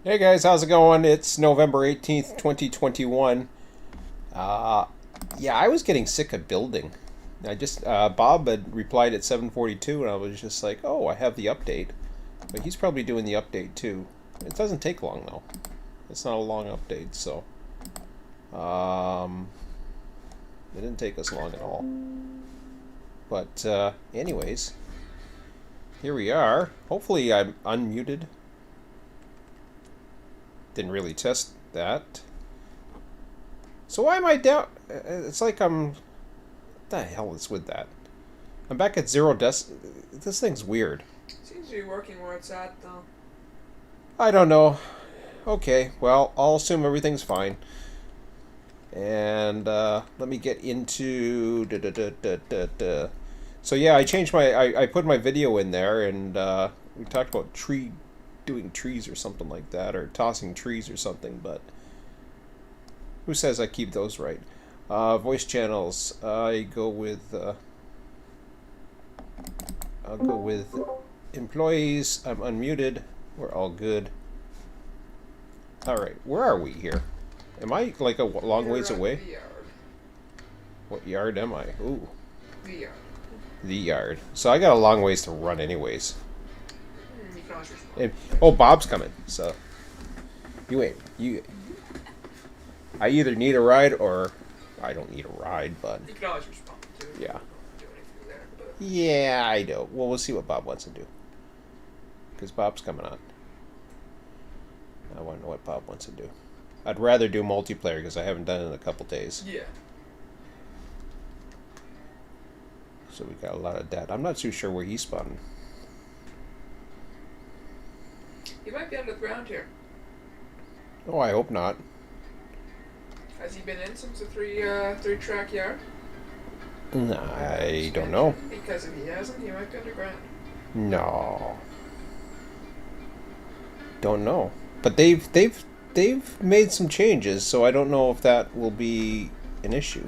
Hey guys, how's it going? It's November 18th, 2021. Uh, yeah, I was getting sick of building. Bob had replied at 7:42 and I was just like, "Oh, I have the update." But he's probably doing the update too. It doesn't take long though. It's not a long update, so um it didn't take us long at all. But anyways, here we are. Hopefully I'm unmuted. Didn't really test that. So why am I down? It's like I'm. What the hell is with that? I'm back at zero This thing's weird. Seems to be working where it's at, though. I don't know. Okay, well, I'll assume everything's fine. And let me get into. So yeah, I changed my. I put my video in there, and we talked about doing trees or something like that, or tossing trees or something. But who says I keep those right? Voice channels. I'll go with employees. I'm unmuted. We're all good. All right, where are we here? Am I like a long You're ways at away? the yard. What yard am I? Ooh, The yard. the yard. So I got a long ways to run, anyways. You can always respond. And, oh, Bob's coming. So you ain't you. I either need a ride or I don't need a ride, but You can always respond, too. You yeah, don't do anything there, but... yeah, I do. Well, we'll see what Bob wants to do because Bob's coming on. I want to know what Bob wants to do. I'd rather do multiplayer because I haven't done it in a couple days. Yeah. So we got a lot of that. I'm not too sure where he's spawning. He might be under the ground here. Oh, I hope not. Has he been in since the three-track yard? I don't know. Because if he hasn't, he might be underground. No, don't know. But they've made some changes, so I don't know if that will be an issue.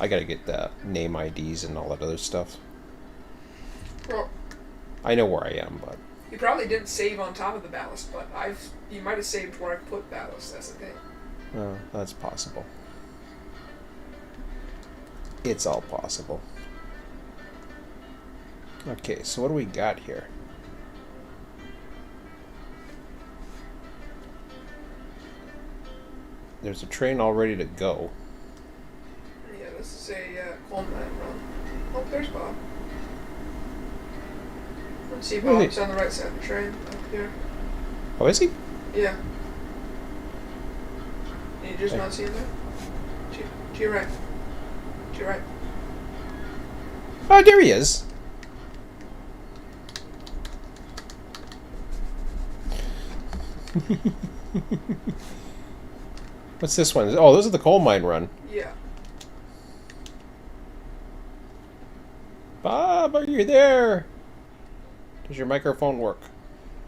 I gotta get the name IDs and all that other stuff. Well, I know where I am, but he probably didn't save on top of the ballast, but he might have saved where I put ballast. That's the thing. that's possible. It's all possible. Okay, so what do we got here? There's a train all ready to go. Yeah, this is a coal mine run. Oh, there's Bob. Let's see, Really? Bob's on the right side of the train up here. Oh, is he? Yeah. You just Hey. not see him there? To your right. To your right. Oh, there he is. What's this one? Oh, those are the coal mine run. Yeah. Bob, are you there? Does your microphone work?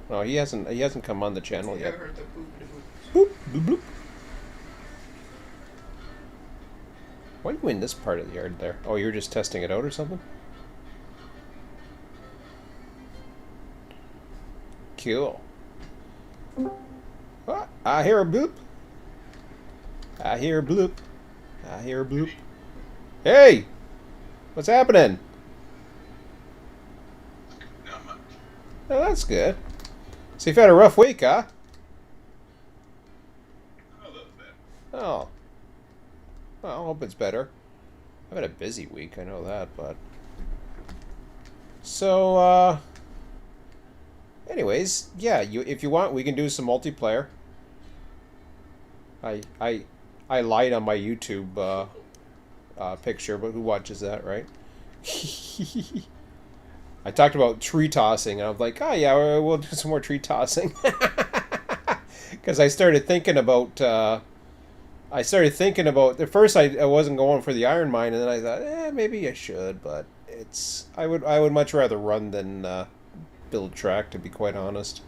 No, he hasn't. He hasn't come on the channel You yet. haven't heard the boop de boop. Boop, bloop, bloop. Why are you in this part of the yard there? Oh, you're just testing it out or something? Cool. Ah, I hear a bloop. I hear a bloop. I hear a bloop. Hey! What's happening? Not much. Oh, that's good. So you've had a rough week, huh? A little bit. Oh. Well, I hope it's better. I've had a busy week, I know that, but... So, anyways, yeah, if you want, we can do some multiplayer. I I I lied on my YouTube picture, but who watches that, right? I talked about tree tossing, and I'm like, oh yeah, we'll do some more tree tossing. Because I started thinking about. At first, I wasn't going for the iron mine, and then I thought, maybe I should, but I would much rather run than build track, to be quite honest.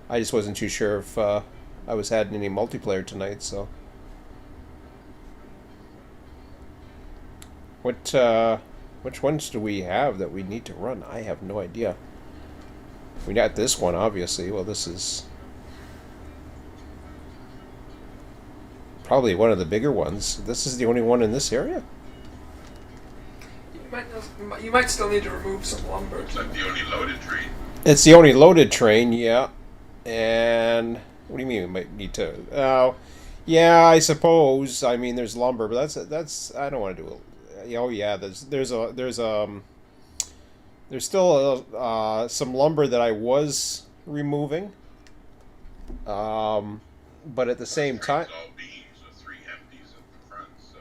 I just wasn't too sure if I was having any multiplayer tonight, so. What which ones do we have that we need to run? I have no idea. We got this one, obviously. Well, this is probably one of the bigger ones. This is the only one in this area? You might still need to remove some lumber. Looks like the only loaded train. It's the only loaded train, yeah. And what do you mean we might need to? Yeah, I suppose. I mean, there's lumber, but that's. I don't want to do it. Oh yeah, there's still some lumber that I was removing. But at the same time, All beams with 3 empties at the front, so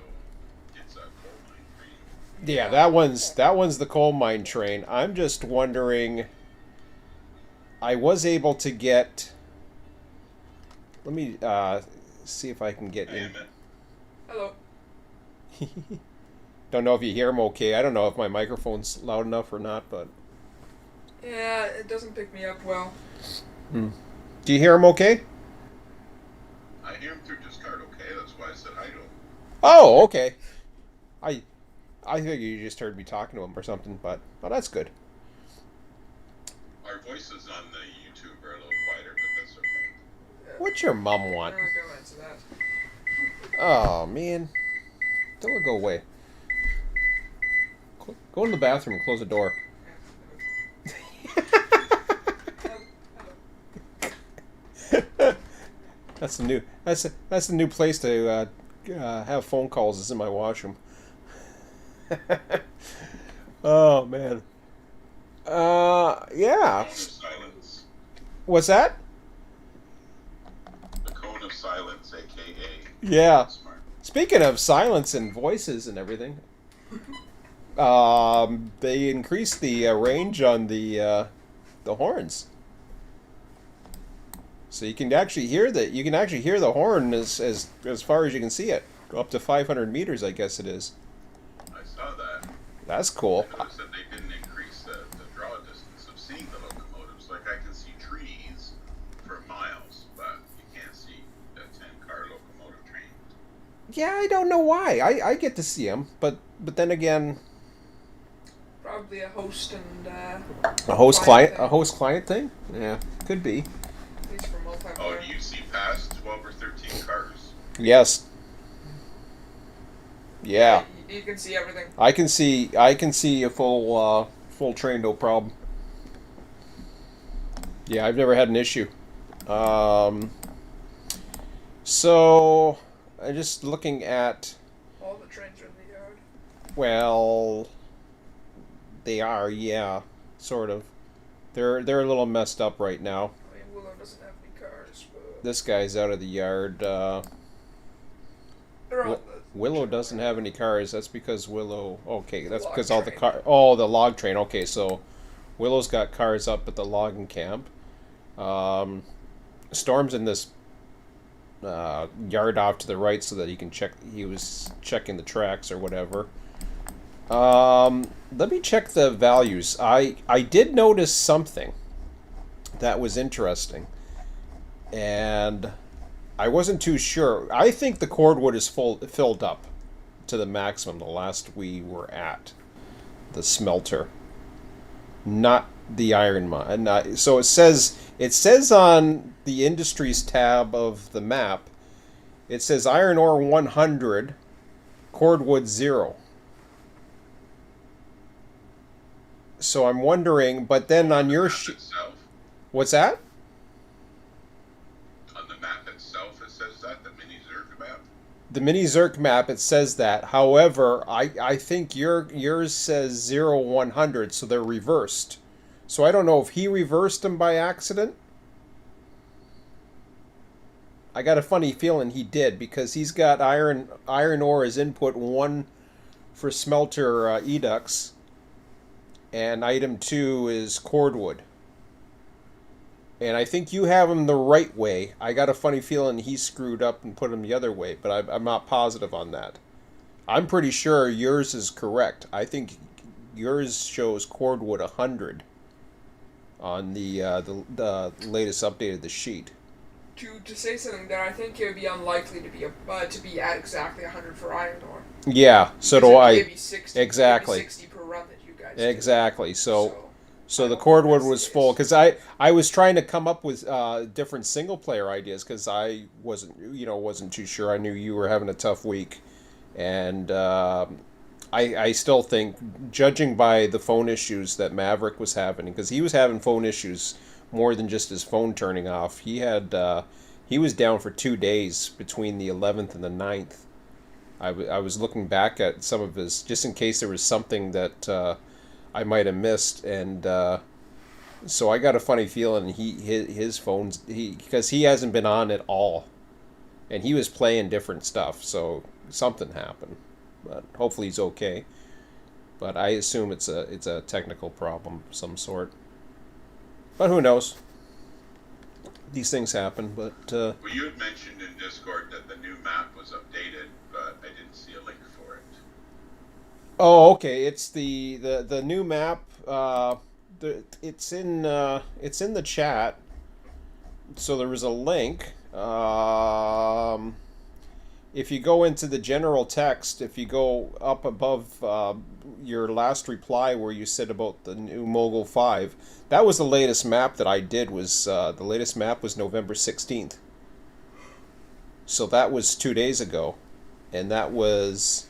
it's a coal mine train. yeah, that one's the coal mine train. I'm just wondering. I was able to get. Let me see if I can get in. Emmett. Hello. Don't know if you hear him okay. I don't know if my microphone's loud enough or not, but. Yeah, it doesn't pick me up well. Do you hear him okay? I hear him through Discard okay, that's why I said hi to him. Oh, okay. I think you just heard me talking to him or something, but that's good. Our voices on the YouTube are a little quieter, but that's okay. What's your mom I'm want? not gonna answer that. Oh man, don't go away. Go in the bathroom and close the door. That's the new place to have phone calls. Is in my washroom. Oh man. Yeah. Cone of silence. What's that? The cone of silence, aka. Yeah. Smart. Speaking of silence and voices and everything, they increased the range on the horns, so you can actually hear the horn as far as you can see it, up to 500 meters, I guess it is. I saw that. That's cool. I noticed that they didn't increase the draw distance of seeing the locomotives. Like, I can see trees for miles, but you can't see a 10-car locomotive train. Yeah, I don't know why. I get to see them, but then again, Probably a host and a host client client thing. Yeah, could be. at least for Oh, multiplayer. do you see past 12 or 13 cars? Yes. Yeah. You can see everything. I can see a full train, no problem. Yeah, I've never had an issue. So I'm just looking at, All the trains are in the yard. well, they are, yeah, sort of. They're a little messed up right now. I mean, Willow doesn't have any cars, but This guy's out of the yard. they're all Willow doesn't have any cars. That's because Willow. Okay, that's Log because all the train. car. Oh, the log train. Okay, so Willow's got cars up at the logging camp. Storm's in this yard off to the right so that he can check. He was checking the tracks or whatever. Let me check the values. I did notice something that was interesting, and I wasn't too sure. I think the cordwood is filled up to the maximum. The last we were at the smelter, not the iron mine. So it says on the industries tab of the map, it says iron ore 100, cordwood 0. So I'm wondering, but then on your itself, what's that? on the map itself, it says that, the mini Zerg map. The mini Zerk map, it says that. However, I think yours says 0, 100, so they're reversed. So I don't know if he reversed them by accident. I got a funny feeling he did, because he's got iron ore as input 1 for smelter edux, and item 2 is cordwood. And I think you have him the right way. I got a funny feeling he screwed up and put him the other way, but I'm not positive on that. I'm pretty sure yours is correct. I think yours shows cordwood 100 on the latest update of the sheet. To say something there, I think it would be unlikely to be at exactly 100 for iron ore. Yeah, so Because do it would I. give you 60, Exactly. Maybe 60 per run that you guys do. Exactly. So So I the don't think cordwood that's the was full case. because I was trying to come up with different single player ideas because I wasn't too sure. I knew you were having a tough week, and I still think, judging by the phone issues that Maverick was having, because he was having phone issues more than just his phone turning off. He was down for 2 days between the 11th and the 9th. I was looking back at some of his, just in case there was something that I might have missed, and so I got a funny feeling his phone's because he hasn't been on at all, and he was playing different stuff, so something happened, but hopefully he's okay. But I assume it's a technical problem of some sort. But who knows? These things happen. But Well, you had mentioned in Discord that the new map was updated, but I didn't see a link for it. oh, okay, it's the new map. It's in the chat. So there was a link. If you go into the general text, if you go up above your last reply where you said about the new Mogul 5, that was the latest map that I did. Was the latest map was November 16th. So that was 2 days ago, and that was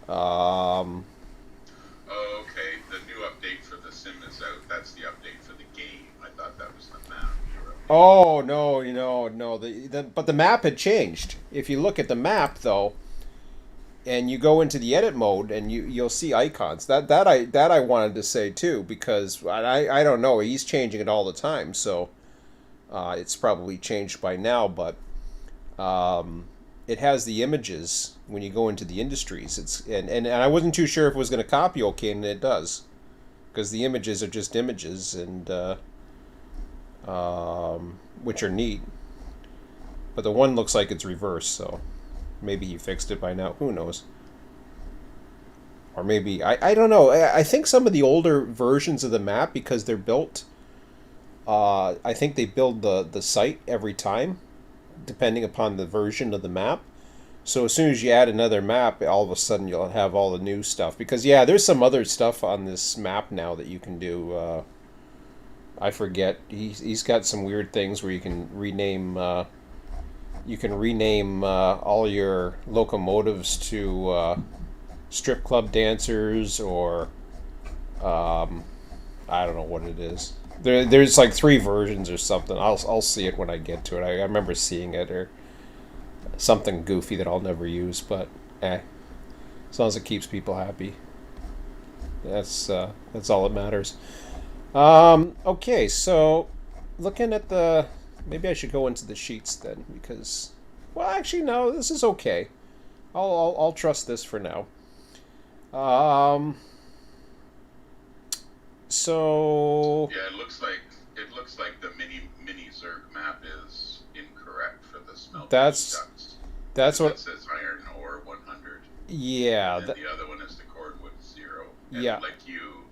um, Oh, okay. The new update for the sim is out. That's the update for the game. I thought that was the map you were updating. oh no, no. But the map had changed. If you look at the map though, and you go into the edit mode, and you'll see icons. That I wanted to say too, because I don't know. He's changing it all the time, so it's probably changed by now. But it has the images when you go into the industries. And I wasn't too sure if it was going to copy okay, and it does, because the images are just images, and which are neat. But the one looks like it's reversed, so maybe he fixed it by now. Who knows? Or maybe I don't know. I think some of the older versions of the map, because they're built, I think they build the site every time, depending upon the version of the map. So as soon as you add another map, all of a sudden you'll have all the new stuff. Because yeah, there's some other stuff on this map now that you can do. I forget. He's got some weird things where you can rename. All your locomotives to strip club dancers, or I don't know what it is. There's like three versions or something. I'll see it when I get to it. I remember seeing it, or something goofy that I'll never use, but as long as it keeps people happy, that's all that matters. Okay, so looking at maybe I should go into the sheets then, because, well, actually no, this is okay. I'll trust this for now. Um, so Yeah, it looks like the mini Zerg map is incorrect for the smelting that's ducts. that's Because it what. says iron ore 100, Yeah, and then the other one is the cordwood 0. And yeah. like you,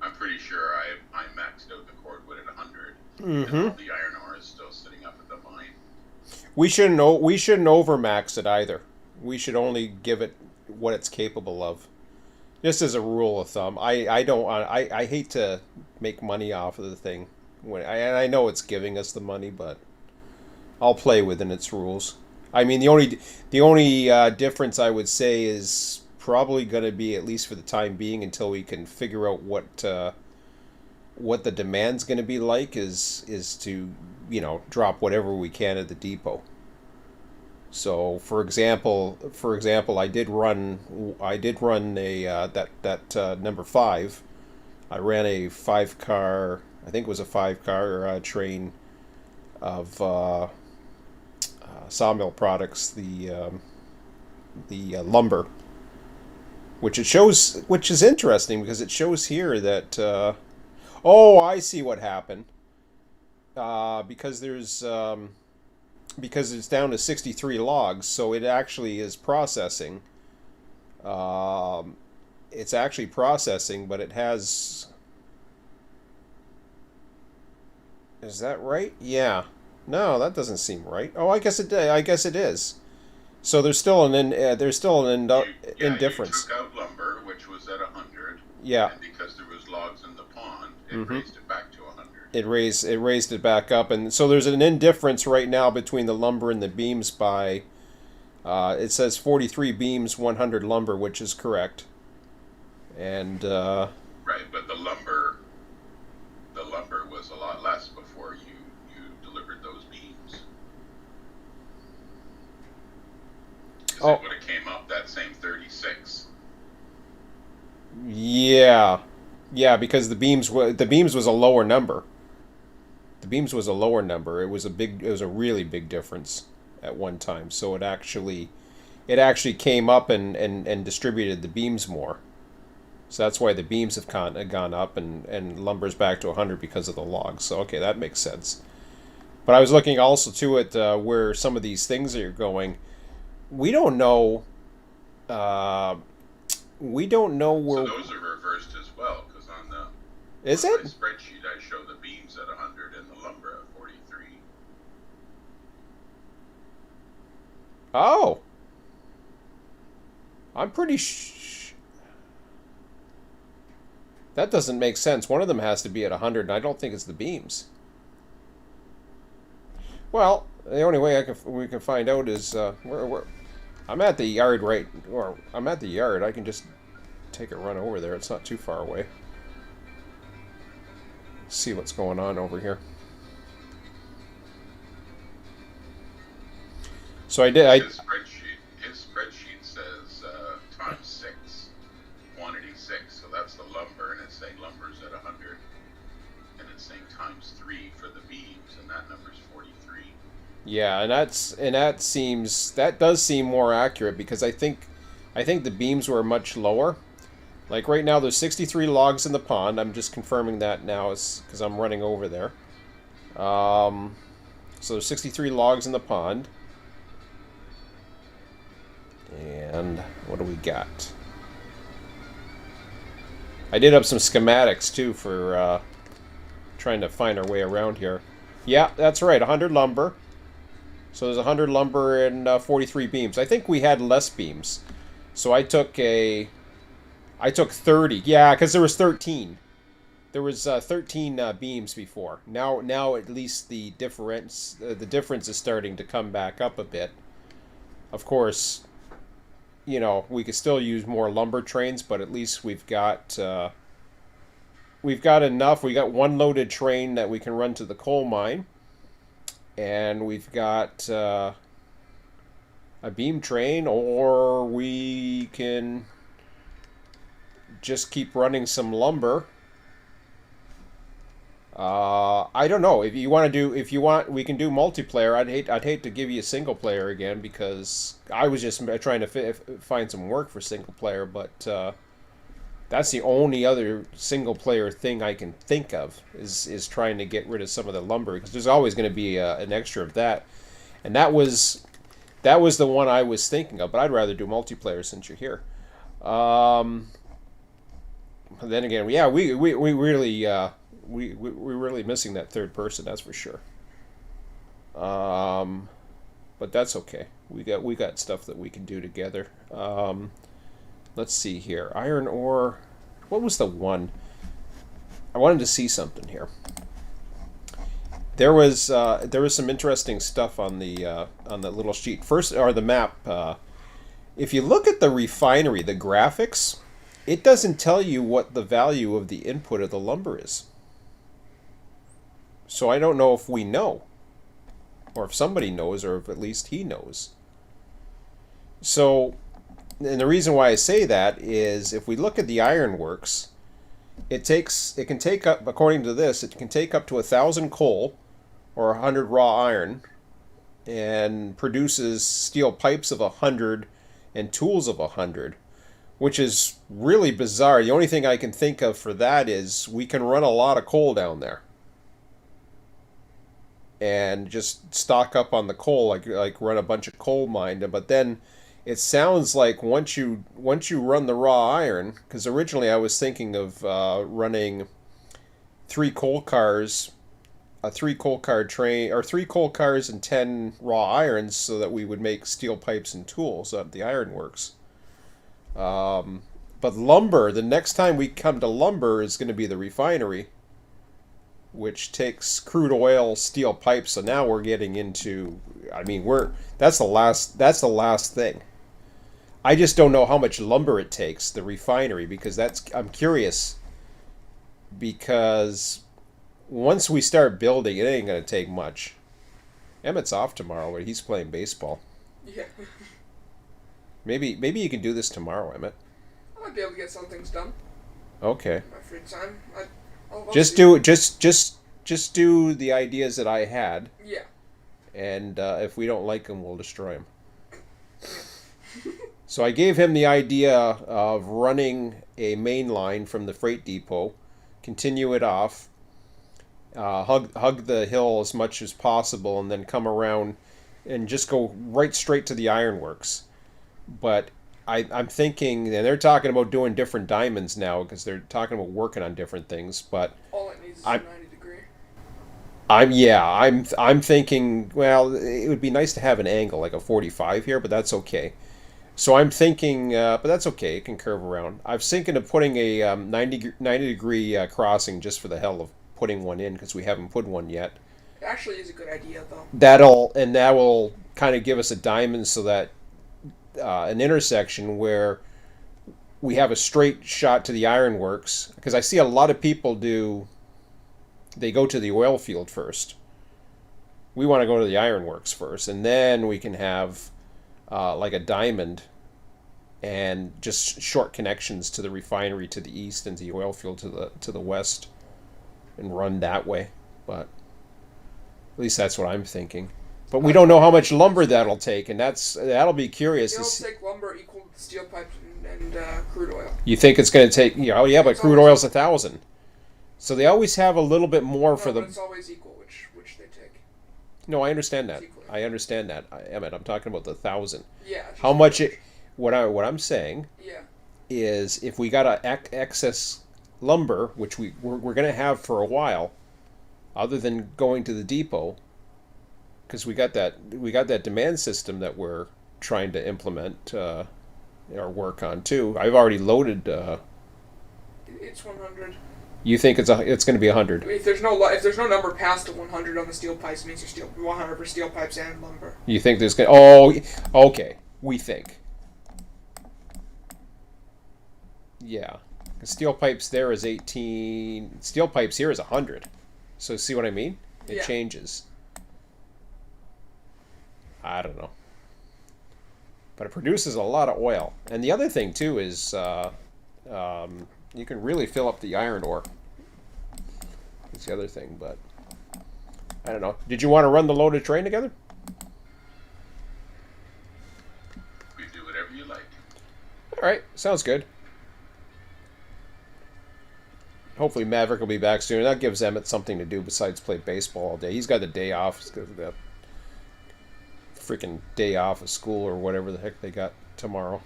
I'm pretty sure I maxed out the cordwood at 100, and Mm-hmm. all the iron ore is still sitting up at the mine. We shouldn't overmax it either. We should only give it what it's capable of. Just as a rule of thumb. I don't I hate to make money off of the thing and I know it's giving us the money, but I'll play within its rules. I mean, the only difference I would say is probably going to be, at least for the time being, until we can figure out what the demand's going to be like, is to drop whatever we can at the depot. So, for example, I did run a that number 5. I ran a 5 car, I think it was a 5 car train of sawmill products, the lumber, which is interesting because it shows here that oh, I see what happened. Because it's down to 63 logs, so it actually is processing. Um, it's actually processing, but it has. Is that right? Yeah. No, that doesn't seem right. Oh, I guess it did. I guess it is. So there's still an You indifference. took out lumber, which was at 100, Yeah. and because there was logs in the pond, it raised it back to 100. It raised it back up, and so there's an indifference right now between the lumber and the beams by. It says 43 beams, 100 lumber, which is correct. And Right, but the lumber was a lot less before you delivered those beams. 'Cause it would have came up that same 36. yeah, because the beams was a lower number. The beams was a lower number. It was a really big difference at one time. So it actually came up and distributed the beams more. So that's why the beams have gone up and lumber's back to 100 because of the logs. So okay, that makes sense. But I was looking also to it where some of these things are going. We don't know. We don't know where. So those are reversed as well, because on my spreadsheet I show the beams at 100 and the lumber at 43. Oh. I'm pretty that doesn't make sense. One of them has to be at 100, and I don't think it's the beams. Well, the only way we can find out is where I'm at the yard I'm at the yard. I can just take a run over there. It's not too far away. See what's going on over here. So I did. His spreadsheet says times 6, quantity 6. So that's the lumber, and it's saying lumber's at 100, and it's saying times 3 for the beams, and that number's 43. Yeah, and that does seem more accurate, because I think the beams were much lower. Like right now, there's 63 logs in the pond. I'm just confirming that now, because I'm running over there. So there's 63 logs in the pond. And what do we got? I did up some schematics too for trying to find our way around here. Yeah, that's right, 100 lumber. So there's 100 lumber and 43 beams. I think we had less beams. So I took 30. Yeah, because there was 13. There was 13 beams before. Now at least the difference is starting to come back up a bit. Of course, you know, we could still use more lumber trains, but at least we've got enough. We got one loaded train that we can run to the coal mine, and we've got a beam train, or we can just keep running some lumber. I don't know. If you want, we can do multiplayer. I'd hate to give you a single player again, because I was just trying to find some work for single player, but that's the only other single player thing I can think of is trying to get rid of some of the lumber, because there's always going to be an extra of that, and that was the one I was thinking of. But I'd rather do multiplayer since you're here. Then again, yeah, we really. We're really missing that third person, that's for sure. But that's okay. We got stuff that we can do together. Let's see here. Iron ore. What was the one? I wanted to see something here. There was some interesting stuff on the little sheet. First, or the map. If you look at the refinery, the graphics, it doesn't tell you what the value of the input of the lumber is. So I don't know if we know, or if somebody knows, or if at least he knows. So, and the reason why I say that is, if we look at the Ironworks, it can take up, according to this, it can take up to 1,000 coal or 100 raw iron, and produces steel pipes of 100 and tools of 100, which is really bizarre. The only thing I can think of for that is we can run a lot of coal down there and just stock up on the coal, like run a bunch of coal mine. But then it sounds like once you run the raw iron, because originally I was thinking of running 3 coal cars, a 3 coal car train, or 3 coal cars and 10 raw irons, so that we would make steel pipes and tools at the Ironworks. But lumber, the next time we come to lumber is going to be the refinery. which takes crude oil, steel pipes. So now we're getting into. I mean, that's the last thing. I just don't know how much lumber it takes, the refinery, because I'm curious. Because once we start building, it ain't gonna take much. Emmett's off tomorrow, but he's playing baseball. Yeah. Maybe you can do this tomorrow, Emmett. I might be able to get some things done. Okay. In my free time. I'll Just see. just do the ideas that I had, Yeah. and if we don't like them, we'll destroy them. So I gave him the idea of running a main line from the freight depot, continue it off, hug the hill as much as possible, and then come around and just go right straight to the ironworks. But I'm thinking, and they're talking about doing different diamonds now because they're talking about working on different things. But All it needs is a 90 degree. I'm thinking. Well, it would be nice to have an angle like a 45 here, but that's okay. So I'm thinking, but that's okay. It can curve around. I was thinking of putting a 90 degree crossing just for the hell of putting one in because we haven't put one yet. It actually is a good idea, though. That will kind of give us a diamond so that an intersection where we have a straight shot to the ironworks. Because I see a lot of people they go to the oil field first. We want to go to the ironworks first, and then we can have like a diamond and just short connections to the refinery to the east and the oil field to the west and run that way. But at least that's what I'm thinking. But we don't know how much lumber that'll take, and that'll be curious. It'll take lumber equal to steel pipes and crude oil. You think it's going to take? Yeah, but crude oil's 1,000, so they always have a little bit more for the. But it's always equal, which they take. No, I understand that. I understand that, Emmett. I'm talking about the 1,000. Yeah. How much it? What I'm saying. Yeah. Is if we got excess lumber, which we're going to have for a while, other than going to the depot, because we got that demand system that we're trying to implement or work on too. I've already loaded. It's 100. You think it's going to be 100? If there's no number past 100 on the steel pipes, it means you're 100 for steel pipes and lumber. You think there's going? Oh, okay. We think. Yeah, steel pipes there is 18. Steel pipes here is 100. So see what I mean? It changes. I don't know. But it produces a lot of oil. And the other thing, too, is you can really fill up the iron ore. That's the other thing, but I don't know. Did you want to run the loaded train together? We do whatever you like. All right, sounds good. Hopefully Maverick will be back soon. That gives Emmett something to do besides play baseball all day. He's got the day off. He's got that freaking day off of school or whatever the heck they got tomorrow.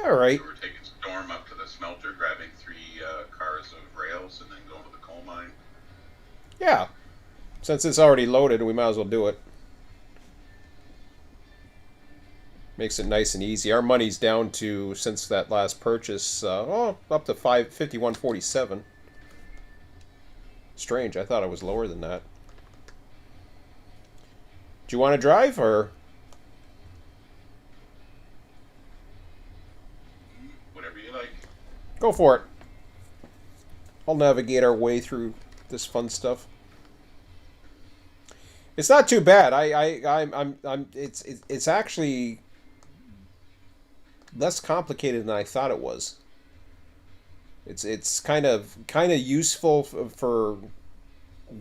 All right. So we're taking Storm up to the smelter, grabbing 3 cars of rails, and then going to the coal mine. Yeah. Since it's already loaded, we might as well do it. Makes it nice and easy. Our money's down to, since that last purchase, up to 51.47. Strange. I thought it was lower than that. Do you want to drive, or? Whatever you like. Go for it. I'll navigate our way through this fun stuff. It's not too bad. It's actually less complicated than I thought it was. It's kind of useful for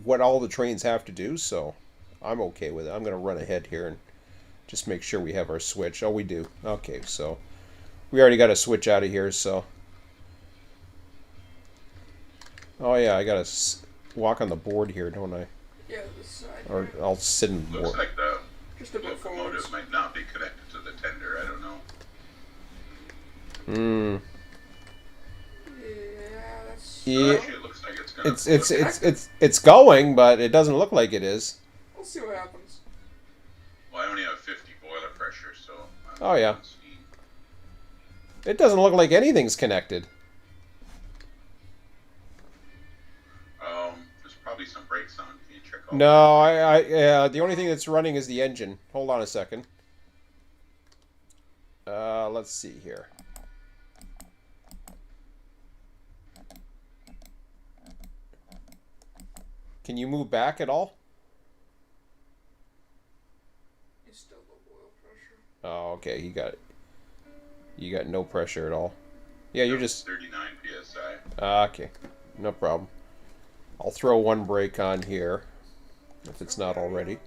what all the trains have to do, so I'm okay with it. I'm going to run ahead here and just make sure we have our switch. Oh, we do. Okay, so we already got a switch out of here, so. Oh yeah, I got to walk on the board here, don't I? Yeah, this side. Or I'll sit in the Looks board. like the Just a bit forward. locomotive might not be connected to the tender. I don't know. Hmm. Yeah, that's. Yeah. Actually, it looks like it's gonna. It's going, but it doesn't look like it is. We'll see what happens. Well, I only have 50 boiler pressure, so. Oh, yeah. It doesn't look like anything's connected. some brakes on. Can you check all No, the only thing that's running is the engine. Hold on a second. Let's see here. Can you move back at all? It's still low oil pressure. Oh, okay. You got no pressure at all. Yeah, you're just 39 psi. okay. No problem. I'll throw one brake on here if it's not already.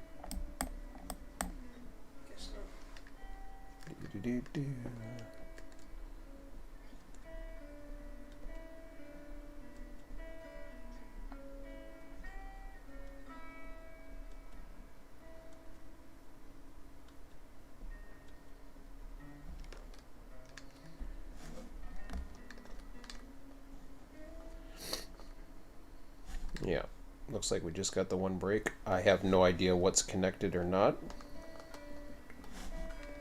Guess not. Do-do-do-do. Yeah, looks like we just got the one brake. I have no idea what's connected or not.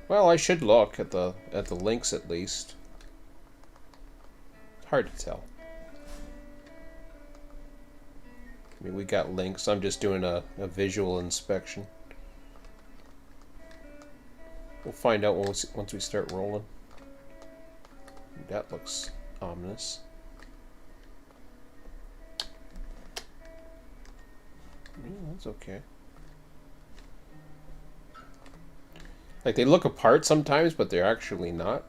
Well, I should look at the links at least. Hard to tell. I mean, we got links. I'm just doing a visual inspection. We'll find out once we start rolling. That looks ominous. Yeah, that's okay. Like, they look apart sometimes, but they're actually not.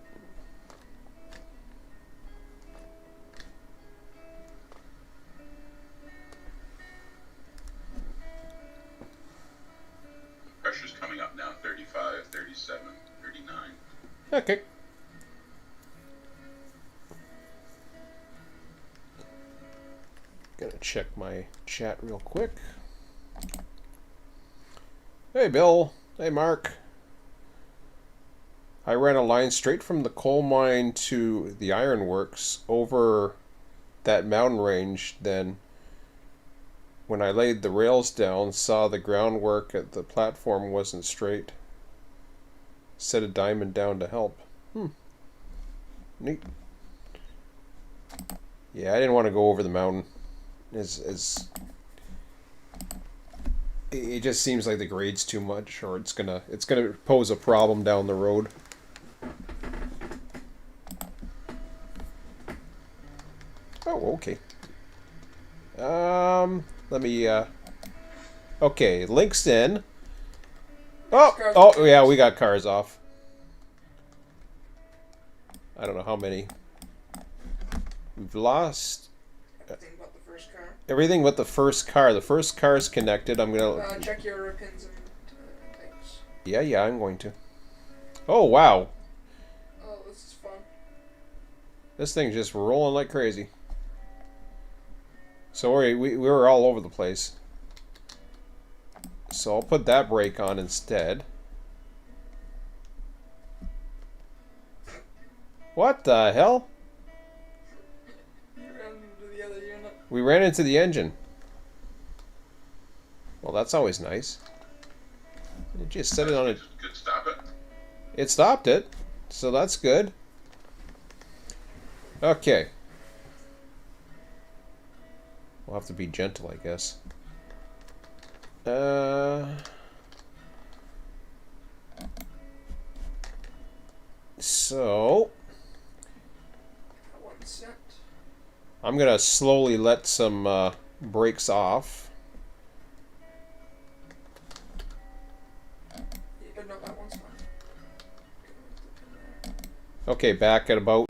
Pressure's coming up now, 35, 37, 39. Okay. Gonna check my chat real quick. Hey, Bill. Hey, Mark. I ran a line straight from the coal mine to the Ironworks over that mountain range. Then, when I laid the rails down, saw the groundwork at the platform wasn't straight. Set a diamond down to help. Neat. Yeah, I didn't want to go over the mountain. It just seems like the grade's too much, or it's gonna pose a problem down the road. Oh, okay. Let me, okay, links in. Oh, yeah, we got cars off. I don't know how many. We've lost Everything but the first car. everything but the first car. The first car's connected. I'm gonna... Check your pins and things. Yeah, I'm going to. Oh, wow. Oh, this is fun. This thing's just rolling like crazy. So we were all over the place. So I'll put that brake on instead. What the hell? You ran into the other unit. We ran into the engine. Well, that's always nice. You just set it on it. Good, stop it. It stopped it. So that's good. Okay. We'll have to be gentle, I guess. So That one's set. I'm gonna slowly let some brakes off. Yeah, no, that one's fine. Okay, back at about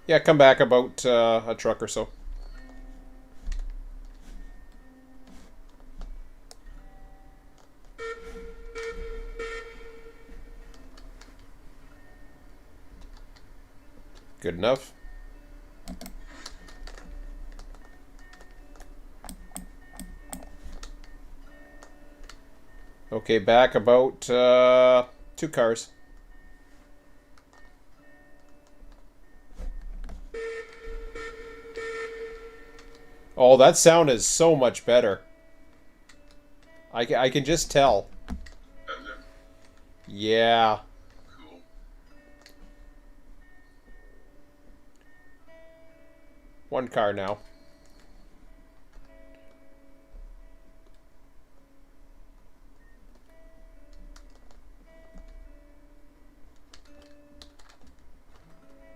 yeah, come back about a truck or so. Good enough. Okay, back about 2 cars. Oh, that sound is so much better. I can just tell. Does it? Yeah. Cool. One car now.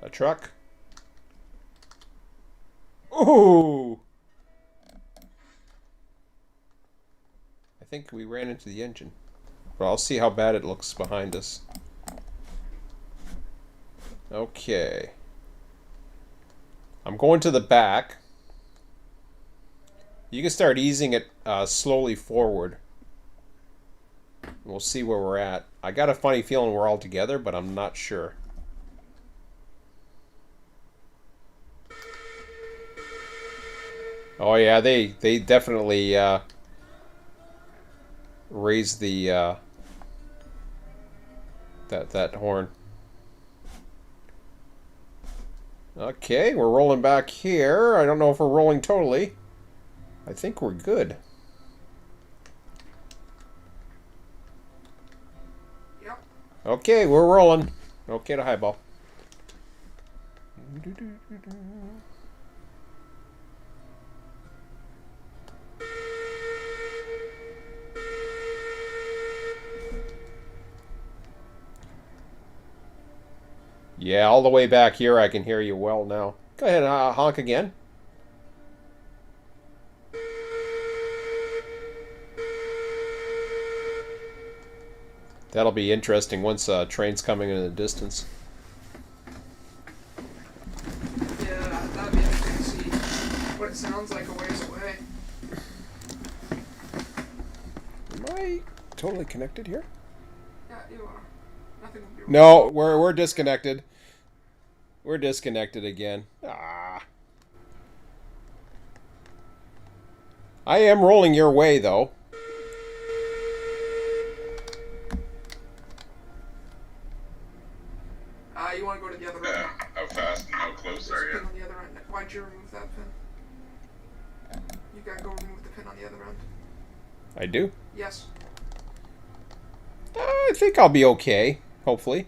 A truck. Ooh! I think we ran into the engine. But I'll see how bad it looks behind us. Okay. I'm going to the back. You can start easing it slowly forward. We'll see where we're at. I got a funny feeling we're all together, but I'm not sure. Oh yeah, they definitely raised the that horn. Okay, we're rolling back here. I don't know if we're rolling totally. I think we're good. Yep. Okay, we're rolling. Okay to highball. Yeah, all the way back here I can hear you well now. Go ahead and honk again. That'll be interesting once train's coming in the distance. Yeah, that'd be interesting to see what it sounds like a ways away. Am I totally connected here? Yeah, you are. Nothing will be wrong. No, we're disconnected. We're disconnected again. Ah. I am rolling your way though. You want to go to the other Yeah. end. How fast and how close There's are a pin you? on the other end. Why'd you remove that pin? You gotta go remove the pin on the other end. I do. Yes. I think I'll be okay. Hopefully.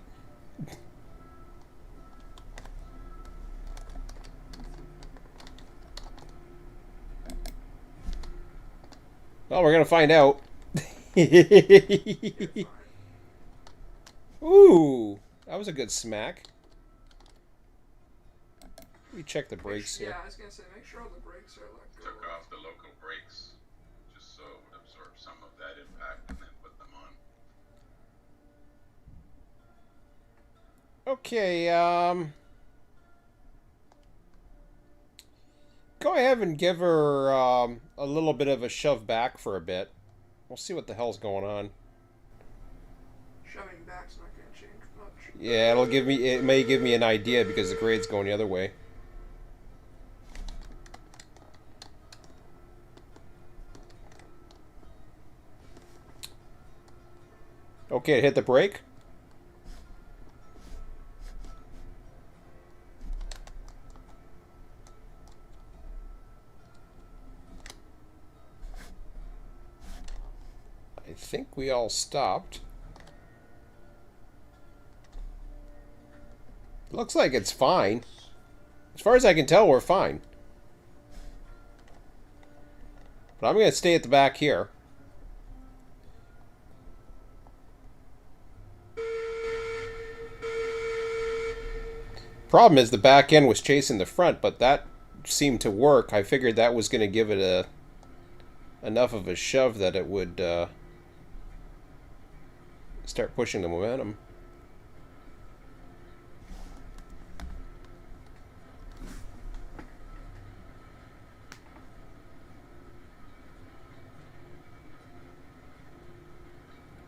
Well, we're gonna find out. Ooh, that was a good smack. Let me check the brakes here. Yeah, I was gonna say, make sure all the brakes are let go. Took off the local brakes just so it would absorb some of that impact and then put them on. Okay, go ahead and give her a little bit of a shove back for a bit. We'll see what the hell's going on. Shoving back's not gonna change much. Yeah, it may give me an idea because the grade's going the other way. Okay, hit the brake. I think we all stopped. Looks like it's fine. As far as I can tell, we're fine. But I'm going to stay at the back here. Problem is the back end was chasing the front, but that seemed to work. I figured that was going to give it enough of a shove that it would start pushing the momentum.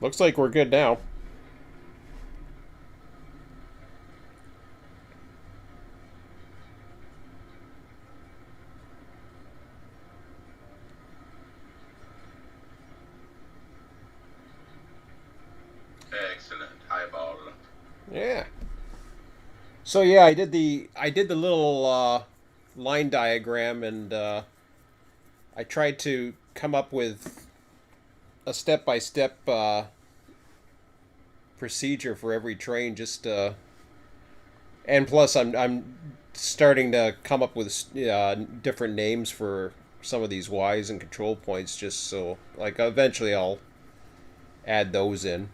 Looks like we're good now. Excellent. Highball. Yeah. So yeah, I did the little line diagram, and I tried to come up with a step-by-step procedure for every train. Just and plus, I'm starting to come up with different names for some of these Ys and control points, just so like eventually I'll add those in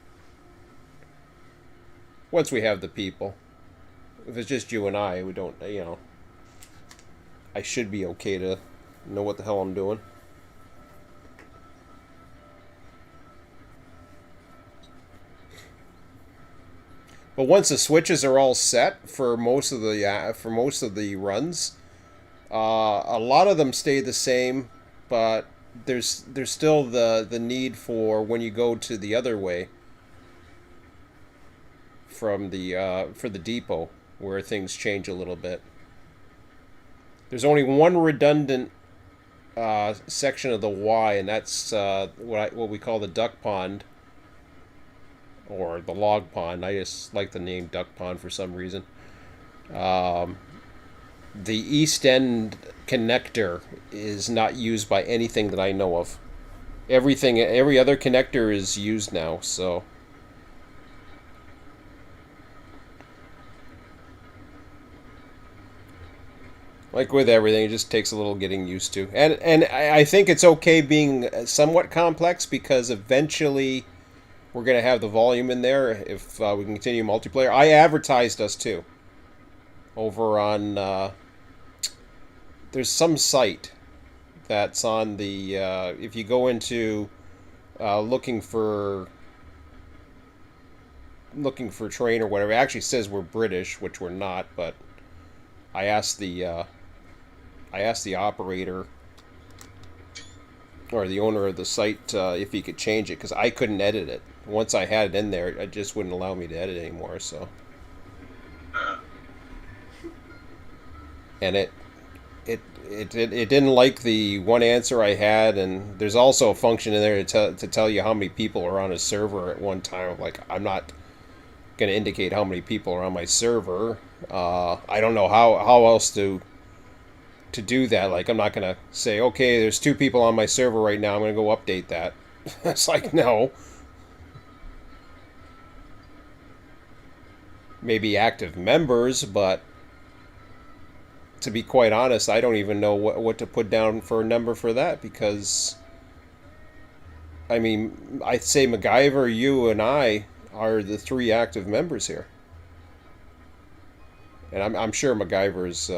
once we have the people. If it's just you and I, we don't, I should be okay to know what the hell I'm doing. But once the switches are all set for most of the runs, a lot of them stay the same, but there's still the need for when you go to the other way from the for the depot where things change a little bit. There's only one redundant section of the Y, and that's what we call the duck pond or the log pond. I just like the name duck pond for some reason. Um, the east end connector is not used by anything that I know of. Every other connector is used now, so. Like with everything, it just takes a little getting used to. And I think it's okay being somewhat complex because eventually we're going to have the volume in there if we can continue multiplayer. I advertised us too. Over on... there's some site that's on the... if you go into looking for train or whatever, it actually says we're British, which we're not, but I asked the operator or the owner of the site if he could change it because I couldn't edit it. Once I had it in there, it just wouldn't allow me to edit anymore. So, and it didn't like the one answer I had, and there's also a function in there to tell you how many people are on a server at one time. I'm like, I'm not going to indicate how many people are on my server. I don't know how else to do that. Like, I'm not going to say, okay, there's 2 people on my server right now, I'm going to go update that. It's like, no. Maybe active members, but to be quite honest, I don't even know what to put down for a number for that because, I mean, I'd say MacGyver, you, and I are the 3 active members here. And I'm sure MacGyver's...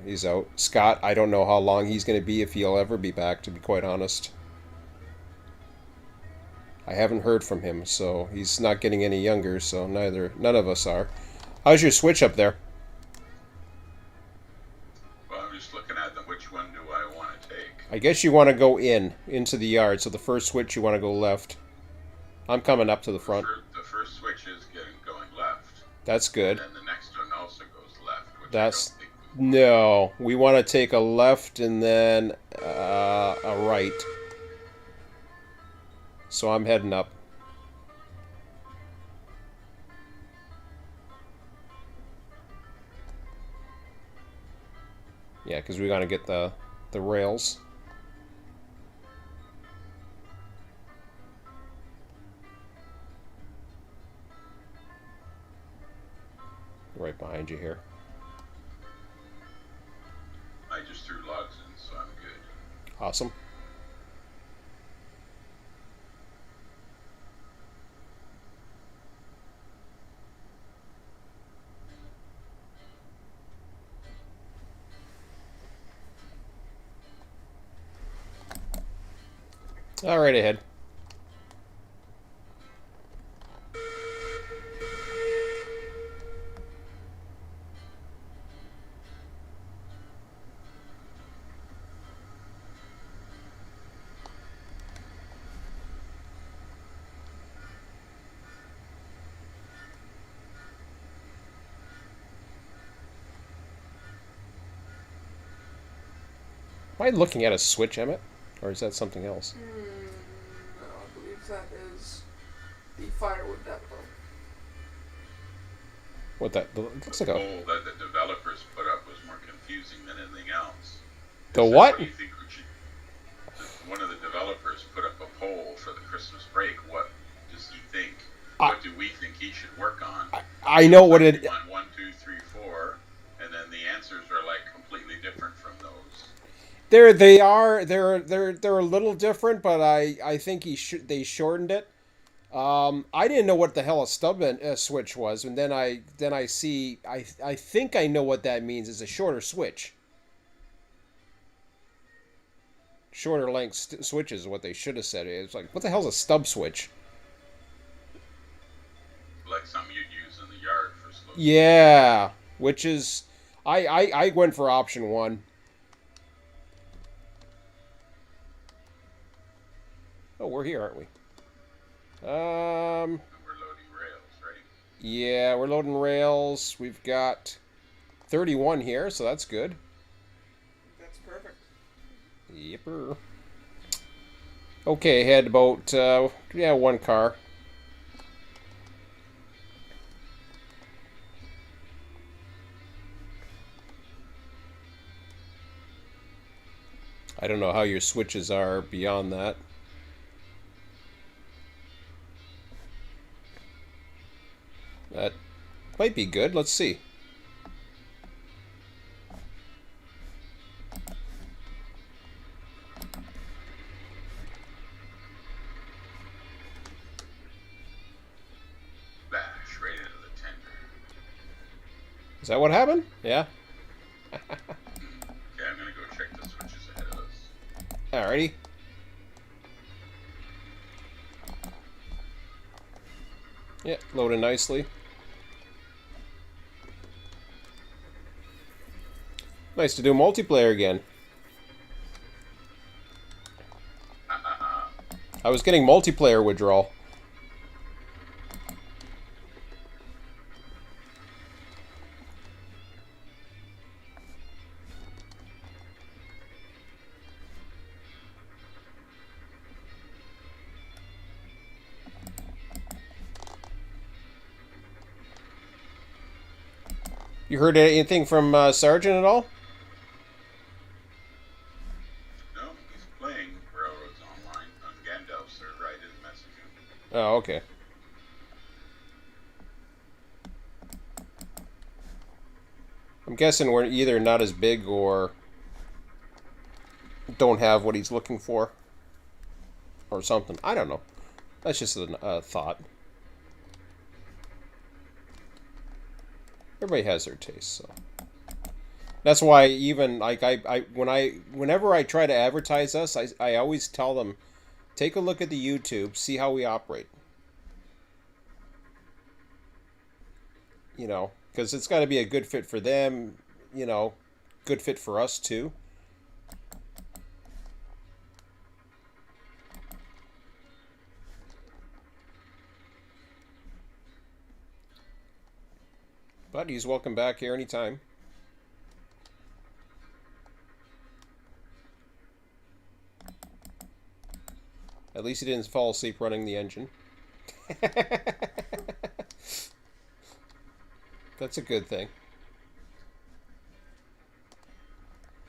he's out. Scott, I don't know how long he's going to be, if he'll ever be back, to be quite honest. I haven't heard from him, so he's not getting any younger, so none of us are. How's your Switch up there? Well, I'm just looking at them. Which one do I want to take? I guess you want to go into the yard, so the first switch you want to go left. I'm coming up to the front. The first switch is going left. That's good. And the next one also goes left, which That's... I don't think... No, we want to take a left and then a right. So I'm heading up. Yeah, because we got to get the rails. Right behind you here. I just threw logs in, so I'm good. Awesome. All right, ahead. Am I looking at a switch, Emmett? Or is that something else? No, I believe that is the firewood depot. What that... It looks like a... The poll that the developers put up was more confusing than anything else. The It said, what? What do you think we should... One of the developers put up a poll for the Christmas break. What does he think? What do we think he should work on? I know what it... 1, 2, 3, 4, and then the answers are like completely different from those. They're a little different, but I think they shortened it. I didn't know what the hell a stub switch was, and then I see I think I know what that means. It's a shorter switch. Shorter length switches is what they should have said. It's like, what the hell's a stub switch? Like something you'd use in the yard for slow. Yeah, which is I went for option one. Oh, we're here, aren't we? And we're loading rails, right? Yeah, we're loading rails. We've got 31 here, so that's good. That's perfect. Yipper. Okay, had about yeah, one car. I don't know how your switches are beyond that. That might be good. Let's see. Bash right into the tender. Is that what happened? Yeah. Okay, I'm gonna go check the switches ahead of us. Alrighty. Yeah, loading nicely. Nice to do multiplayer again. I was getting multiplayer withdrawal. You heard anything from Sergeant at all? No, he's playing Railroads Online on Gandalf server. I didn't message him. Oh, okay. I'm guessing we're either not as big or don't have what he's looking for. Or something. I don't know. That's just a thought. Everybody has their taste, so. That's why even, like, whenever I try to advertise us, I always tell them, take a look at the YouTube, see how we operate. You know, because it's got to be a good fit for them, you know, good fit for us too. But he's welcome back here anytime. At least he didn't fall asleep running the engine. That's a good thing.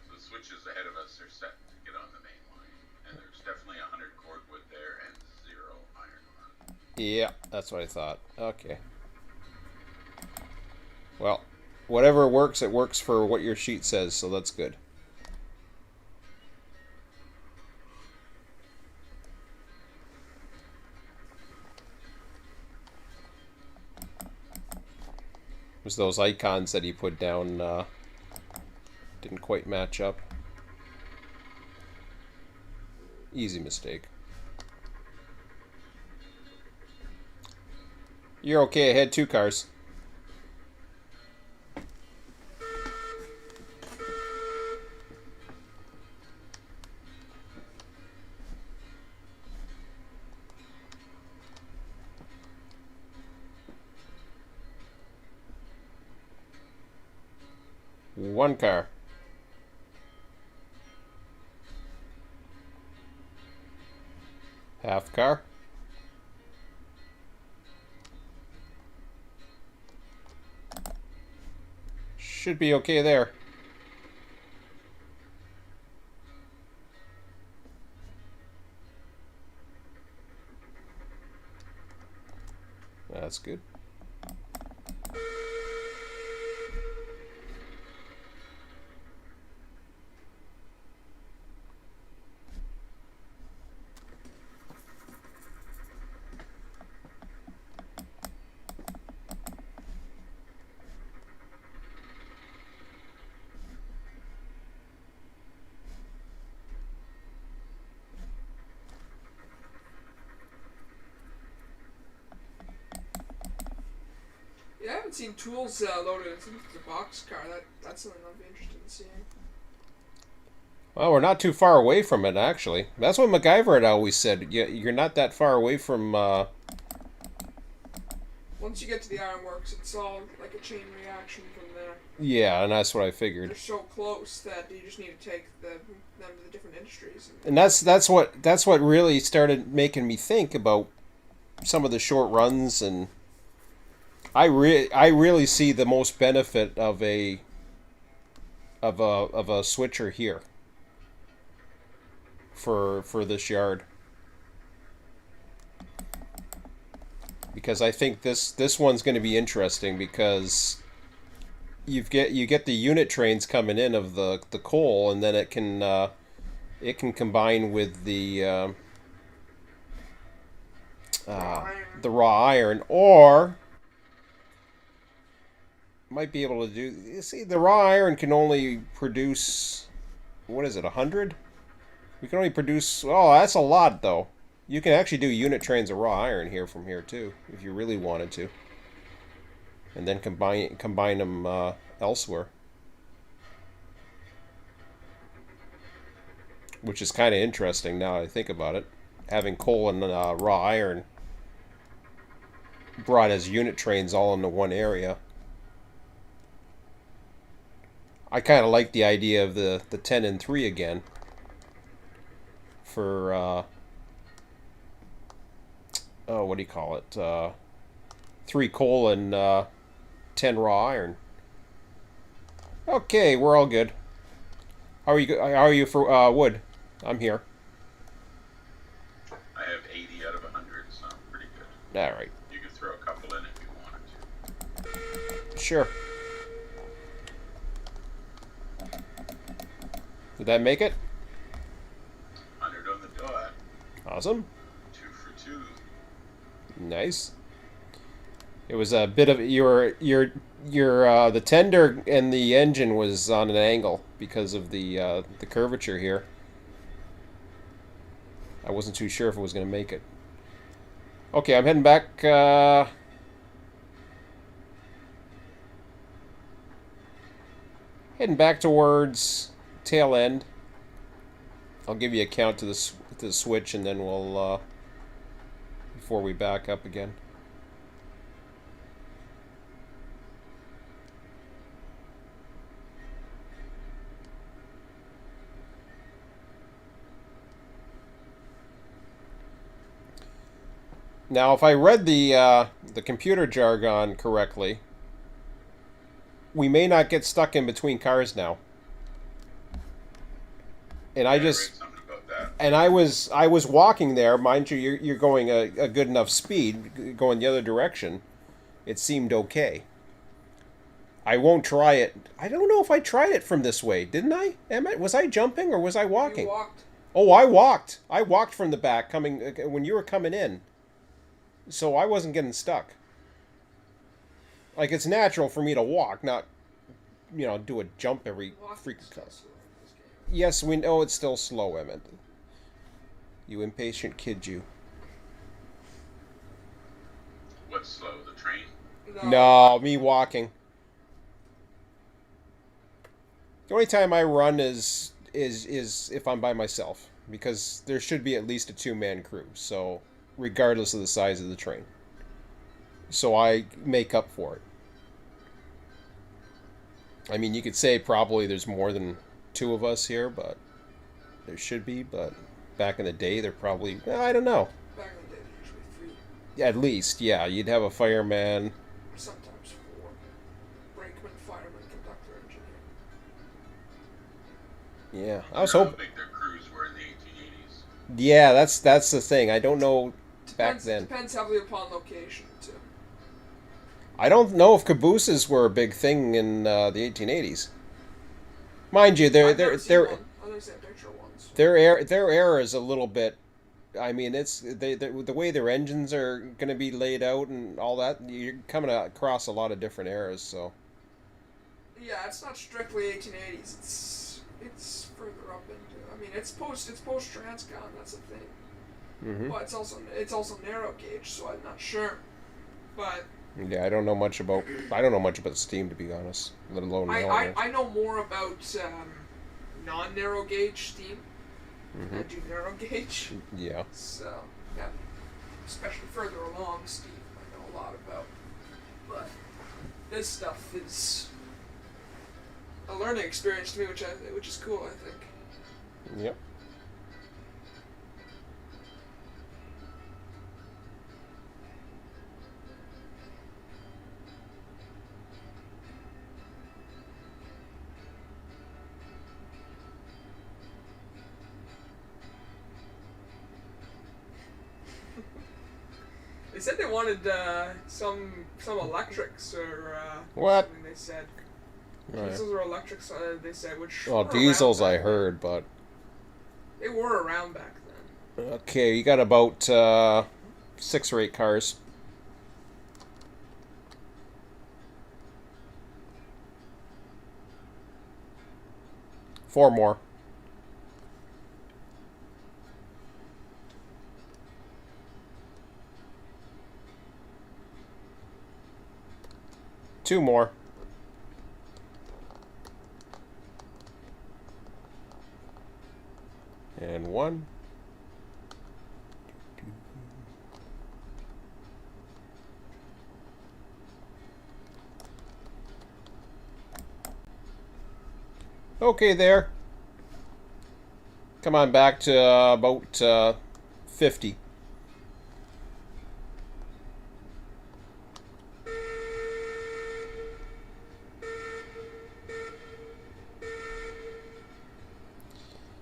So the switches ahead of us are set to get on the main line. And there's definitely 100 cordwood there and 0 iron. Yeah, that's what I thought. Okay. Well, whatever works, it works for what your sheet says, so that's good. It was those icons that he put down didn't quite match up. Easy mistake. You're okay ahead, 2 cars. One car. Half car. Should be okay there. That's good. haven't seen tools loaded into the boxcar. That's something I'd be interested in seeing. Well, we're not too far away from it, actually. That's what MacGyver had always said. You're not that far away from... Once you get to the Ironworks, it's all like a chain reaction from there. Yeah, and that's what I figured. They're so close that you just need to take them to the different industries. And that's what really started making me think about some of the short runs, and I really see the most benefit of a switcher here for this yard. Because I think this one's going to be interesting, because you get the unit trains coming in of the coal, and then it can combine with the raw iron, or might be able to do. You see, the raw iron can only produce, what is it, 100? We can only produce. Oh, that's a lot though. You can actually do unit trains of raw iron here from here too, if you really wanted to. And then combine them elsewhere. Which is kind of interesting now I think about it. Having coal and raw iron brought as unit trains all into one area. I kind of like the idea of the 10 and 3 again. For... what do you call it? 3 coal and 10 raw iron. Okay, we're all good. How are you for wood? I'm here. I have 80 out of 100, so I'm pretty good. All right. You can throw a couple in if you wanted to. Sure. Did that make it? 100 on the dot. Awesome. 2 for 2. Nice. It was a bit of the tender and the engine was on an angle because of the curvature here. I wasn't too sure if it was going to make it. Okay, I'm heading back. Heading back towards tail end. I'll give you a count to the switch, and then we'll before we back up again. Now, if I read the computer jargon correctly, we may not get stuck in between cars now. And I just, something about that. and I was walking there, mind you. You're going a good enough speed, going the other direction. It seemed okay. I won't try it. I don't know if I tried it from this way, didn't I? Emmett, was I jumping or was I walking? You walked. Oh, I walked. I walked from the back coming when you were coming in. So I wasn't getting stuck. Like, it's natural for me to walk, not, do a jump every freaking car. Yes, we know it's still slow, Emmett. You impatient kid, you. What's slow? The train? No, me walking. The only time I run is if I'm by myself, because there should be at least a 2-man crew. So, regardless of the size of the train. So I make up for it. I mean, you could say probably there's more than 2 of us here, but there should be. But back in the day, there probably, I don't know. Back in the day, there's usually 3. At least, yeah. You'd have a fireman. Sometimes 4. Brakeman, fireman, conductor, engineer. Yeah, I was How hoping. big their crews were in the 1880s. Yeah, that's the thing. I don't know back then. Depends heavily upon location, too. I don't know if cabooses were a big thing in the 1880s. Mind you, I've never seen one. I've never seen a picture of one. So. their era is a little bit. I mean, it's the way their engines are going to be laid out and all that. You're coming across a lot of different eras, so. Yeah, it's not strictly 1880s. It's further up into. I mean, it's post Transcon. That's the thing. Mm-hmm. But it's also narrow gauge, so I'm not sure. But Yeah, I don't know much about Steam, to be honest, let alone I know more about non-narrow gauge Steam Mm-hmm. than do narrow gauge. Yeah. So yeah, especially further along Steam, I know a lot about. But this stuff is a learning experience to me, which is cool. I think. Yep. They said they wanted some electrics or What? something. They said Right. diesels or electrics. They said which. Well, were diesels around I back heard, but then. They were around back then. okay, you got about 6 or 8 cars. Four more. Two more. And one. Okay, there. Come on back to about 50.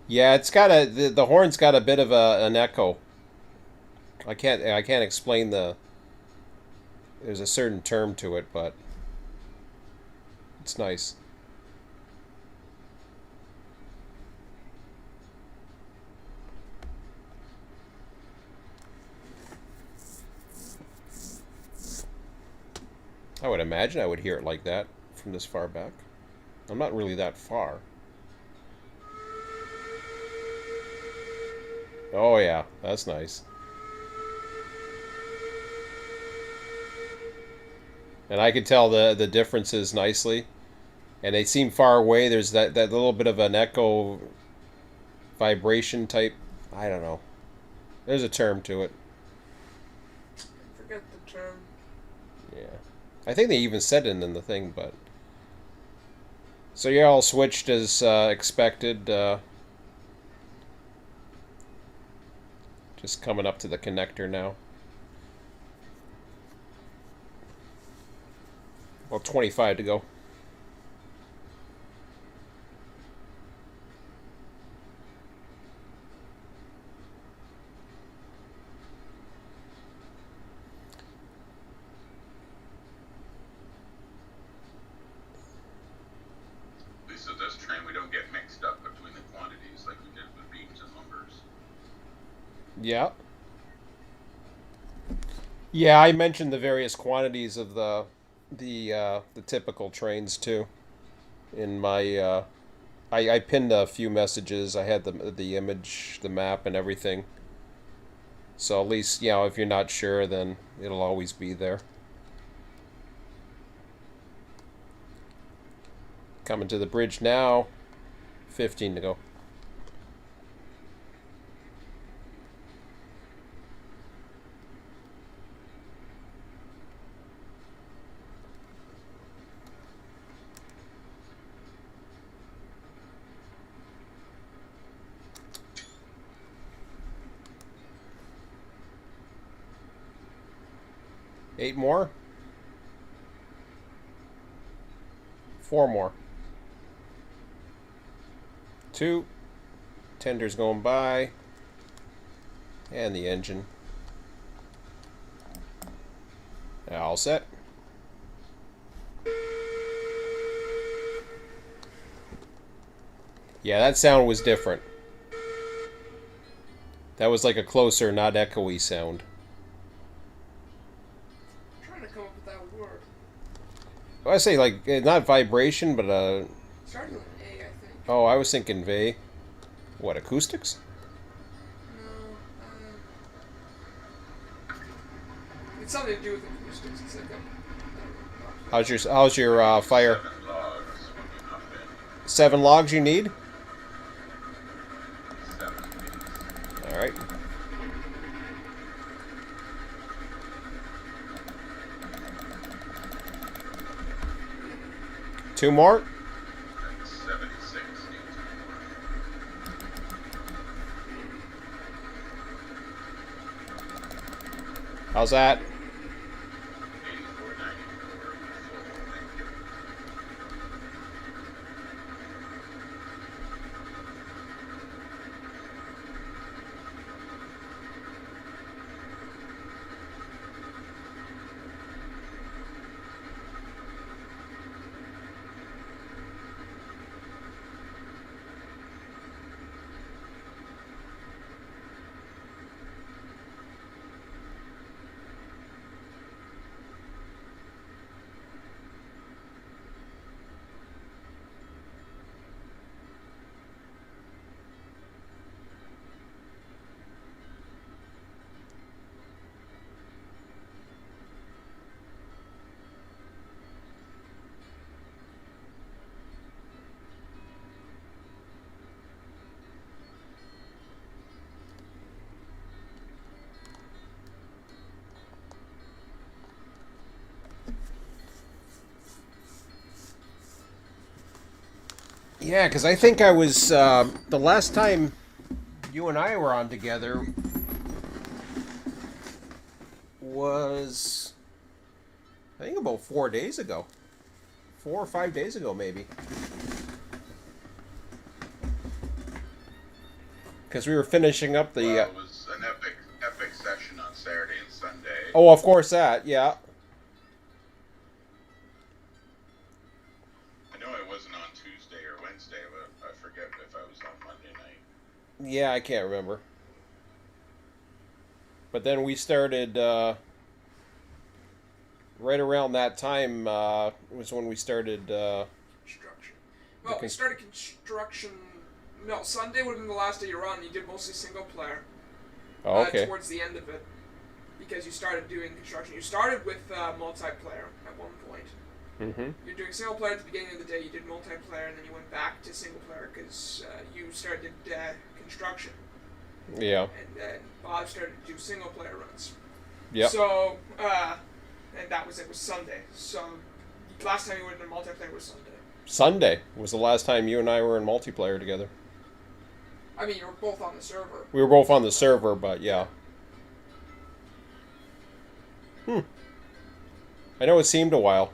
Yeah, it's got the horn's got a bit of an echo. I can't explain there's a certain term to it, but it's nice. I would imagine I would hear it like that from this far back. I'm not really that far. Oh yeah, that's nice. And I could tell the differences nicely. And they seem far away. There's that little bit of an echo vibration type. I don't know. There's a term to it. I forget the term. Yeah. I think they even said it in the thing, but... So you're all switched as expected. Just coming up to the connector now. Well, 25 to go. At least with this train, we don't get mixed up between the quantities like we did with beams and lumbers. Yeah. Yeah, I mentioned the various quantities of the typical trains too. In my I pinned a few messages. I had the image, the map, and everything. So at least, if you're not sure, then it'll always be there. Coming to the bridge now. 15 to go. Eight more. 4 more. 2. Tenders going by. And the engine. All set. Yeah, that sound was different. That was like a closer, not echoey sound. I'm trying to come up with that word. Well, I say like not vibration, but Starting with an A, I think. oh, I was thinking what, acoustics? No. It's something to do with acoustics. It's like How's your fire? 7 logs when you hop in. 7 logs you need. 7, please. All right. Two more. That's 76. Needs more. How's that? 84, 94. Full. Thank you. Yeah, because I think I was the last time you and I were on together was I think about 4 days ago, 4 or 5 days ago maybe. Because we were finishing up the. Well, it was an epic session on Saturday and Sunday. Oh, of course that. Yeah. I know I wasn't on Tuesday or Wednesday, but I forget if I was on Monday night. Yeah, I can't remember. But then we started right around that time. Was when we started. Construction. Well, we started construction. No, Sunday would have been the last day you were on. You did mostly single player. Oh, okay. Towards the end of it, because you started doing construction. You started with multiplayer at one point. Mm-hmm. You're doing single player at the beginning of the day. You did multiplayer, and then you went back to single player because you started construction. Yeah. And then Bob started to do single player runs. Yep. So, and that was it. Was Sunday. So, last time you were in multiplayer was Sunday. Sunday was the last time you and I were in multiplayer together. I mean, you were both on the server. We were both on the server, but yeah. I know it seemed a while.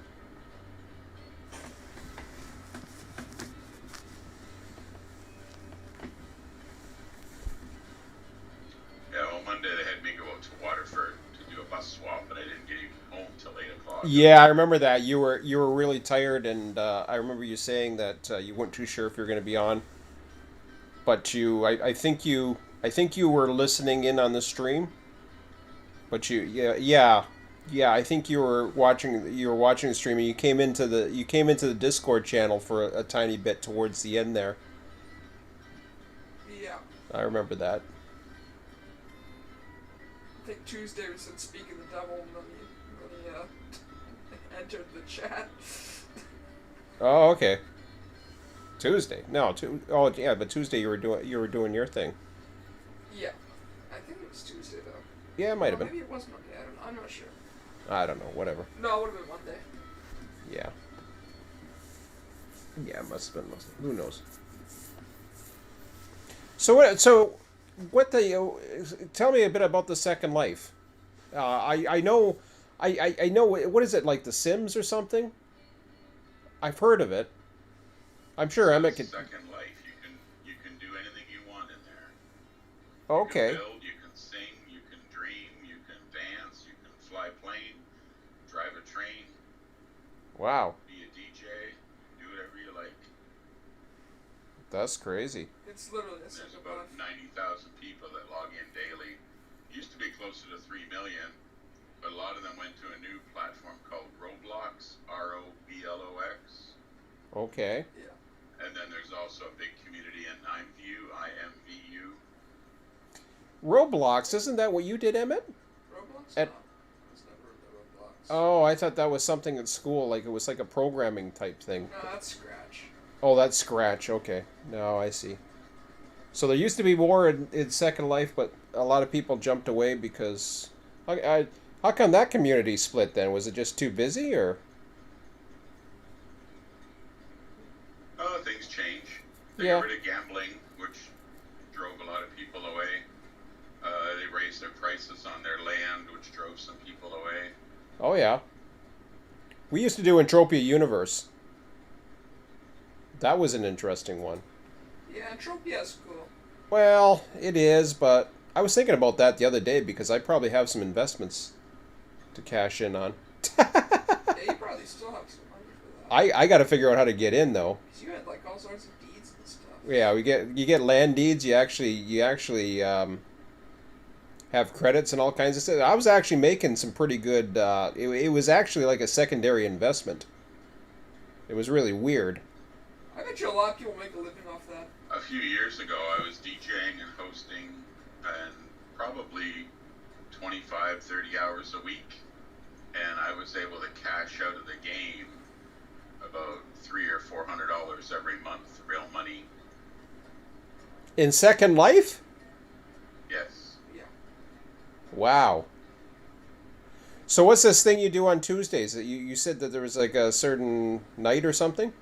Yeah, well, Monday they had me go out to Waterford to do a bus swap, but I didn't get even home till 8 o'clock. Yeah, I remember that. You were really tired, and I remember you saying that you weren't too sure if you were going to be on. But I think you were listening in on the stream. But yeah. I think you were watching the stream, and you came into the Discord channel for a tiny bit towards the end there. Yeah. I remember that. I think Tuesday we said speak of the devil, and then he entered the chat. Oh, okay. Tuesday. No, oh yeah, but Tuesday you were doing your thing. Yeah. I think it was Tuesday, though. Yeah, it might have been. Maybe it was Monday. I'm not sure. I don't know. Whatever. No, it would have been Monday. Yeah. Yeah, it must have been. Who knows? So what the? Tell me a bit about the Second Life. I know. I know. What is it, like The Sims or something? I've heard of it. I'm sure Emmett could. Second Life, you can do anything you want in there. Okay. You can build, you can sing, you can dream, you can dance, you can fly plane, drive a train, Wow. be a DJ, do whatever you like. That's crazy. It's literally a There's second about life. 90,000 people that log in daily. Used to be closer to 3 million, but a lot of them went to a new platform called Roblox, Roblox. Okay. Yeah. And then there's also a big community in IMVU. Roblox, isn't that what you did, Emmett? Roblox? At- No. I was never into Roblox. Oh, I thought that was something at school, like it was like a programming type thing. No, that's Scratch. Oh, that's Scratch. Okay. No, I see. So there used to be more in Second Life, but a lot of people jumped away because. How come that community split then? Was it just too busy, or? Things change. They Yeah. got rid of gambling, which drove a lot of people away. They raised their prices on their land, which drove some people away. Oh yeah. We used to do Entropia Universe. That was an interesting one. Yeah, Tropia's cool. Well, it is, but I was thinking about that the other day because I probably have some investments to cash in on. Yeah, you probably still have some money for that. I got to figure out how to get in though. 'Cause you had like all sorts of deeds and stuff. Yeah, you get land deeds. You actually have credits and all kinds of stuff. I was actually making some pretty good. It was actually like a secondary investment. It was really weird. I bet you a lot of people make a living off that. A few years ago, I was DJing and hosting, and probably 25, 30 hours a week, and I was able to cash out of the game about $300 or $400 every month, real money. In Second Life? Yes. Yeah. Wow. So what's this thing you do on Tuesdays? You said that there was like a certain night or something?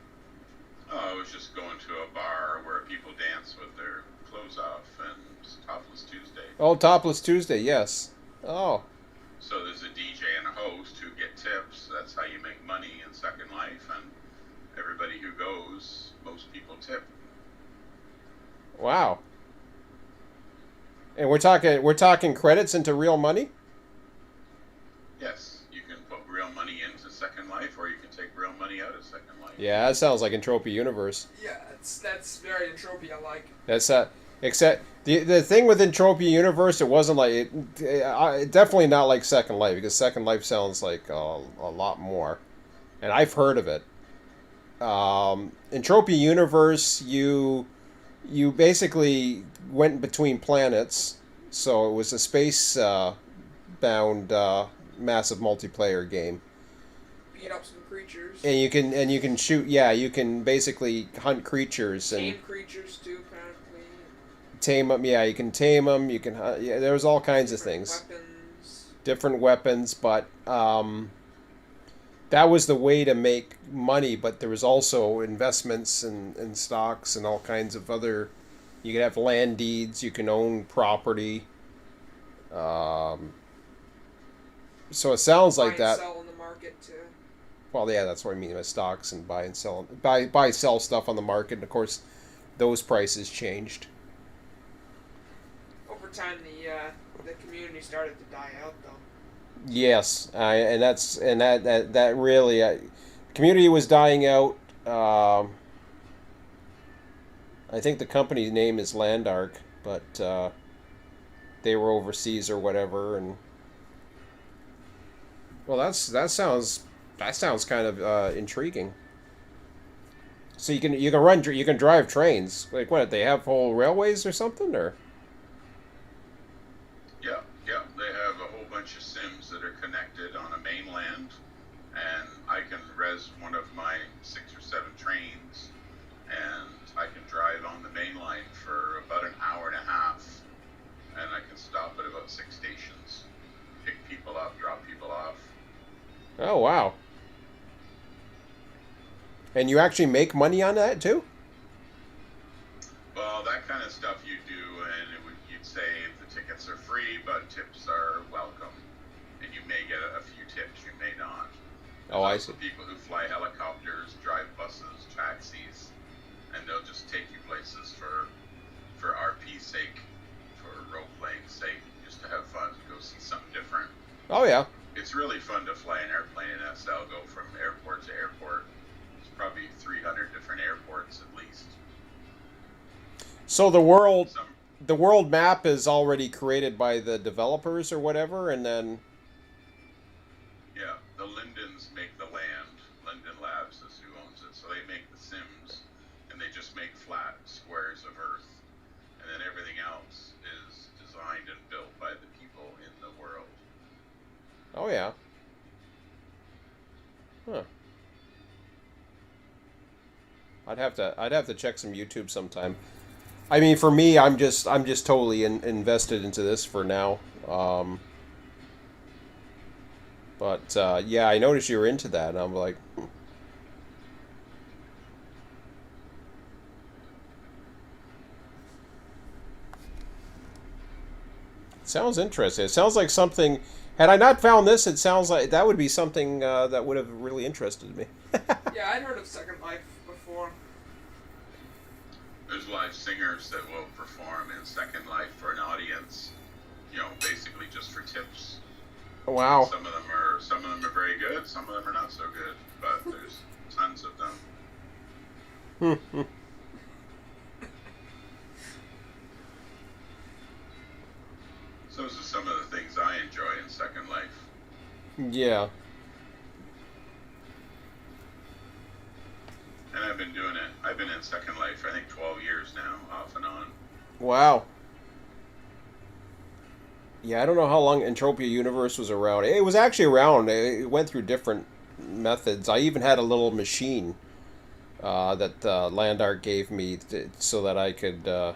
I was just going to a bar where people dance with their clothes off, and it's Topless Tuesday. Oh, Topless Tuesday, yes. Oh. So there's a DJ and a host who get tips. That's how you make money in Second Life, and everybody who goes, most people tip. Wow. And we're talking credits into real money? Yes, you can put real money into Second Life, or you can take real money out of Second Life. Yeah, that sounds like Entropia Universe. Yeah, that's very Entropia-like. That's except the thing with Entropia Universe, it wasn't like definitely not like Second Life because Second Life sounds like a lot more, and I've heard of it. Entropia Universe, you basically went between planets, so it was a space bound massive multiplayer game. Beat up some creatures. And you can shoot. Yeah, you can basically hunt creatures and Tame creatures too, apparently. tame them. Yeah, you can tame them. You can. Yeah, there's all kinds of Different things. Weapons. Different weapons, but that was the way to make money. But there was also investments and stocks and all kinds of other. You could have land deeds. You can own property. So it sounds like Buy and that. sell in the market too. Well, yeah, that's what I mean by stocks and buy sell stuff on the market. And of course, those prices changed. Over time, the community started to die out, though. Yes, that really community was dying out. I think the company's name is Landark, but they were overseas or whatever, and well, that sounds kind of intriguing. So you can drive trains. Like what? They have whole railways or something, or Yeah, they have a whole bunch of sims that are connected on a mainland, and I can res one of my 6 or 7 trains, and I can drive on the main line for about an hour and a half, and I can stop at about 6 stations, pick people up, drop people off. oh wow. And you actually make money on that too? Well, that kind of stuff you do, and you'd say the tickets are free, but tips are welcome, and you may get a few tips, you may not. Oh, I There's see. also people who fly helicopters, drive buses, taxis, and they'll just take you places for RP's sake, for role playing's sake, just to have fun, to go see something different. Oh yeah. It's really fun to fly an airplane in SL, go from airport to airport. There's probably 300 different airports at least. So the Some world map is already created by the developers or whatever, and then Yeah, the Lindens make the land. Linden Labs is who owns it. So they make the Sims, and they just make flat squares of Earth. And then everything else is designed and built by the people in the world. oh yeah. I'd have to check some YouTube sometime. I mean, for me, I'm just totally invested into this for now. But yeah, I noticed you were into that, and I'm like, sounds interesting. It sounds like something. Had I not found this, it sounds like that would be something that would have really interested me. Yeah, I'd heard of Second Life before. There's live singers that will perform in Second Life for an audience, basically just for tips. Wow. Some of them are very good, some of them are not so good, but there's tons of them. So those are some of the things I enjoy in Second Life. Yeah. And I've been doing it. I've been in Second Life for I think 12 years now, off and on. Wow. Yeah, I don't know how long Entropia Universe was around. It was actually around. It went through different methods. I even had a little machine that Landart gave me so that I could.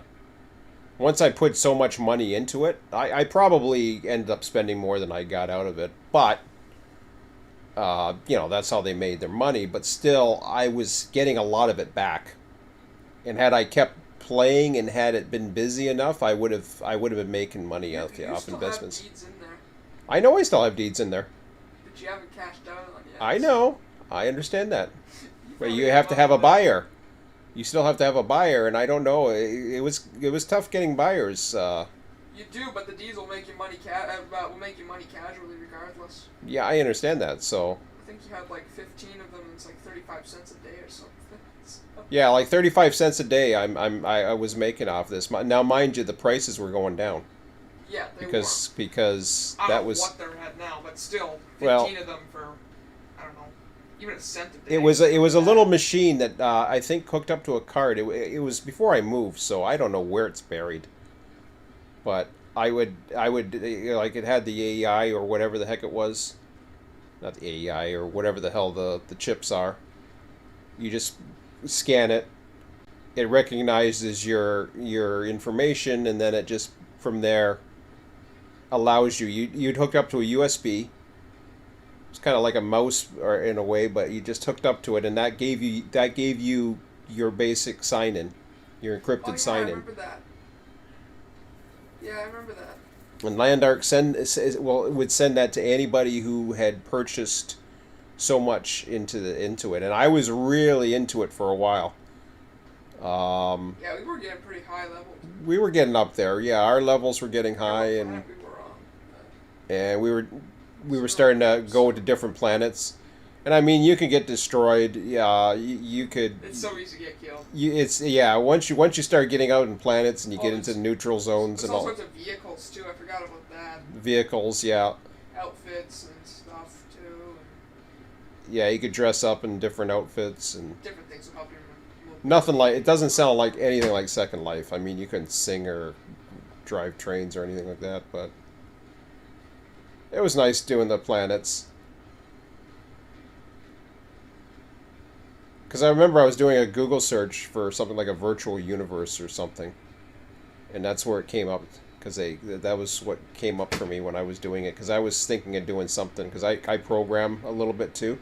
Once I put so much money into it, I probably ended up spending more than I got out of it. But that's how they made their money. But still, I was getting a lot of it back. And had I kept playing and had it been busy enough, I would have been making money off investments. Have deeds in there. I know I still have deeds in there. But you haven't cashed out on yet. I know. I understand that. But you have to have a buyer. You still have to have a buyer, and I don't know. It was tough getting buyers. You do, but the deeds will make you money. Will make you money casually, regardless. Yeah, I understand that. So. I think you had like 15 of them, and it's like 35 cents a day or something. Yeah, like 35 cents a day. I was making off this. Now, mind you, the prices were going down. Yeah, they because I that don't was. know what they're at now, but still, 15 well, of them for I don't know, even a cent a day. It was a little machine that I think hooked up to a card. It was before I moved, so I don't know where it's buried. But I would like it had the AEI or whatever the heck it was, not the AEI or whatever the hell the chips are. You just scan it. It recognizes your information, and then it just from there allows you'd hook up to a USB. It's kind of like a mouse, or in a way, but you just hooked up to it, and that gave you your basic sign-in, your encrypted sign-in. I remember that. Yeah, I remember that. And Landart would send that to anybody who had purchased so much into it, and I was really into it for a while. Yeah, we were getting pretty high levels. We were getting up there. Yeah, our levels were getting high, and we were starting to go to different planets. And I mean, you can get destroyed. Yeah, you could. It's so easy to get killed. Once you start getting out in planets and you get into neutral zones and all sorts of vehicles too. I forgot about that. Vehicles, yeah. Outfits and stuff too. Yeah, you could dress up in different outfits and different things will help you. Nothing like, it doesn't sound like anything like Second Life. I mean, you couldn't sing or drive trains or anything like that, but it was nice doing the planets. Because I remember I was doing a Google search for something like a virtual universe or something, and that's where it came up. Because that was what came up for me when I was doing it. Because I was thinking of doing something. Because I program a little bit too,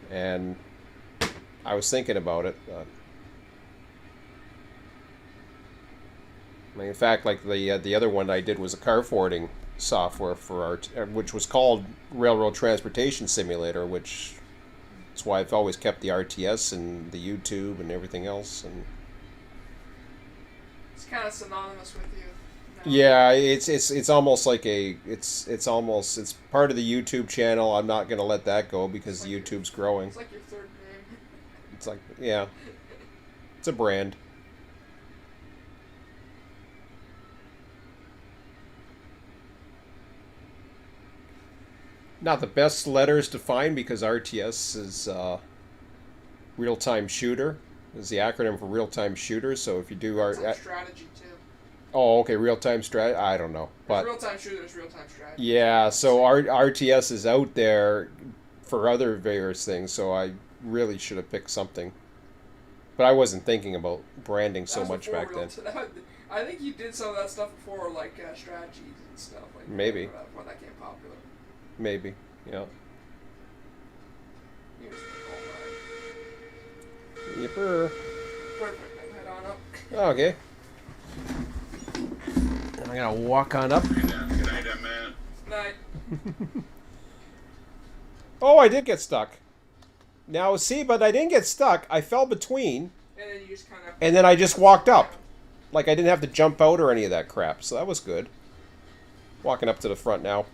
and I was thinking about it. In fact, like the other one I did was a car forwarding software which was called Railroad Transportation Simulator, which is why I've always kept the RTS and the YouTube and everything else. And it's kind of synonymous with you. Yeah, it's almost like it's part of the YouTube channel. I'm not gonna let that go because YouTube's growing. It's like your third name. It's like, yeah, it's a brand. Not the best letters to find because RTS is real-time shooter. Is the acronym for real-time shooter. So if you do strategy too. Oh, okay, real-time strategy. I don't know, but real-time shooter is real-time strategy. Yeah, so RTS is out there for other various things. So I really should have picked something. But I wasn't thinking about branding That so was much before back then. I think you did some of that stuff before, like strategies and stuff. Like Maybe. when that became popular. Maybe. Yeah. Here's the Yipper. Perfect. Then head on up. Okay. I'm gonna walk on up. Good night, Emmett. Night. Oh, I did get stuck. Now, see, but I didn't get stuck. I fell between, And then you just kind of. and then I just walked up. Like, I didn't have to jump out or any of that crap, so that was good. Walking up to the front now.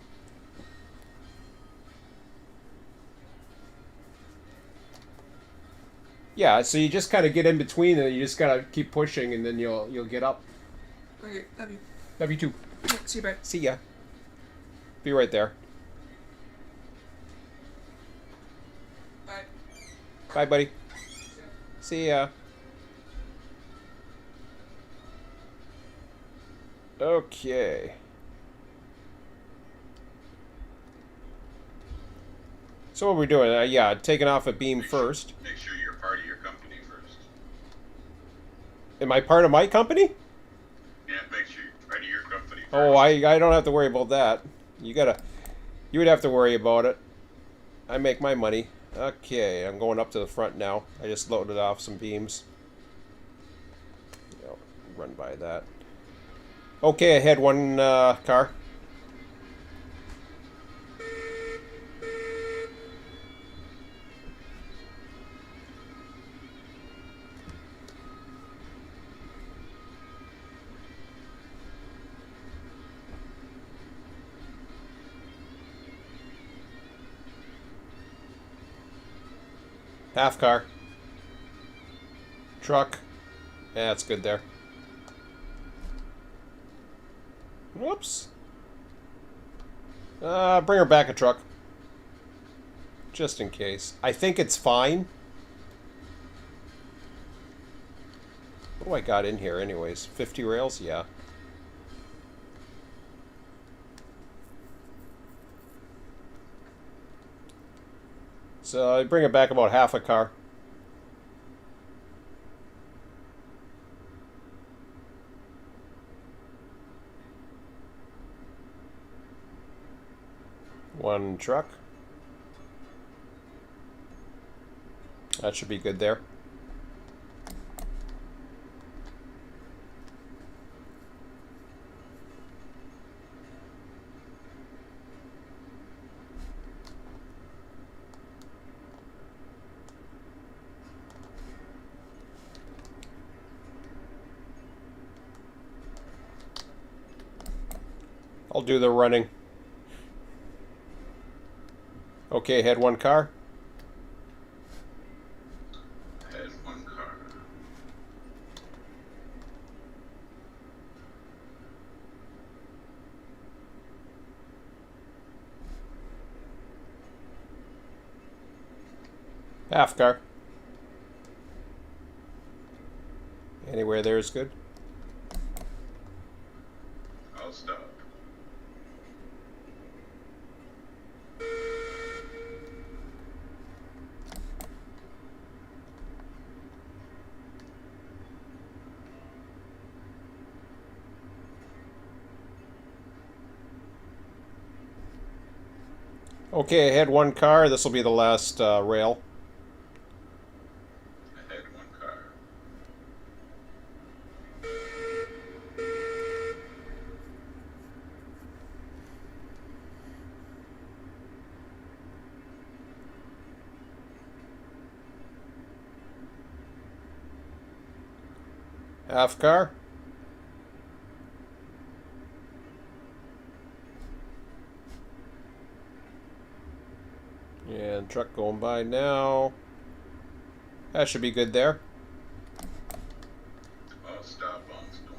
Yeah, so you just kind of get in between, and you just gotta keep pushing, and then you'll get up. Okay, love you. Love you too. See you, bye. See ya. Be right there. Bye. Bye, buddy. See ya. Okay. So what are we doing? Yeah, taking off a beam first. Make sure you're part of your company first. Am I part of my company? Yeah, make sure you're part of your company first. Oh, I don't have to worry about that. You would have to worry about it. I make my money. Okay, I'm going up to the front now. I just loaded off some beams. I'll run by that. Okay, I had one car. Half car. Truck. Yeah, that's good there. Whoops. Bring her back a truck. Just in case. I think it's fine. What do I got in here anyways? 50 rails? Yeah. So I bring it back about half a car. One truck. That should be good there. I'll do the running. Okay, head one car. Head one car. Half car. Anywhere there is good. I'll stop. Okay, I had one car. This will be the last rail. Ahead one car. Half car. And truck going by now. That should be good there. I'll stop on storm.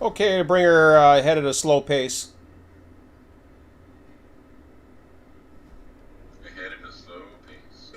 Okay, bring her ahead at a slow pace. Ahead at a slow pace.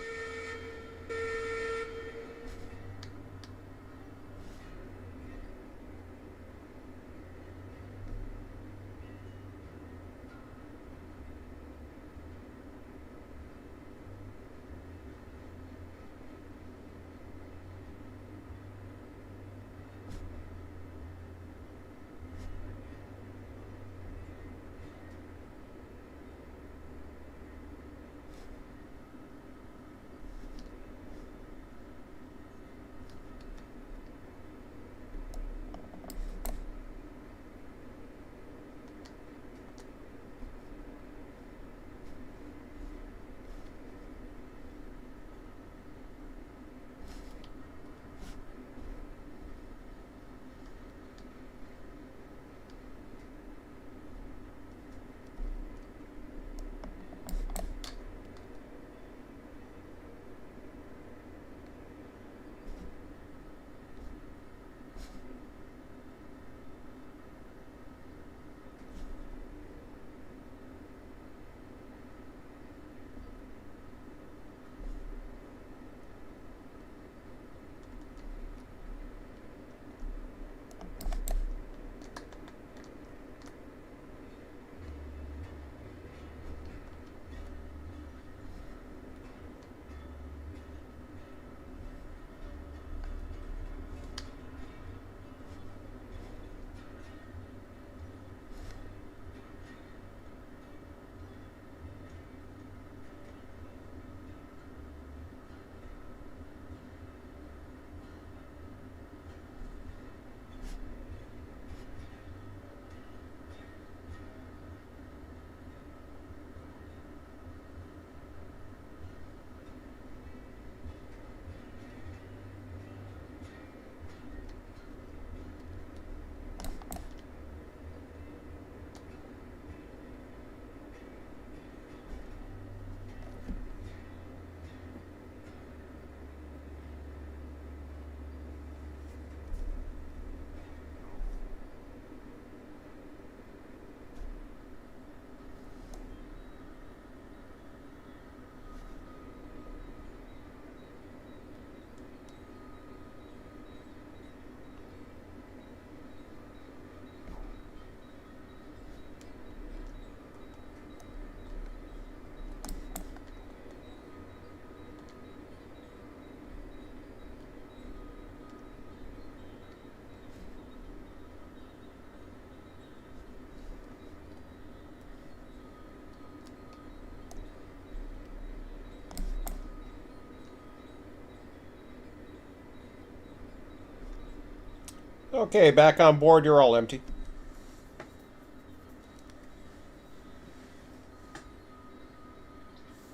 Okay, back on board. You're all empty.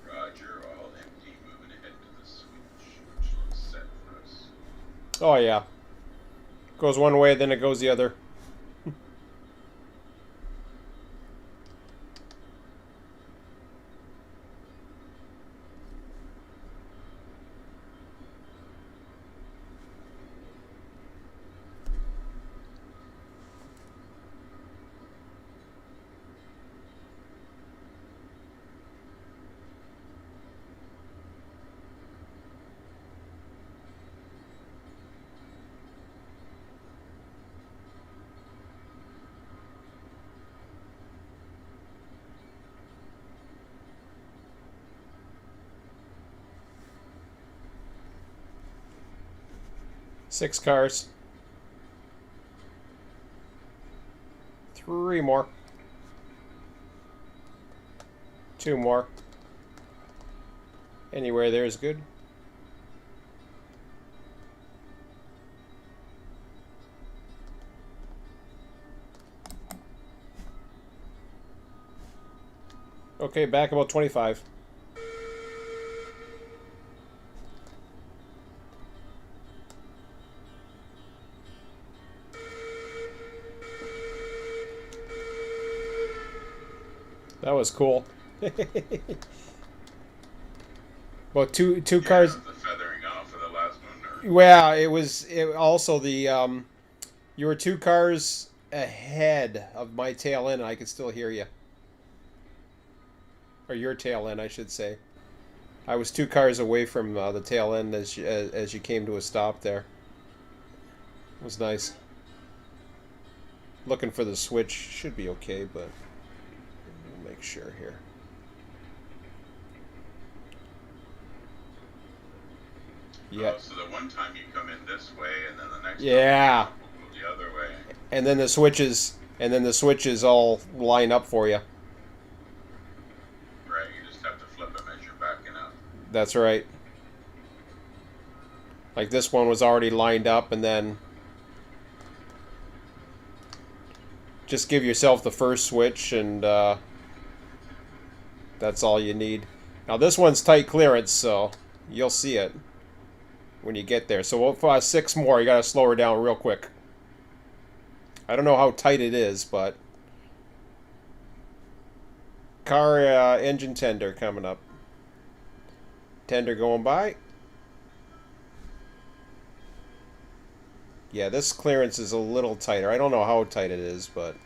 Roger, all empty. Moving ahead to the switch, which looks set for us. Oh, yeah. Goes one way, then it goes the other. Six cars. Three more. Two more. Anywhere there is good. Okay, back about 25. That was cool. Well, two cars. The feathering off of the last one, or Well, it also the you were two cars ahead of my tail end, and I could still hear you. Or your tail end, I should say. I was two cars away from the tail end as you came to a stop there. It was nice. Looking for the switch. Should be okay, but we'll make sure here. Yeah. oh, so the one time you come in this way, and then the next Yeah. time you go the other way. And then the switches all line up for you. Right, you just have to flip them as you're backing up. That's right. Like this one was already lined up, and then just give yourself the first switch, and that's all you need. Now this one's tight clearance, so you'll see it when you get there. So we'll six more. You gotta slow her down real quick. I don't know how tight it is, but car engine tender coming up. Tender going by. Yeah, this clearance is a little tighter. I don't know how tight it is, but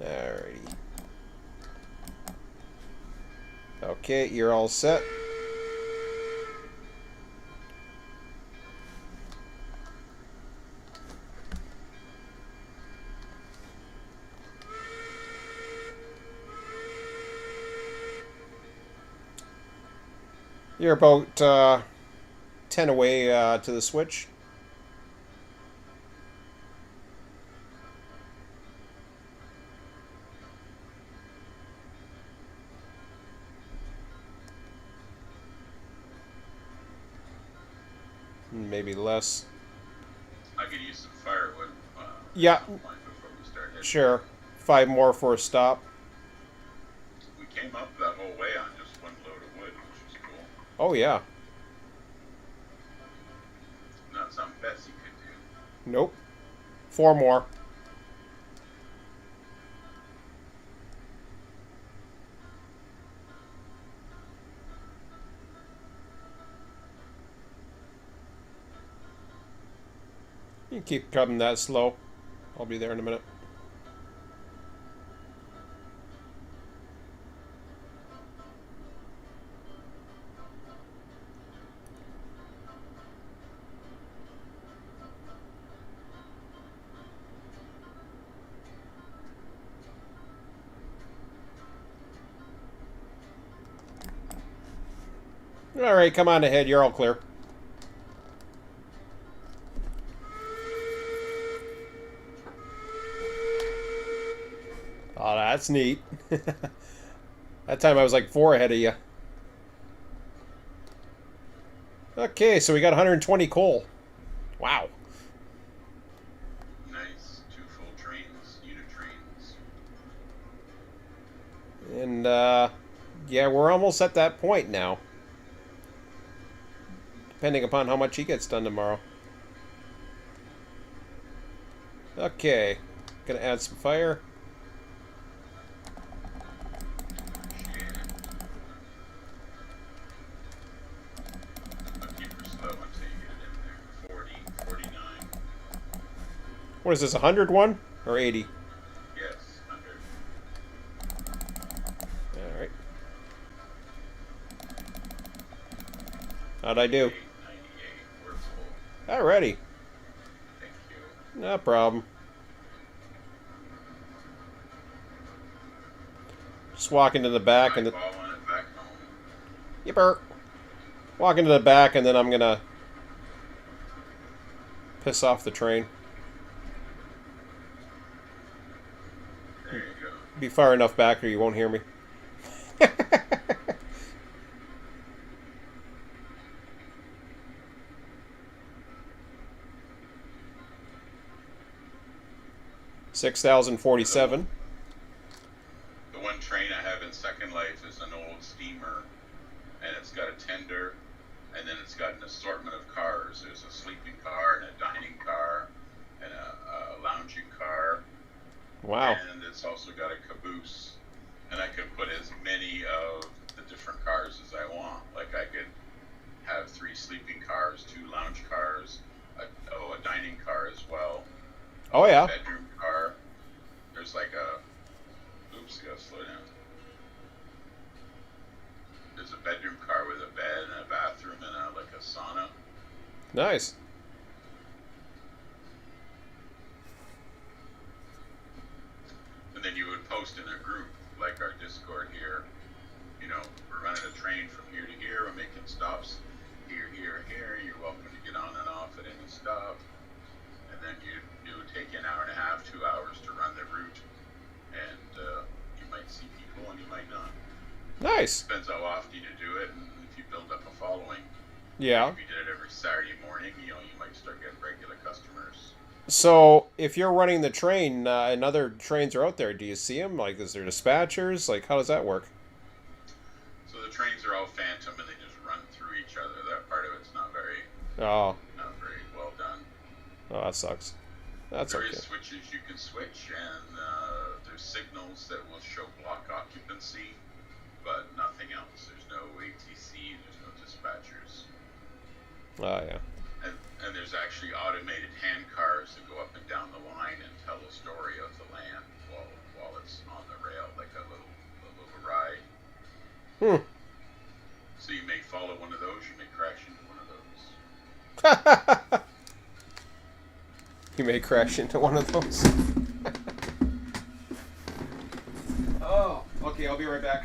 alrighty. Okay, you're all set. You're about 10 away to the switch. Maybe less. I could use some firewood. Yeah. At some point before we start heading. Sure. 5 more for a stop. We came up that whole way on just one load of wood, which was cool. Oh, yeah. Not something Betsy could do. Nope. 4 more. You can keep coming that slow. I'll be there in a minute. All right, come on ahead. You're all clear. Oh, that's neat. That time I was like 4 ahead of you. Okay, so we got 120 coal. Wow. Nice. 2 full trains, unit trains. And, yeah, we're almost at that point now. Depending upon how much he gets done tomorrow. Okay. Gonna add some fire. Shit. I'll keep her slow until you get it in there. 40, 49. What is this, 101 or 80? Yes, 100. Alright. How'd I do? 98. We're full. Alrighty. Thank you. No problem. Just walk into the back and the... Eyeballing it back home. Yipper. Walk into the back and then I'm gonna piss off the train. There you go. Be far enough back or you won't hear me. $6,047. The one train I have in Second Life is an old steamer, and it's got a tender, and then it's got an assortment of cars. There's a sleeping car and a dining car and a lounging car. Wow. And it's also got a caboose. And I could put as many of the different cars as I want. Like I could have 3 sleeping cars, 2 lounge cars, a dining car as well. Oh yeah. Bedroom car. There's like a... Oops, I gotta slow down. There's a bedroom car with a bed and a bathroom and like a sauna. Nice. And then you would post in a group, like our Discord here. You know, we're running a train from here to here. We're making stops here, here, here. You're welcome to get on and off at any stop. And then it would take you an hour and a half, 2 hours to run the route. And you might see people and you might not. Nice. Depends how often you do it and if you build up a following. Yeah. If you did it every Saturday morning, you know, you might start getting regular customers. So, if you're running the train and other trains are out there, do you see them? Like, is there dispatchers? Like, how does that work? So the trains are all phantom and they just run through each other. That part of it's not very Oh, well done. oh, that sucks. That's There okay. is switches you can switch, and there's signals that will show block occupancy, but nothing else. There's no ATC, there's no dispatchers. Oh, yeah. And there's actually automated hand cars that go up and down the line and tell the story of the land while it's on the rail, like a little ride. Hmm. So you may follow one of those, you may crash into one of those. You may crash into one of those. Oh, okay, I'll be right back.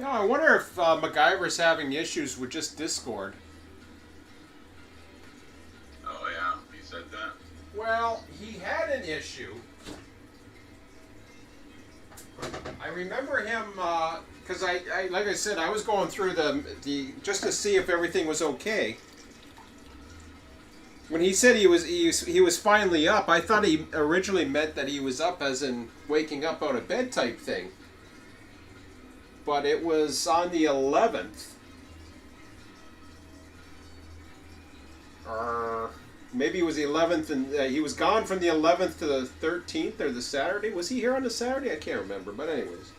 No, I wonder if MacGyver's having issues with just Discord. Oh yeah, he said that. Well, he had an issue. I remember him because I like I said, I was going through the just to see if everything was okay. When he said he was finally up, I thought he originally meant that he was up as in waking up out of bed type thing. But it was on the 11th. Or maybe it was the 11th, and he was gone from the 11th to the 13th, or the Saturday. Was he here on the Saturday? I can't remember, but anyways.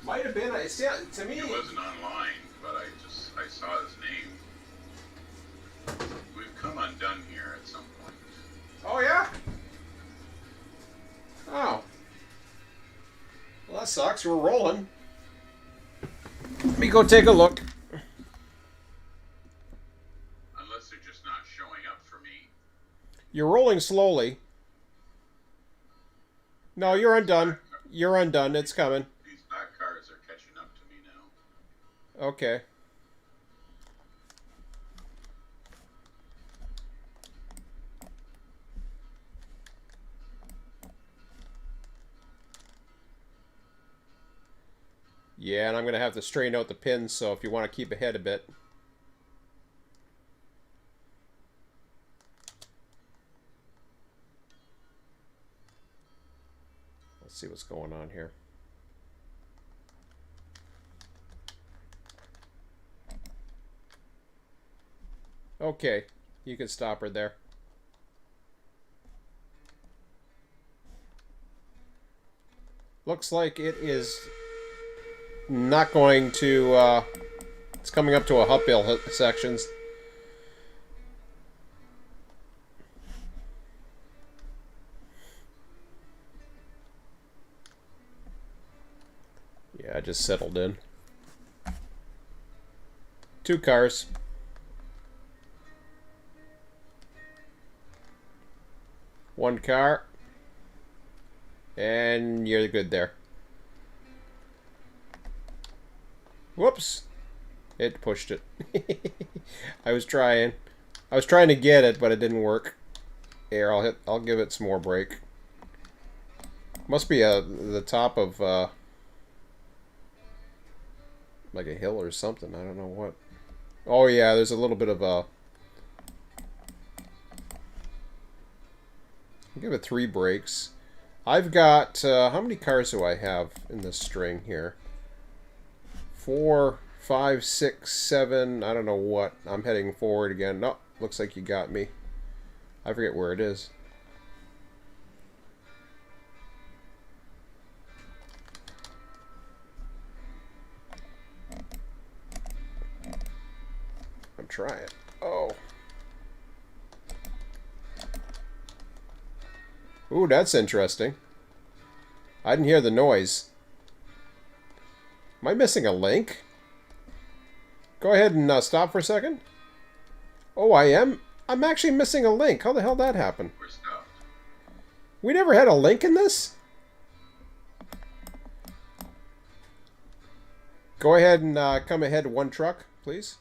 Might have been. To me... He wasn't online, but I saw his name. We've come undone here at some point. Oh, yeah? Oh. Well, that sucks. We're rolling. Let me go take a look. Unless they're just not showing up for me. You're rolling slowly. No, you're undone. You're undone. It's coming. These back cars are catching up to me now. Okay. Yeah, and I'm going to have to straighten out the pins, so if you want to keep ahead a bit. Let's see what's going on here. Okay, you can stop her there. Looks like it is not going to, it's coming up to a uphill sections. Yeah, I just settled in. 2 cars. One car. And you're good there. Whoops. It pushed it. I was trying to get it, but it didn't work. Here, I'll give it some more brake. Must be the top of like a hill or something. I don't know what. Oh yeah, there's a little bit of a. I'll give it 3 brakes. I've got how many cars do I have in this string here? 4, 5, 6, 7. I don't know what. I'm heading forward again. No, looks like you got me. I forget where it is. I'm trying. Oh. Ooh, that's interesting. I didn't hear the noise. Am I missing a link? Go ahead and stop for a second. Oh, I am? I'm actually missing a link. How the hell did that happen? We're stopped. We never had a link in this? Go ahead and come ahead to 1 truck, please.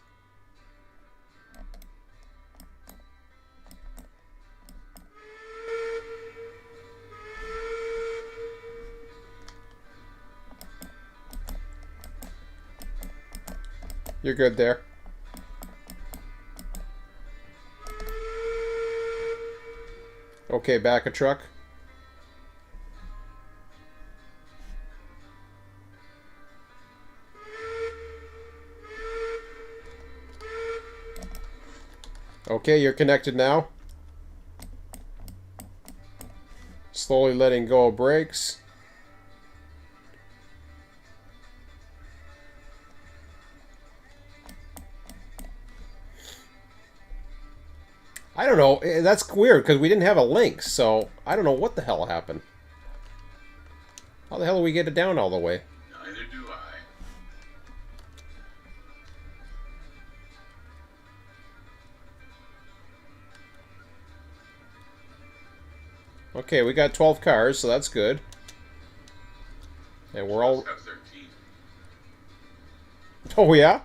You're good there. Okay, back a truck. Okay, you're connected now. Slowly letting go of brakes. I don't know. That's weird because we didn't have a link, so I don't know what the hell happened. How the hell do we get it down all the way? Neither do I. Okay, we got 12 cars, so that's good. And we're all... Have 13. Oh, yeah?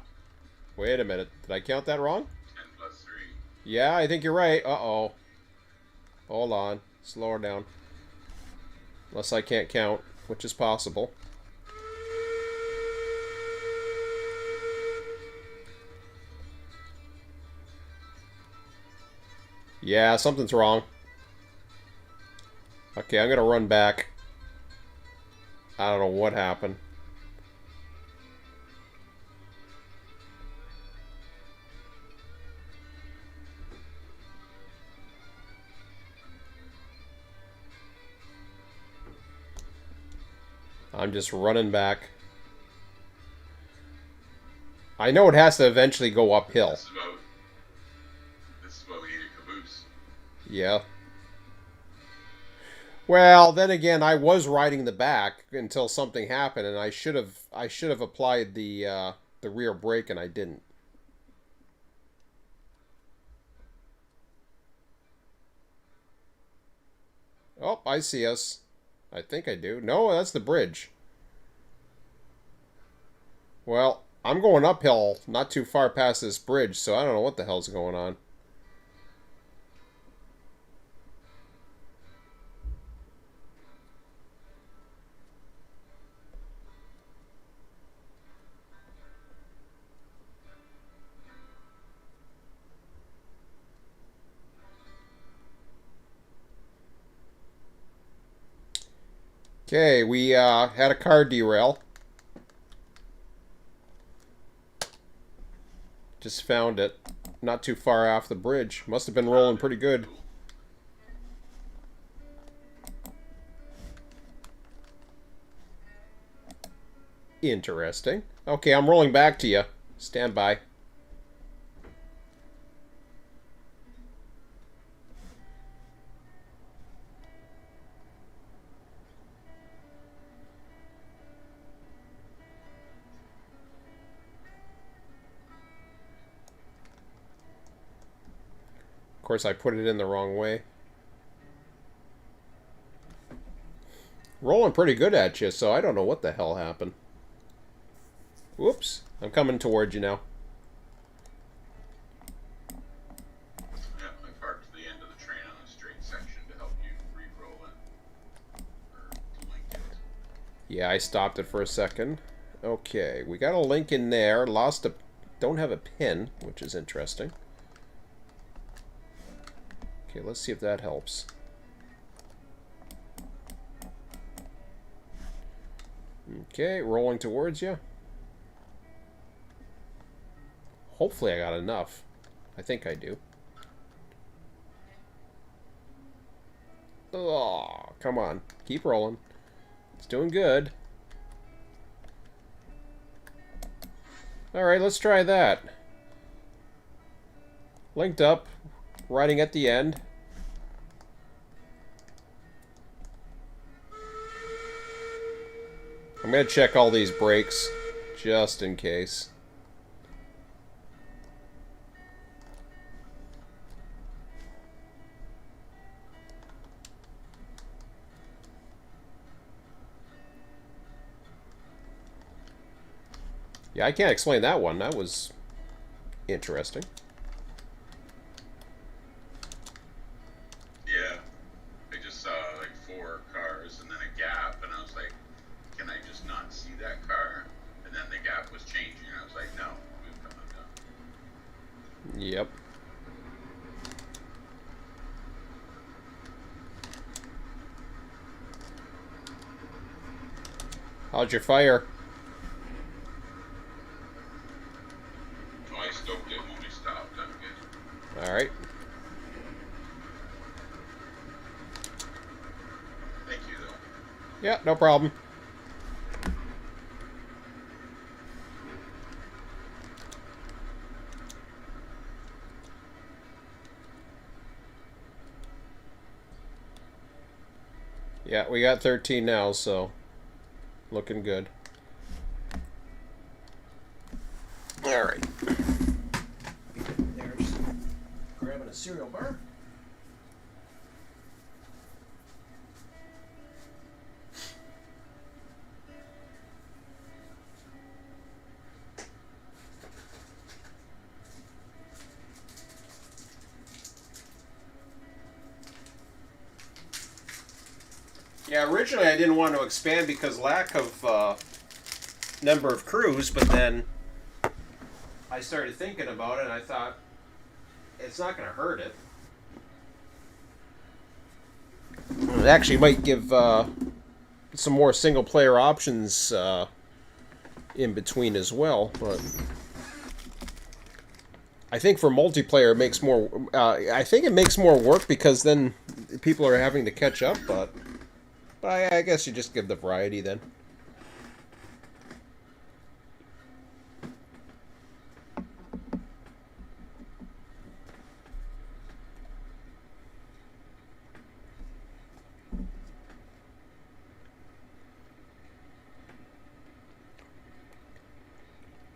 Wait a minute. Did I count that wrong? 10 plus 3. Yeah, I think you're right. Uh-oh. Hold on. Slow her down. Unless I can't count, which is possible. Yeah, something's wrong. Okay, I'm gonna run back. I don't know what happened. I'm just running back. I know it has to eventually go uphill. This is what we need a caboose. Yeah. Well, then again, I was riding the back until something happened, and I should have applied the rear brake, and I didn't. Oh, I see us. I think I do. No, that's the bridge. Well, I'm going uphill, not too far past this bridge, so I don't know what the hell's going on. Okay, we had a car derail. Just found it. Not too far off the bridge. Must have been rolling pretty good. Interesting. Okay, I'm rolling back to you. Stand by. Of course, I put it in the wrong way. Rolling pretty good at you, so I don't know what the hell happened. Whoops. I'm coming towards you now. Yeah, I parked to the end of the train on a straight section to help you re-roll it. Or to link it. Yeah, I stopped it for a second. Okay, we got a link in there. Lost a... Don't have a pin, which is interesting. Okay, let's see if that helps. Okay, rolling towards you. Hopefully I got enough. I think I do. Oh, come on. Keep rolling. It's doing good. Alright, let's try that. Linked up. Riding at the end. I'm going to check all these brakes. Just in case. Yeah, I can't explain that one. That was interesting. Yeah. I just saw like 4 cars and then a gap, and I was like, can I just not see that car? And then the gap was changing, and I was like, no, we've come undone. Yep. How's your fire? So I stoked it when we stopped. I'm good. Alright. Thank you, though. Yeah, no problem. Yeah, we got 13 now, so looking good. Alright. There's grabbing a cereal bar. Yeah, originally I didn't want to expand because lack of number of crews, but then I started thinking about it and I thought it's not going to hurt it. It actually might give some more single player options in between as well, but I think for multiplayer it makes more. I think it makes more work because then people are having to catch up. But I guess you just give the variety then.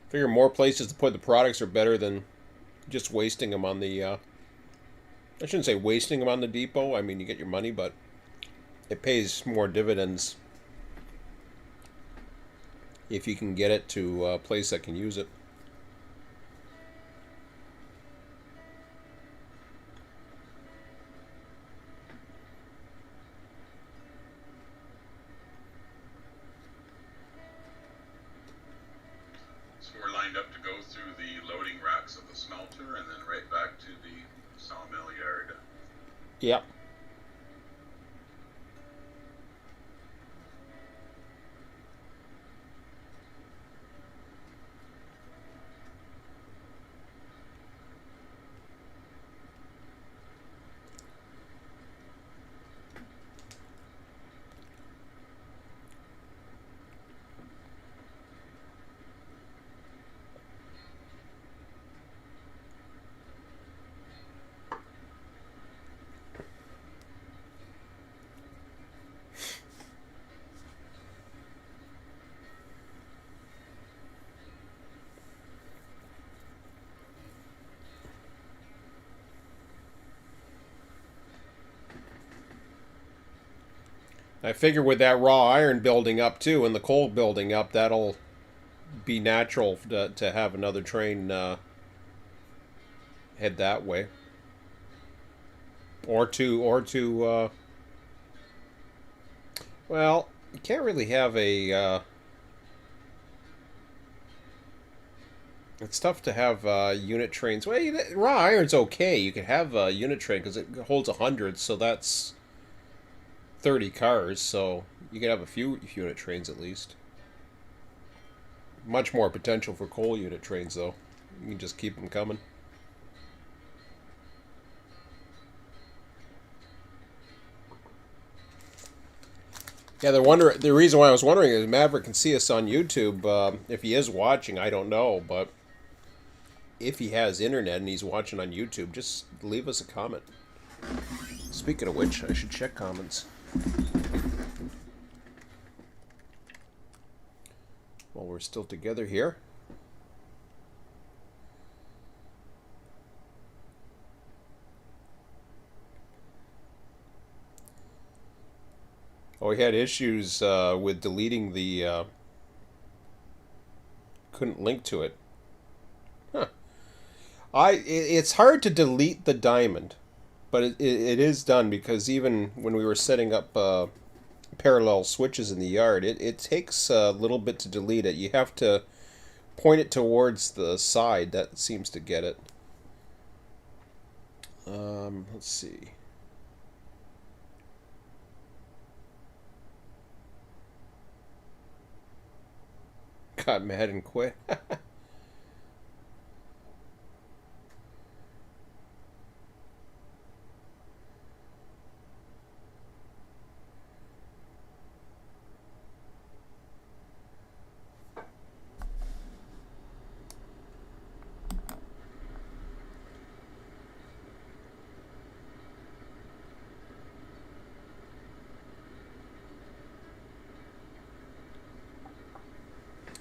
Figure more places to put the products are better than just wasting them on the. I shouldn't say wasting them on the depot. I mean, you get your money, but it pays more dividends if you can get it to a place that can use it. So we're lined up to go through the loading racks of the smelter and then right back to the sawmill yard. Yep. I figure with that raw iron building up too and the coal building up, that'll be natural to have another train head that way, or to. Well, you can't really have a. It's tough to have unit trains. Well, raw iron's okay. You can have a unit train because it holds 100, so that's 30 cars. So you can have a few unit trains at least. Much more potential for coal unit trains, though. You can just keep them coming. Yeah, the reason why I was wondering is Maverick can see us on YouTube. If he is watching, I don't know, but if he has internet and he's watching on YouTube, just leave us a comment. Speaking of which, I should check comments. While we're still together here. Oh, we had issues with deleting the... couldn't link to it. Huh. It's hard to delete the diamond, but it is done because even when we were setting up parallel switches in the yard, it takes a little bit to delete it. You have to point it towards the side. That seems to get it. Let's see. Got mad and quit.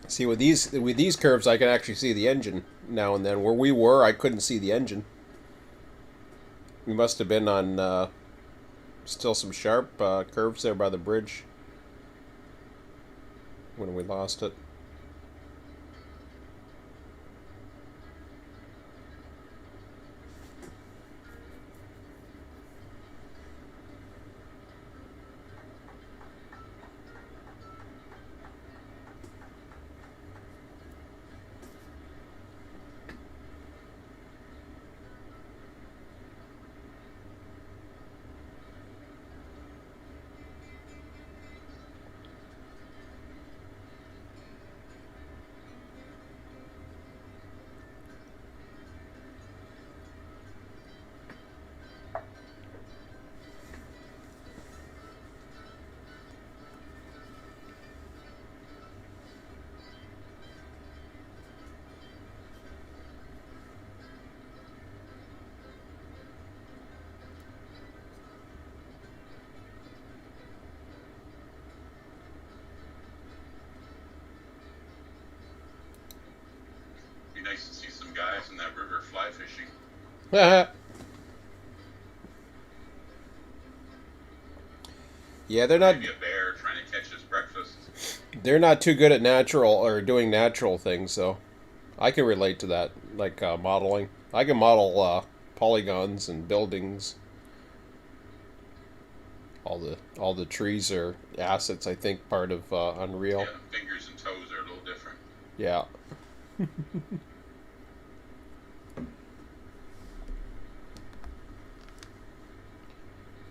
See, with these curves, I can actually see the engine now and then. Where we were, I couldn't see the engine. We must have been on still some sharp curves there by the bridge when we lost it. in that river fly fishing. Yeah, they're not. Maybe a bear trying to catch his breakfast. They're not too good at natural or doing natural things, so I can relate to that. Like modeling, I can model polygons and buildings. All the trees are assets. I think part of Unreal. Yeah, fingers and toes are a little different. Yeah.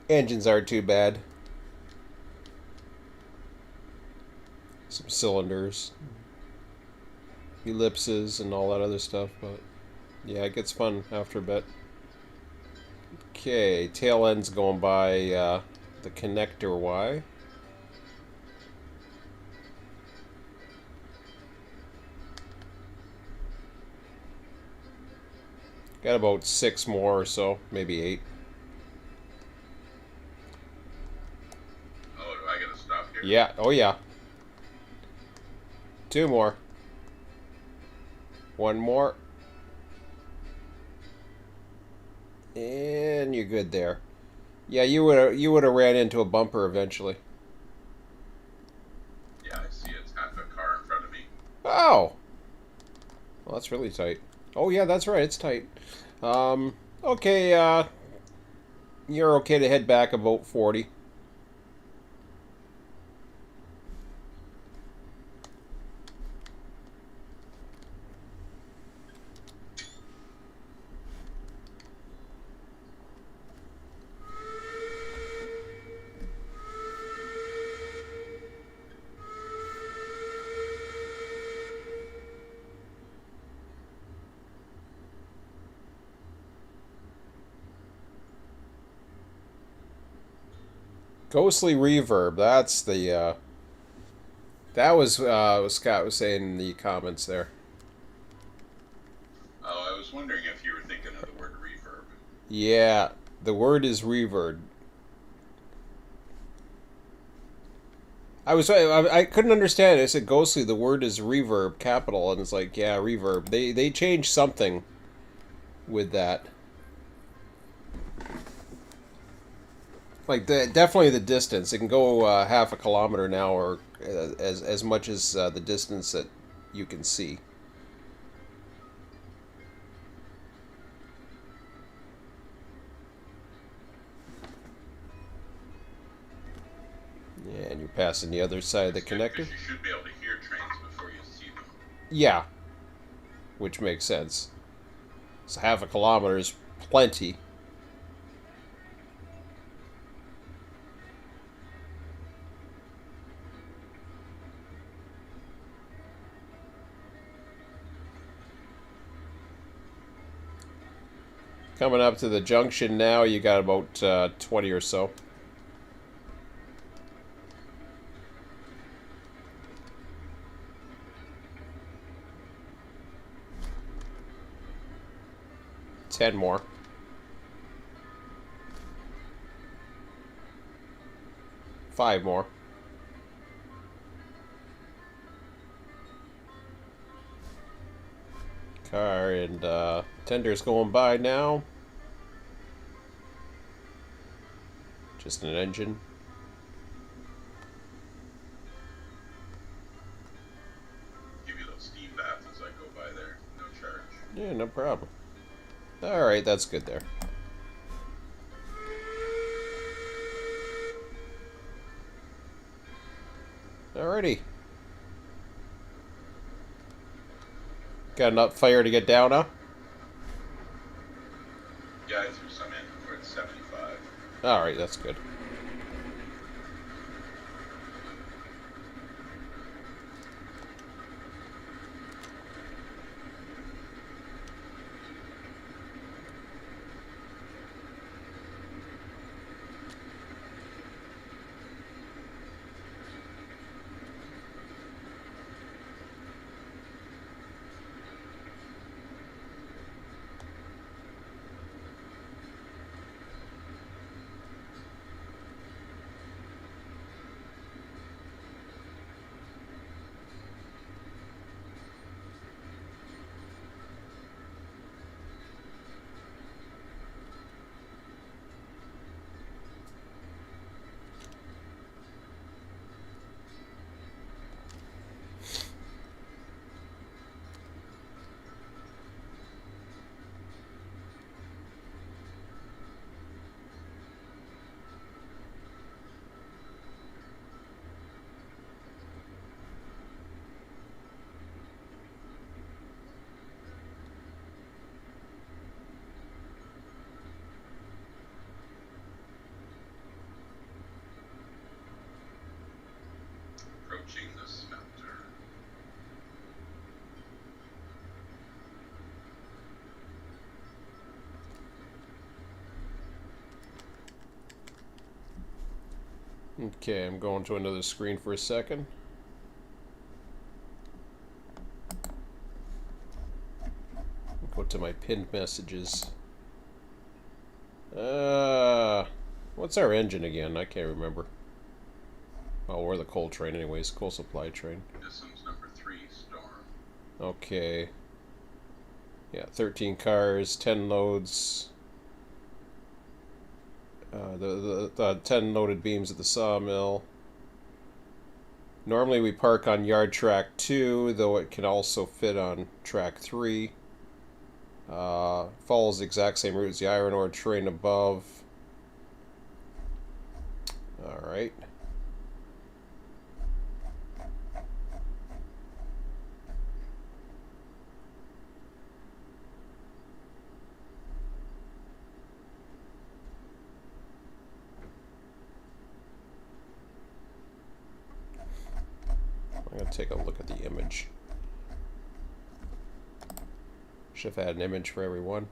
Engines aren't too bad. Some cylinders, ellipses, and all that other stuff, but yeah, it gets fun after a bit. Okay, tail end's going by the connector Y. Got about 6 more or so, maybe 8. Oh, do I gotta stop here? Yeah, oh yeah. 2 more. 1 more. And you're good there. Yeah, you would have ran into a bumper eventually. Yeah, I see it's half a car in front of me. Oh! Well, that's really tight. Oh yeah, that's right, it's tight. Okay, you're okay to head back about 40. Ghostly reverb. That's the. That was what Scott was saying in the comments there. Oh, I was wondering if you were thinking of the word reverb. Yeah, the word is reverb. I couldn't understand it. I said ghostly. The word is reverb, capital, and it's like yeah, reverb. They changed something with that. Like definitely the distance. It can go half a kilometer now, or as much as the distance that you can see. Yeah, and you're passing the other side of the It's good, connector. 'cause you should be able to hear trains before you see them. Yeah, which makes sense. So half a kilometer is plenty. Coming up to the junction now, you got about 20 or so. Ten more. Five more. Car and tender's going by now. Just an engine. Give you those steam baths as I go by there. No charge. Yeah, no problem. Alright, that's good there. Alrighty. Got enough fire to get down, huh? Yeah, I threw some in. We're at 75. Alright, that's good. Okay, I'm going to another screen for a second. Go to my pinned messages. What's our engine again? I can't remember. Oh, we're the coal train anyways. Coal supply train. This one's number 3, Storm. Okay. Yeah, 13 cars, 10 loads. The 10 loaded beams at the sawmill. Normally we park on yard track 2, though it can also fit on track 3. Follows the exact same route as the iron ore train above. Alright. I'm going to take a look at the image. Should have had an image for everyone.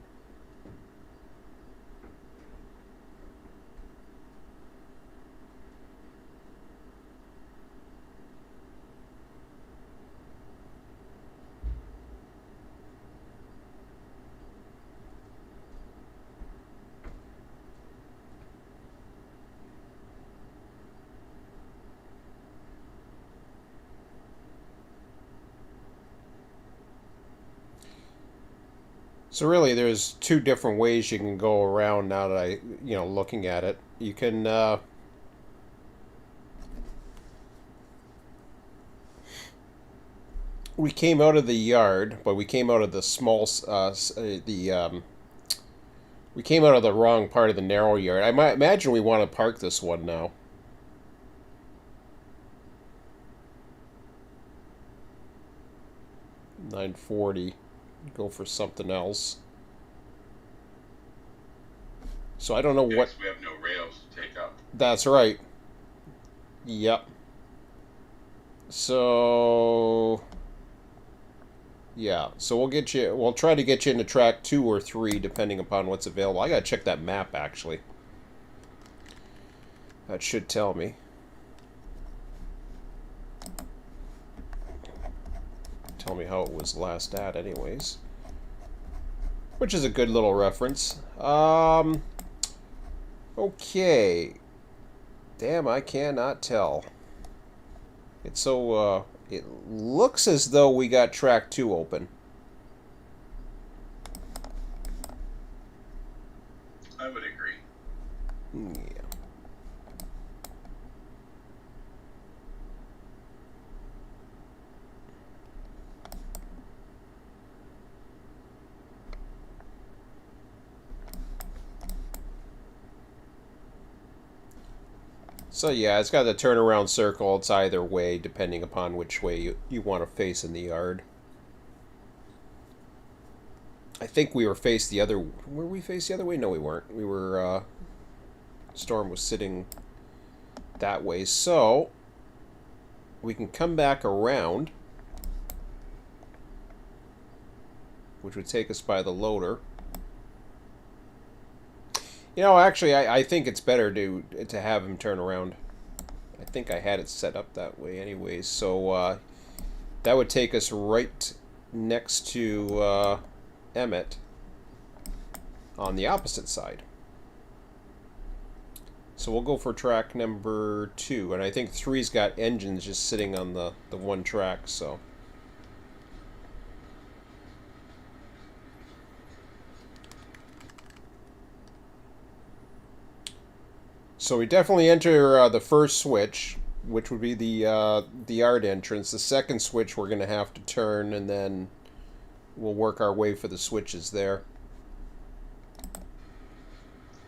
So really, there's two different ways you can go around now that looking at it. You can, we came out of the yard, but we came out of the we came out of the wrong part of the narrow yard. I might imagine we want to park this one now. $9.40. Go for something else. So I don't know what. We have no rails to take up. That's right. Yep. So yeah. So we'll try to get you into track 2 or 3 depending upon what's available. I gotta check that map actually. That should tell me. Tell me how it was last at anyways. Which is a good little reference. Okay. Damn, I cannot tell. It's so, it looks as though we got track 2 open. I would agree. Yeah. So yeah, it's got the turnaround circle. It's either way, depending upon which way you want to face in the yard. I think we were faced the other... Were we faced the other way? No, we weren't. We were... Storm was sitting that way. So, we can come back around, which would take us by the loader. You know, actually, I think it's better to have him turn around. I think I had it set up that way anyways. So, that would take us right next to Emmett on the opposite side. So we'll go for track number 2. And I think 3's got engines just sitting on the one track, so... So we definitely enter the first switch, which would be the yard entrance. The second switch we're going to have to turn, and then we'll work our way for the switches there.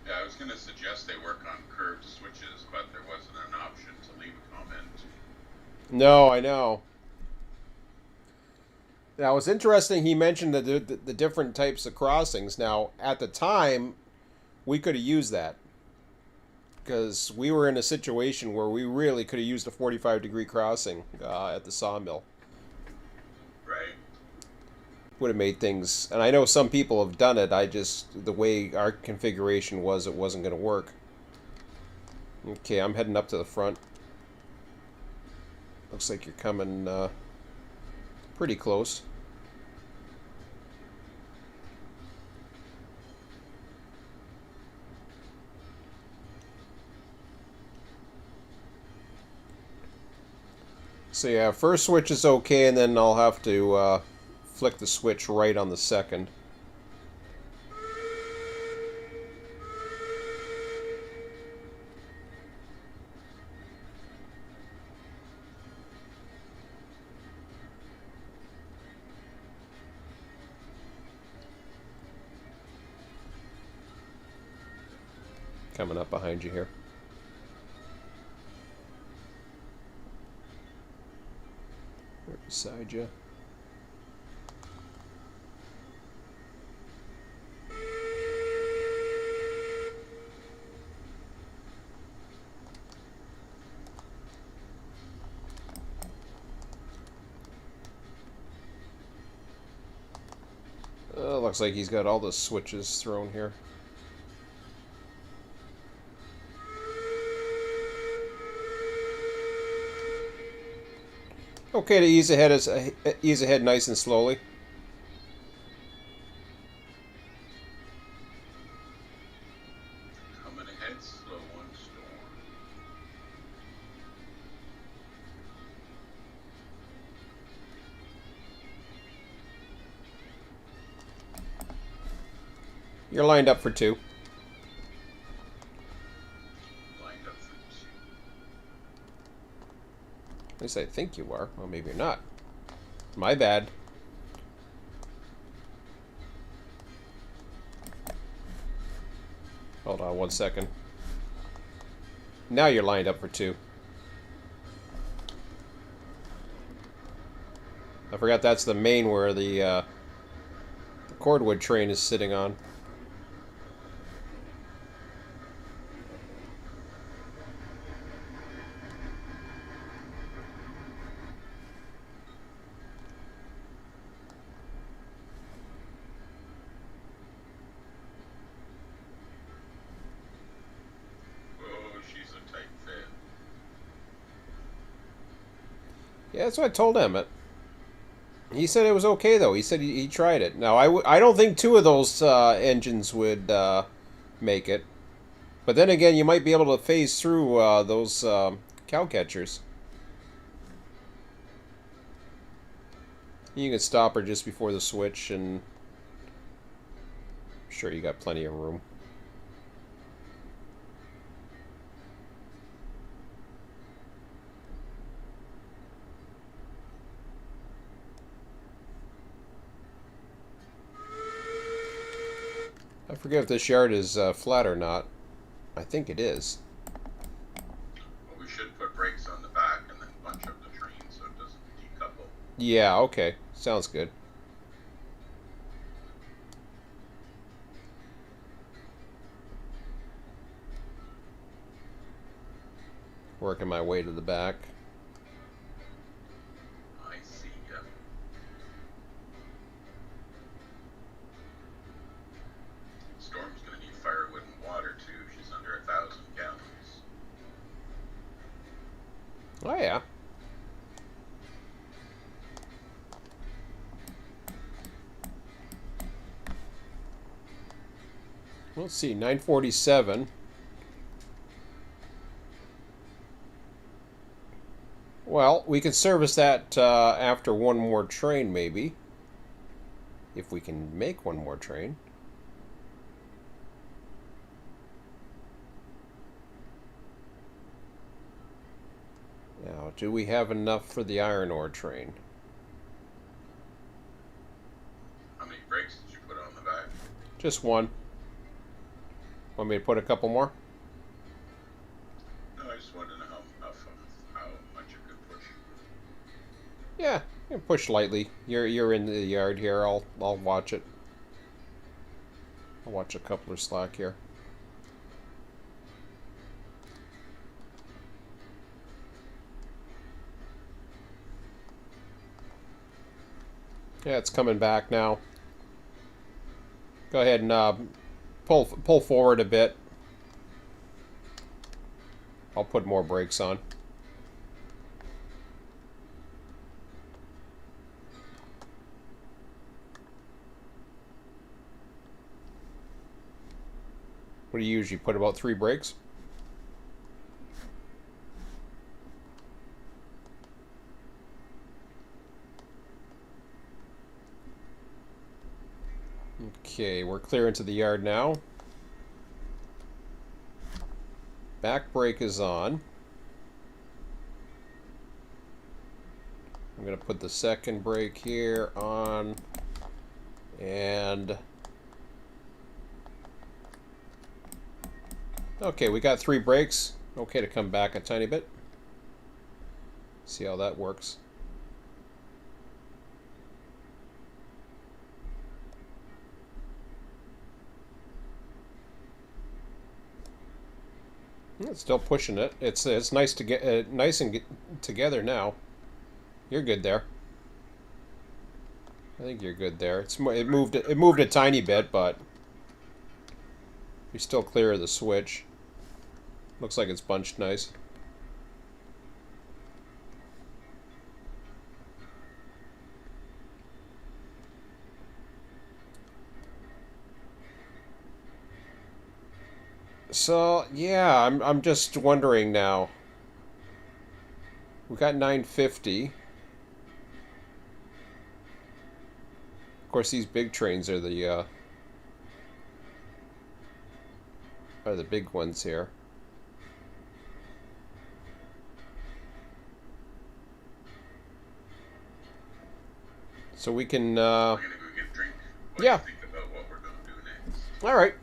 Yeah, I was going to suggest they work on curved switches, but there wasn't an option to leave a comment. No, I know. Now, it's interesting he mentioned the different types of crossings. Now, at the time, we could have used that. Because we were in a situation where we really could have used a 45-degree crossing at the sawmill. Right. Would have made things... And I know some people have done it. The way our configuration was, it wasn't going to work. Okay, I'm heading up to the front. Looks like you're coming pretty close. So yeah, first switch is okay, and then I'll have to flick the switch right on the second. Coming up behind you here. Right beside you. Looks like he's got all the switches thrown here. Okay, to ease ahead nice and slowly. Coming ahead, slow on storm. You're lined up for 2. Lined up for 2. At least I think you are. Well, maybe you're not. My bad. Hold on 1 second. Now you're lined up for 2. I forgot that's the main where the cordwood train is sitting on. Oh, she's a tight fit. Yeah, that's what I told Emmett. He said it was okay, though. He said he tried it. Now, I don't think 2 of those engines would make it. But then again, you might be able to phase through those cow catchers. You can stop her just before the switch, and I'm sure you got plenty of room. I forget if this yard is flat or not. I think it is. Well, we should put brakes on the back and then bunch up the train so it doesn't decouple. Yeah, okay. Sounds good. Working my way to the back. I see ya. Storm's gonna need firewood and water too. She's under 1,000 gallons. Oh, yeah. Let's see, 947. Well, we can service that after one more train, maybe. If we can make one more train. Now, do we have enough for the iron ore train? How many brakes did you put on the back? Just one. Want me to put a couple more? No, I just wanted to know how much you could push. Yeah, you can push lightly. You're in the yard here. I'll watch it. I'll watch a coupler slack here. Yeah, it's coming back now. Go ahead and pull forward a bit. I'll put more brakes on. What do you usually put, about 3 brakes? Okay, we're clear into the yard now. Back brake is on. I'm going to put the second brake here on. And... okay, we got 3 brakes. Okay to come back a tiny bit. See how that works. It's still pushing it. It's nice to get nice and get together now. You're good there. I think you're good there. It moved a tiny bit, but you're still clear of the switch. Looks like it's bunched nice. So yeah, I'm just wondering now. We got 950. Of course, these big trains are the big ones here. So we can. We're gonna go get a drink. What Yeah. do you think about what we're gonna do next? All right.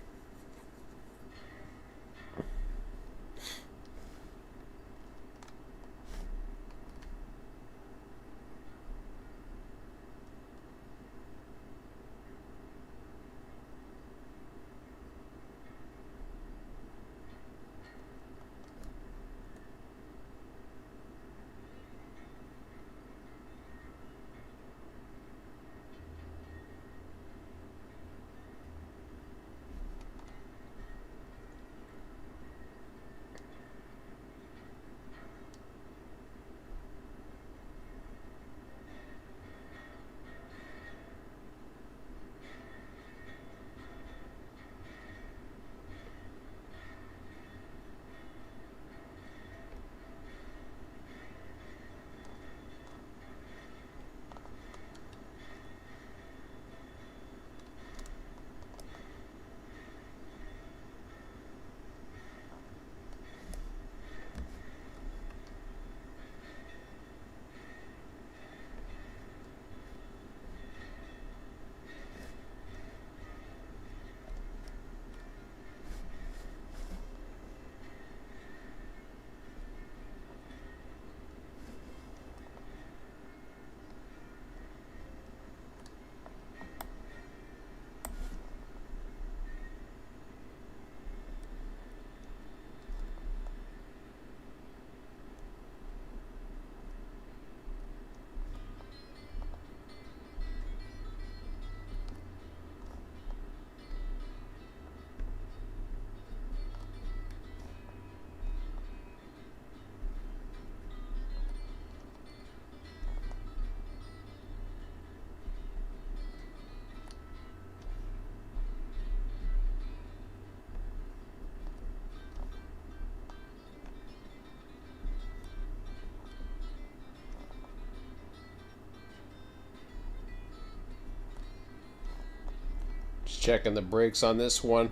Just checking the brakes on this one.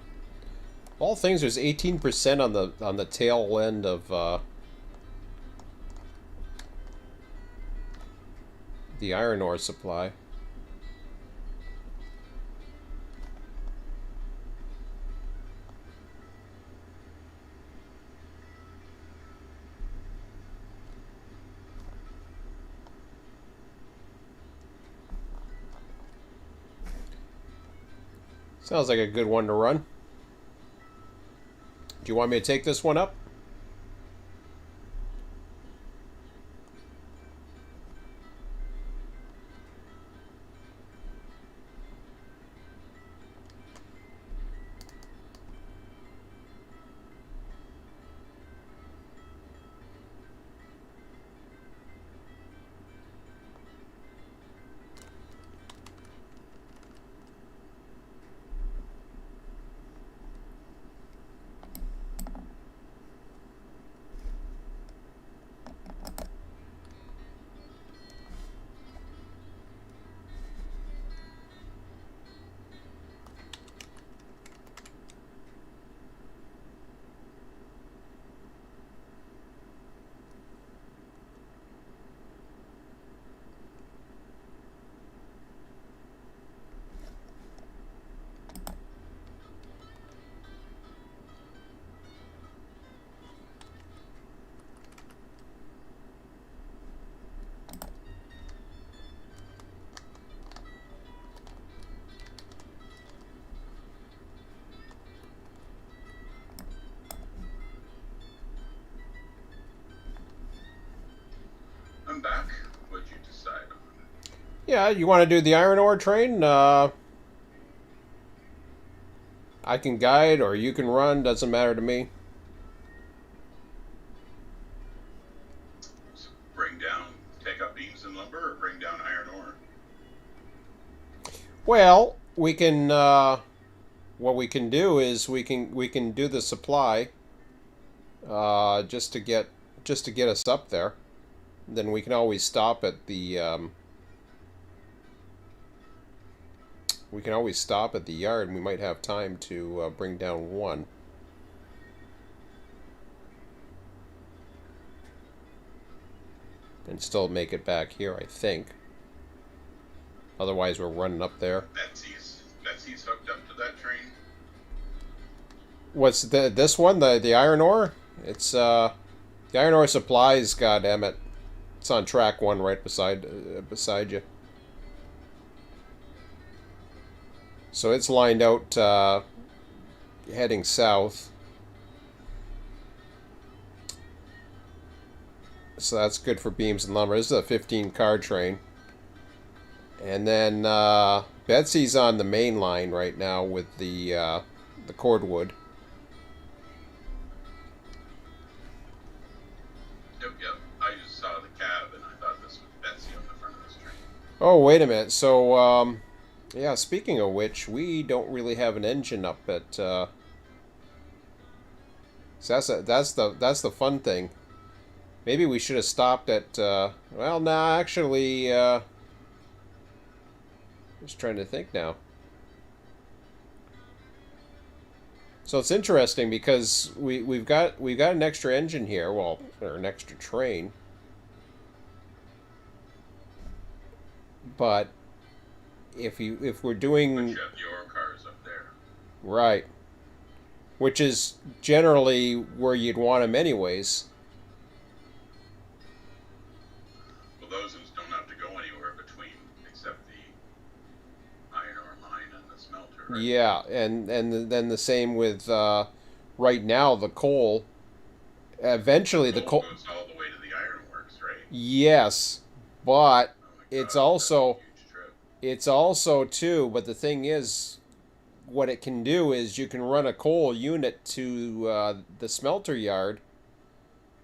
All things, there's 18% on the tail end of the iron ore supply. Sounds like a good one to run. Do you want me to take this one up? come back? What'd you decide on? Yeah, you want to do the iron ore train? I can guide or you can run. Doesn't matter to me. So bring down, take up beams and lumber, or bring down iron ore? Well, we can. What we can do is we can do the supply. Just to get us up there. Then we can always stop at the. We can always stop at the yard, and we might have time to bring down one. And still make it back here, I think. Otherwise, we're running up there. Betsy's hooked up to that train. What's this one? The iron ore? It's the iron ore supply's got Emmett. It's on track 1 right beside you. So it's lined out heading south. So that's good for beams and lumber. This is a 15-car train. And then Betsy's on the main line right now with the cordwood. Yep. I just saw the cab and I thought this was Betsy on the front of this train. Oh, wait a minute. So, yeah, speaking of which, we don't really have an engine up at, so that's the fun thing. Maybe we should have stopped at, well, nah, actually, just trying to think now. So it's interesting because we've got an extra engine here, well, or an extra train. But if we're doing, But you have your cars up there. right, which is generally where you'd want them anyways. Well, those ones don't have to go anywhere between, except the iron ore line and the smelter, right? Yeah, and then the same with right now the coal. Eventually the coal. Goes all the way to the ironworks, right? Yes, but Oh my it's God, also that's a huge trip. it's also too. But the thing is, what it can do is you can run a coal unit to the smelter yard,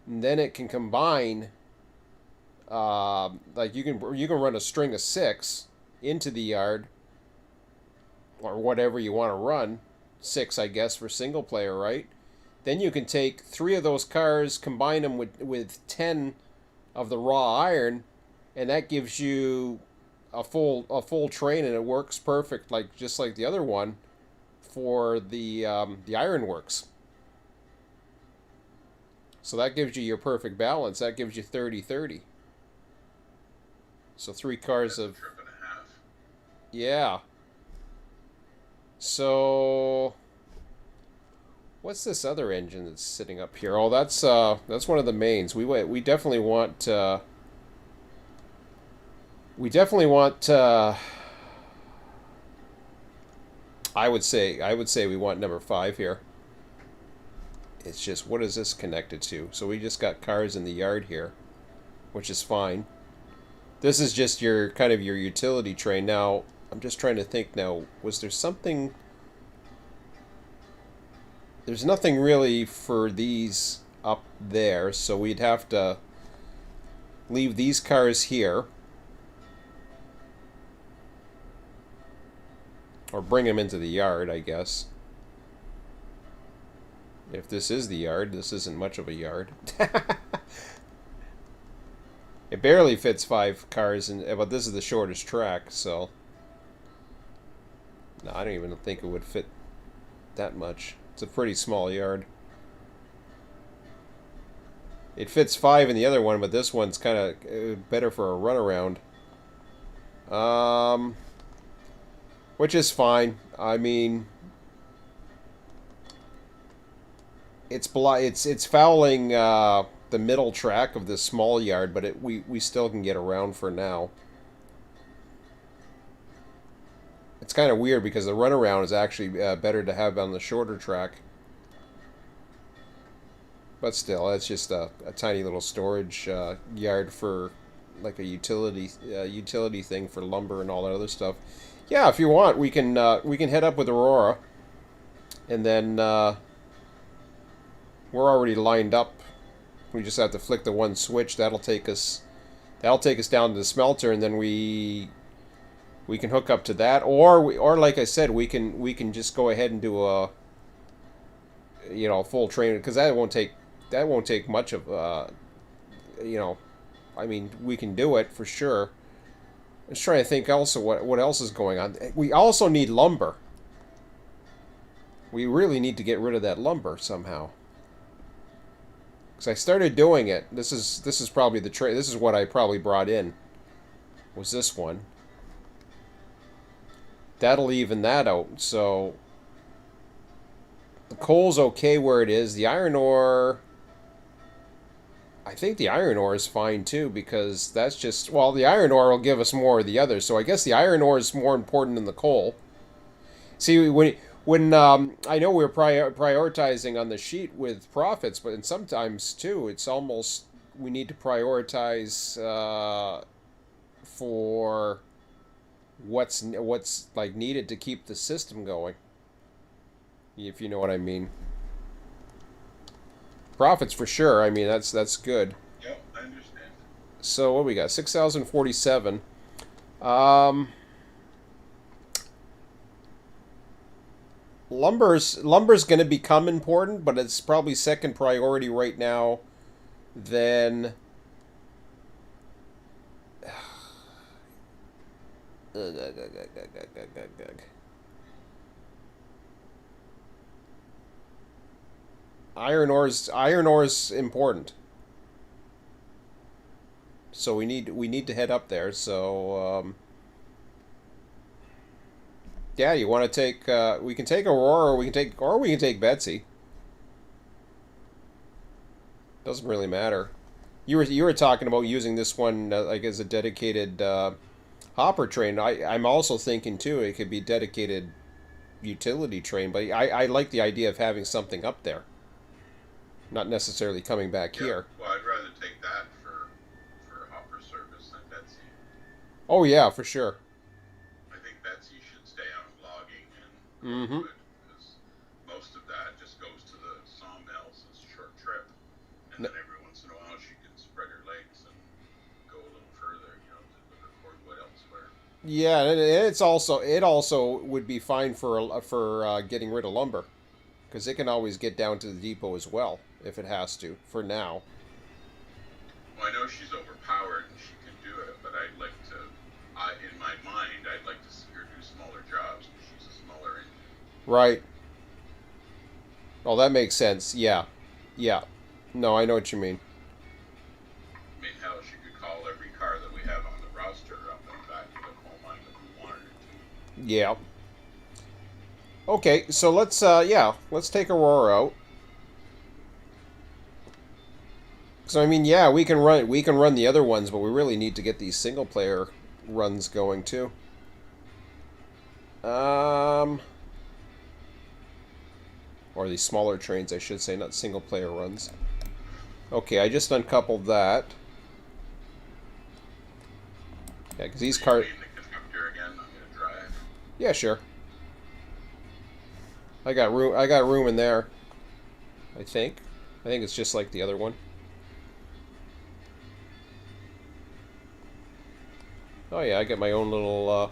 and then it can combine. Like you can run a string of 6 into the yard, or whatever you want to run, 6 I guess for single player, right? Then you can take 3 of those cars, combine them with 10 of the raw iron, and that gives you a full train, and it works perfect, like just like the other one for the Ironworks. So that gives you your perfect balance. That gives you 30-30. So 3 cars That's a of, trip and a half. yeah. So what's this other engine that's sitting up here? Oh, that's one of the mains. We definitely want I would say we want number 5 here. It's just, what is this connected to? So we just got cars in the yard here, which is fine. This is just your kind of your utility train. Now, I'm just trying to think now, was there something... There's nothing really for these up there, so we'd have to leave these cars here. Or bring them into the yard, I guess. If this is the yard, this isn't much of a yard. It barely fits 5 cars, but this is the shortest track, so... No, I don't even think it would fit that much. It's a pretty small yard. It fits 5 in the other one, but this one's kind of better for a runaround. Which is fine. I mean, it's fouling the middle track of this small yard, but we still can get around for now. It's kind of weird because the runaround is actually better to have on the shorter track. But still, it's just a tiny little storage yard for like a utility thing for lumber and all that other stuff. Yeah, if you want, we can head up with Aurora, and then we're already lined up. We just have to flick the one switch. That'll take us down to the smelter, and then we can hook up to that, or like I said, we can just go ahead and do a full train, because that won't take much of I mean, we can do it for sure. I'm just trying to think also what else is going on. We also need lumber. We really need to get rid of that lumber somehow. Because I started doing it. This is probably the trade. This is what I probably brought in. Was this one? That'll even that out. So the coal's okay where it is. The iron ore, I think the iron ore is fine too, because that's just, well, the iron ore will give us more of the others. So I guess the iron ore is more important than the coal. See, when I know we're prioritizing on the sheet with profits, but sometimes too, it's almost we need to prioritize for what's like needed to keep the system going. If you know what I mean. Profits for sure. I mean that's good. Yep, I understand. So what we got? 6,047. Lumber's going to become important, but it's probably second priority right now. Then iron ore's important. So we need to head up there. So yeah, you want to take? We can take Aurora, or we can take Betsy. Doesn't really matter. You were talking about using this one like as a dedicated hopper train. I'm also thinking too it could be dedicated utility train, but I like the idea of having something up there, not necessarily coming back here. Well, I'd rather take that for hopper service than Betsy. Oh yeah, for sure. I think Betsy should stay on logging and Mm-hmm. because most of that just goes to the sawmills. It's a short trip, and then every once in a while she can spread her legs and go a little further, to look at cordwood elsewhere. Yeah, and it also would be fine for getting rid of lumber, because it can always get down to the depot as well if it has to. For now. Well, I know she's overpowered and she can do it, but I'd like to. In my mind, I'd like to see her do smaller jobs because she's a smaller engine. Right. Oh, that makes sense. Yeah. Yeah. No, I know what you mean. I mean, hell, she could call every car that we have on the roster up and back to the coal mine if we wanted her to. Yeah. Okay, so let's take Aurora out. So I mean, yeah, we can run the other ones, but we really need to get these single player runs going too. Or these smaller trains, I should say, not single player runs. Okay, I just uncoupled that. Yeah, because these cars. The conductor again. I'm gonna drive. Yeah, sure. I got room in there. I think it's just like the other one. Oh yeah, I got my own little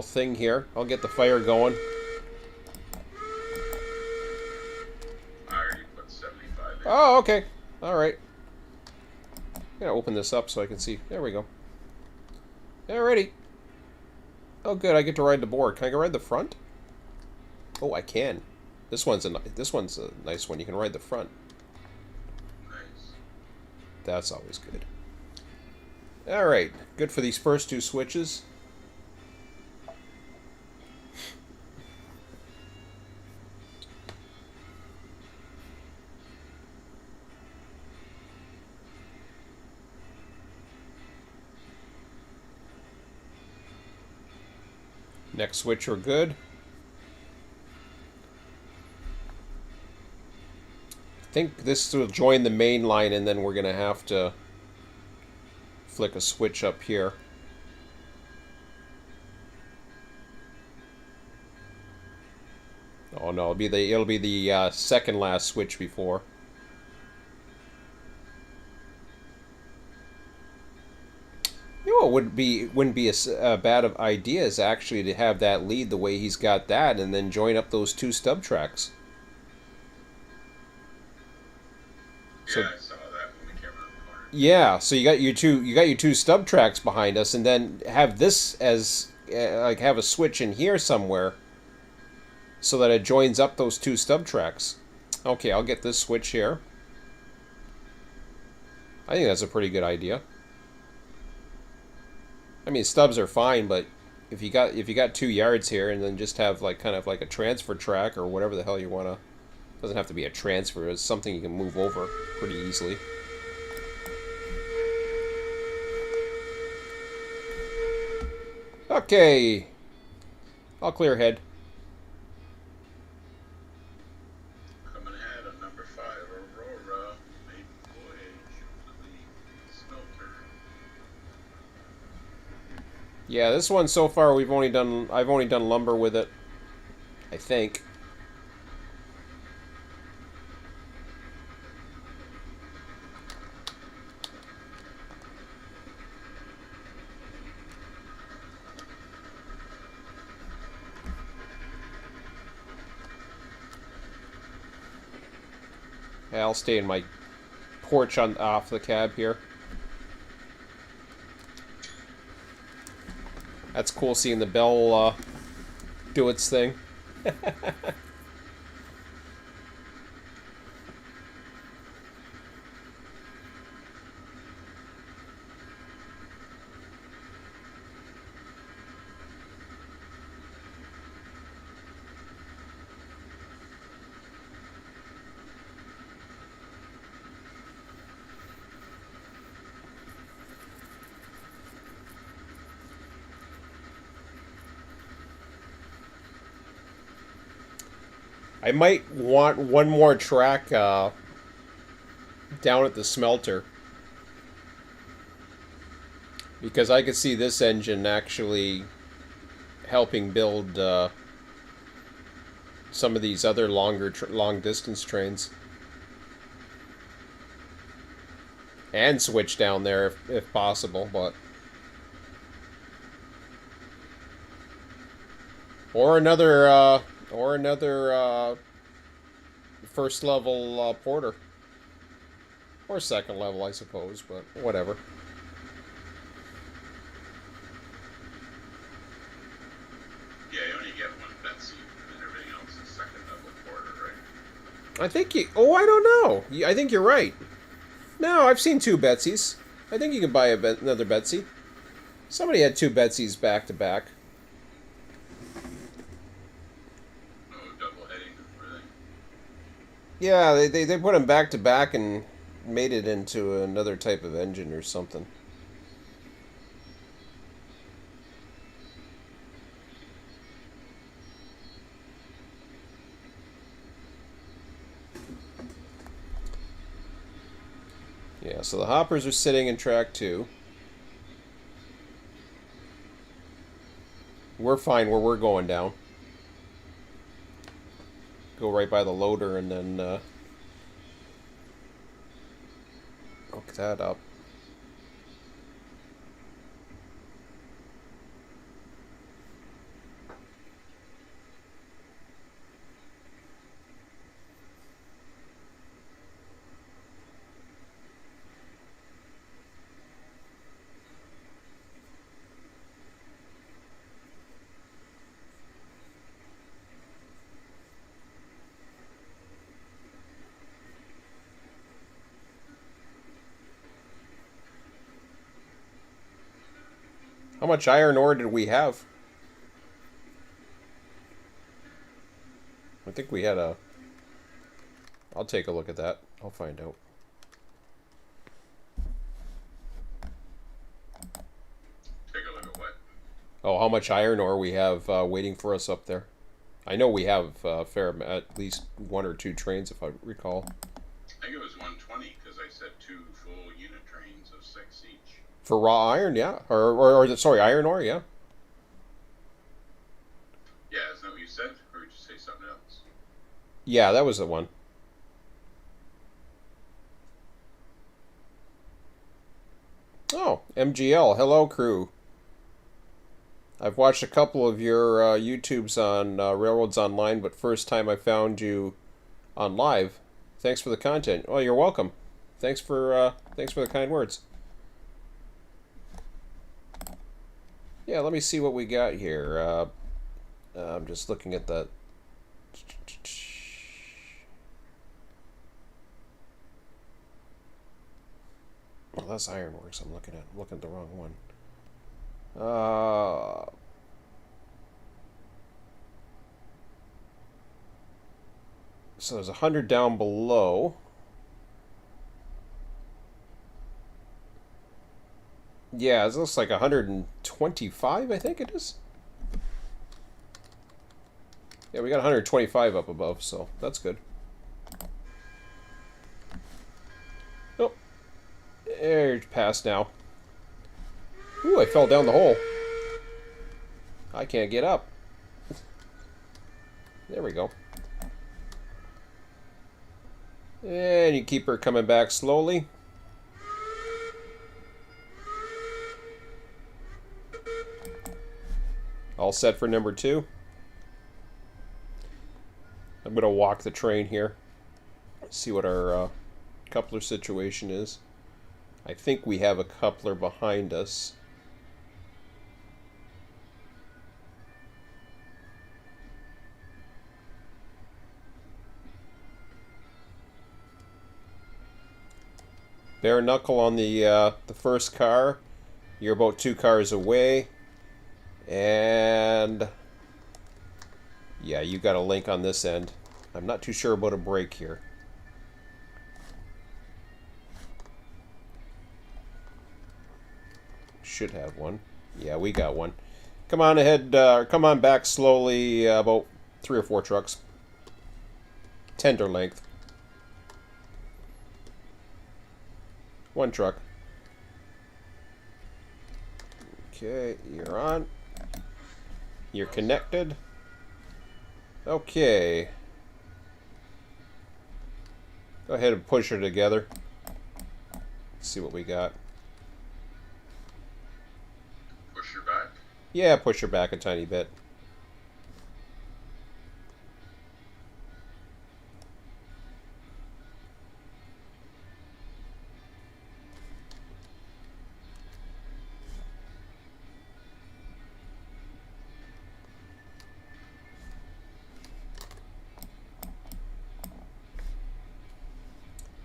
thing here. I'll get the fire going. I already put 75 in. Oh, okay. All right. I'm gonna open this up so I can see. There we go. Alrighty. Oh, good. I get to ride the board. Can I go ride the front? Oh, I can. This one's a nice one. You can ride the front. Nice. That's always good. Alright, good for these first two switches. Next switch are good. I think this will join the main line, and then we're going to have to flick a switch up here. Oh no, it'll be the second last switch before. You know, what wouldn't be a bad of idea is actually to have that lead the way he's got that, and then join up those two stub tracks. So, Yeah, I saw that when we came around the corner. yeah, so you got your two stub tracks behind us, and then have this as like have a switch in here somewhere, so that it joins up those two stub tracks. Okay, I'll get this switch here. I think that's a pretty good idea. I mean, stubs are fine, but if you got 2 yards here, and then just have like kind of like a transfer track or whatever the hell you wanna. Doesn't have to be a transfer. It's something you can move over pretty easily. Okay, all clear ahead. Coming ahead on number 5, Aurora, maiden voyage to the smelter. Yeah, this one so far I've only done lumber with it, I think. Yeah, I'll stay in my porch off the cab here. That's cool seeing the bell do its thing. I might want one more track down at the smelter, because I could see this engine actually helping build some of these other long distance trains, and switch down there if possible, but or another first level porter. Or second level, I suppose, but whatever. Yeah, you only get one Betsy, and everything else is second level porter, right? I think you... Oh, I don't know. I think you're right. No, I've seen 2 Betsies. I think you can buy another Betsy. Somebody had 2 Betsies back to back. Yeah, they put them back to back and made it into another type of engine or something. Yeah, so the hoppers are sitting in track 2. We're fine where we're going down. Go right by the loader and then hook that up. How much iron ore did we have? I think we had a... I'll take a look at that. I'll find out. Take a look at what? Oh, how much iron ore we have waiting for us up there. I know we have at least 1 or 2 trains, if I recall. I think it was 120, because I said 2 full unit trains of 6 each. For raw iron, yeah. Or sorry, iron ore, yeah. Yeah, isn't that what you said? Or did you say something else? Yeah, that was the one. Oh, MGL. Hello, crew. I've watched a couple of your YouTubes on Railroads Online, but first time I found you on live. Thanks for the content. Oh, you're welcome. Thanks for the kind words. Yeah, let me see what we got here. I'm just looking at that. Well, that's Ironworks I'm looking at. I'm looking at the wrong one. So there's 100 down below. Yeah, it looks like 125, I think it is. Yeah, we got 125 up above, so that's good. Oh, there's past now. Ooh, I fell down the hole. I can't get up. There we go. And you keep her coming back slowly. All set for number 2. I'm going to walk the train here. See what our coupler situation is. I think we have a coupler behind us. Bare knuckle on the first car. You're about 2 cars away. And yeah, you got a link on this end. I'm not too sure about a brake here. Should have one. Yeah, we got one. Come on ahead, come on back slowly, about 3 or 4 trucks. Tender length. 1 truck. Okay, you're on. You're connected. Okay. Go ahead and push her together. Let's see what we got. Push her back? Yeah, push her back a tiny bit.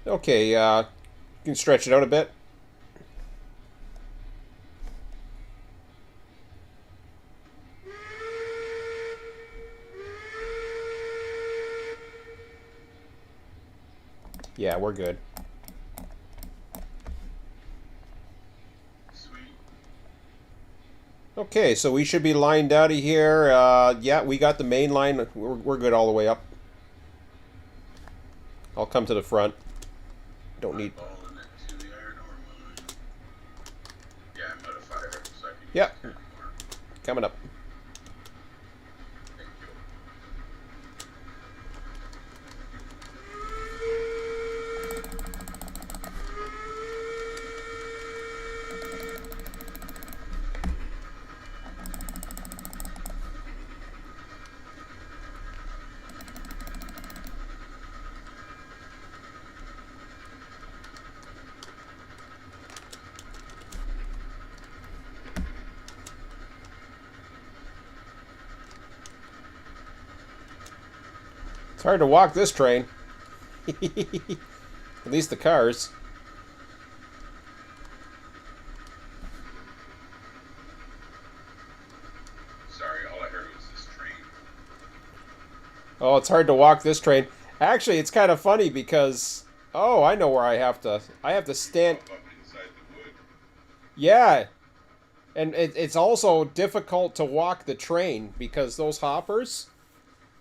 Okay, you can stretch it out a bit. Yeah, we're good. Sweet. Okay, so we should be lined out of here. Yeah, we got the main line. We're good all the way up. I'll come to the front. Don't need... Eyeballing it to the iron ore mine. Yeah, I'm out of fire, so I can Yep. use iron ore. Coming up. Thank you. It's hard to walk this train. At least the cars. Sorry, all I heard was this train. Oh, it's hard to walk this train. Actually, it's kind of funny because... Oh, I know where I have to... I have to stand... Up inside the wood. Yeah. And it's also difficult to walk the train because those hoppers...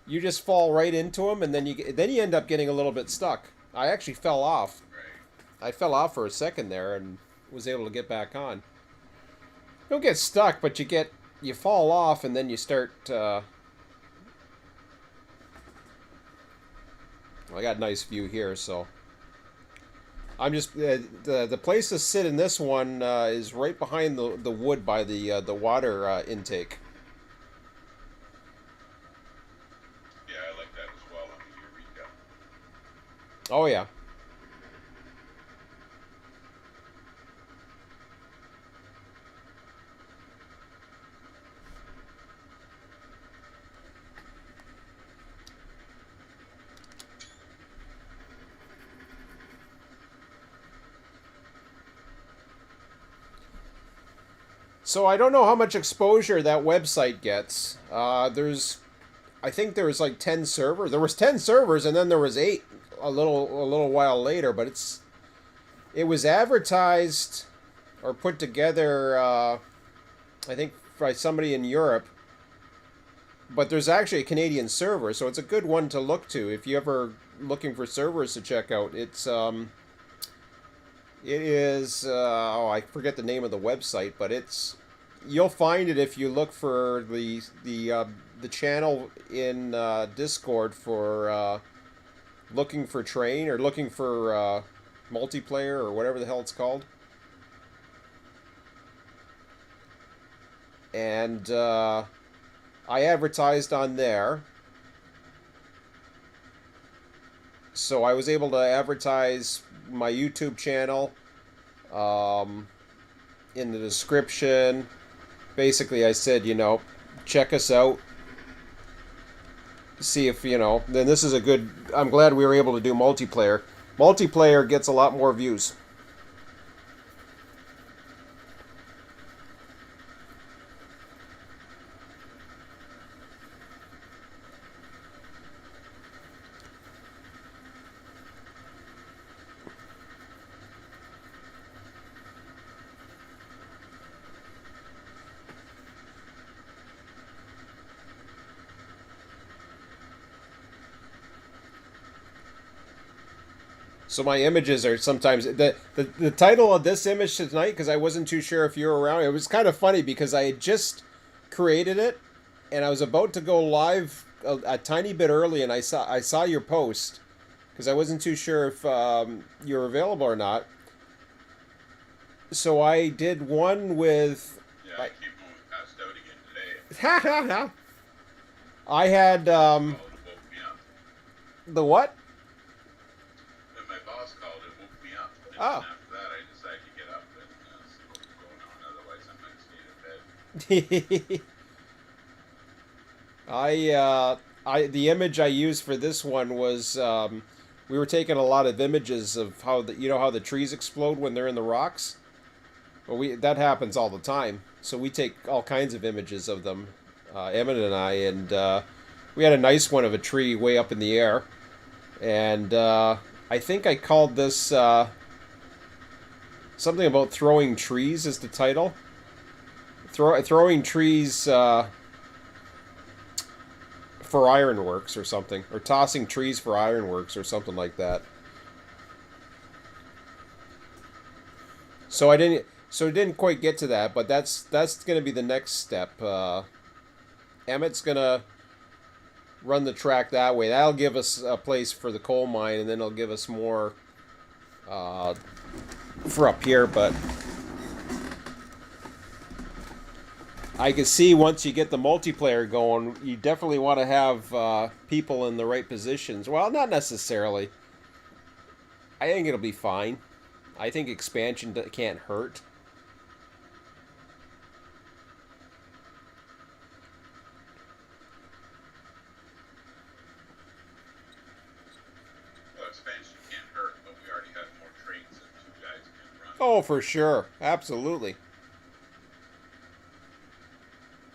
You just fall right into them, and then you end up getting a little bit stuck. I actually fell off. Right. I fell off for a second there and was able to get back on. don't get stuck, but you fall off, and then you start. I got a nice view here, so I'm just the place to sit in this one is right behind the wood by the water intake. Yeah, I like that as well on the Eureka. Oh yeah. So I don't know how much exposure that website gets. I think there was like 10 servers. There was 10 servers, and then there was 8 a little while later. But it was advertised or put together. I think by somebody in Europe. But there's actually a Canadian server, so it's a good one to look to if you ever looking for servers to check out. It is I forget the name of the website, but you'll find it if you look for the channel in Discord for looking for train or looking for multiplayer or whatever the hell it's called. And I advertised on there, so I was able to advertise my YouTube channel in the description. Basically, I said, check us out. See if, then this is a good. I'm glad we were able to do multiplayer. Multiplayer gets a lot more views. So my images are sometimes the title of this image tonight, because I wasn't too sure if you were around. It was kind of funny because I had just created it, and I was about to go live a tiny bit early, and I saw your post because I wasn't too sure if you were available or not. So I did one with. Yeah, I keep going passed out again today. I had Called and woke me up. the what? When my boss called, it woke me up. And Oh. then after that, I decided to get up and see what was going on. Otherwise, I might stay in bed. The image I used for this one was we were taking a lot of images of how how the trees explode when they're in the rocks. Well, that happens all the time. So we take all kinds of images of them, Emmett and I, and we had a nice one of a tree way up in the air, and I think I called this something about throwing trees is the title. Throwing trees. For Ironworks or something, or tossing trees for Ironworks or something like that. So it didn't quite get to that, but that's going to be the next step. Emmett's going to run the track that way. That'll give us a place for the coal mine, and then it'll give us more for up here, but I can see once you get the multiplayer going, you definitely want to have people in the right positions. Well, not necessarily. I think it'll be fine. I think expansion can't hurt. Well, expansion can't hurt, but we already have more trains than 2 guys can run. Oh, for sure. Absolutely.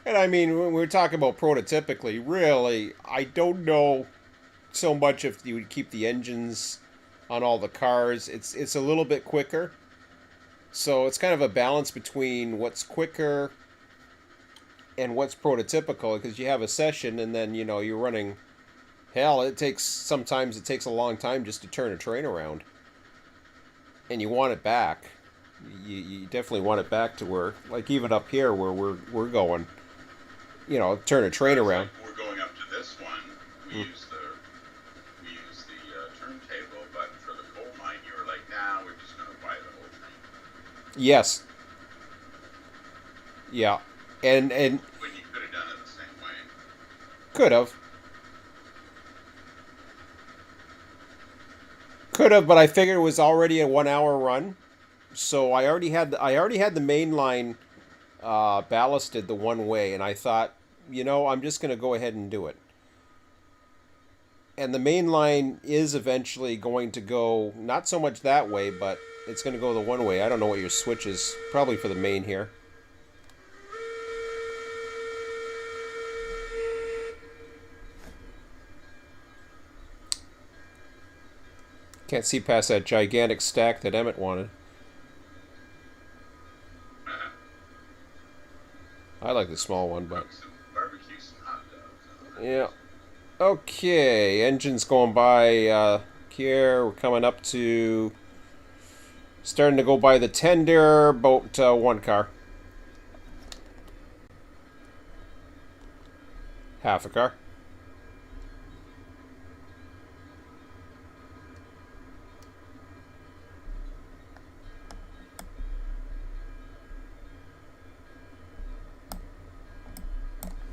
And I mean, when we're talking about prototypically, really, I don't know so much if you would keep the engines on all the cars. It's a little bit quicker. So it's kind of a balance between what's quicker and what's prototypical, because you have a session and then, you're running. Hell, sometimes it takes a long time just to turn a train around. And you want it back. You definitely want it back to where, like even up here where we're going, you know, turn a train It's around. like we're going up to this one. We Mm. use the turntable, but for the coal mine, you were like, nah, we're just going to buy the whole train. Yes, yeah, and When you could have done it the same way. could have, but I figured it was already a 1 hour run, so I already had the main line ballasted the one way, and I thought, you know, I'm just going to go ahead and do it. And the main line is eventually going to go not so much that way, but it's going to go the one way. I don't know what your switch is. Probably for the main here. Can't see past that gigantic stack that Emmett wanted. I like the small one, but Cook some barbecue, some hot dogs. yeah. Okay, engine's going by here. We're coming up to starting to go by the tender. About one car, half a car.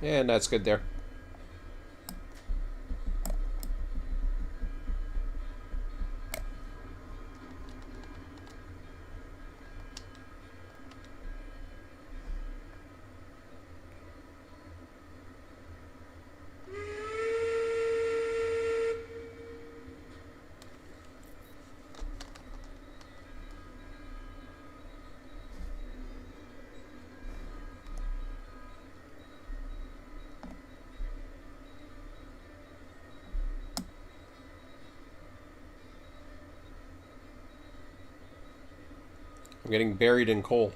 And that's good there. I'm getting buried in coal,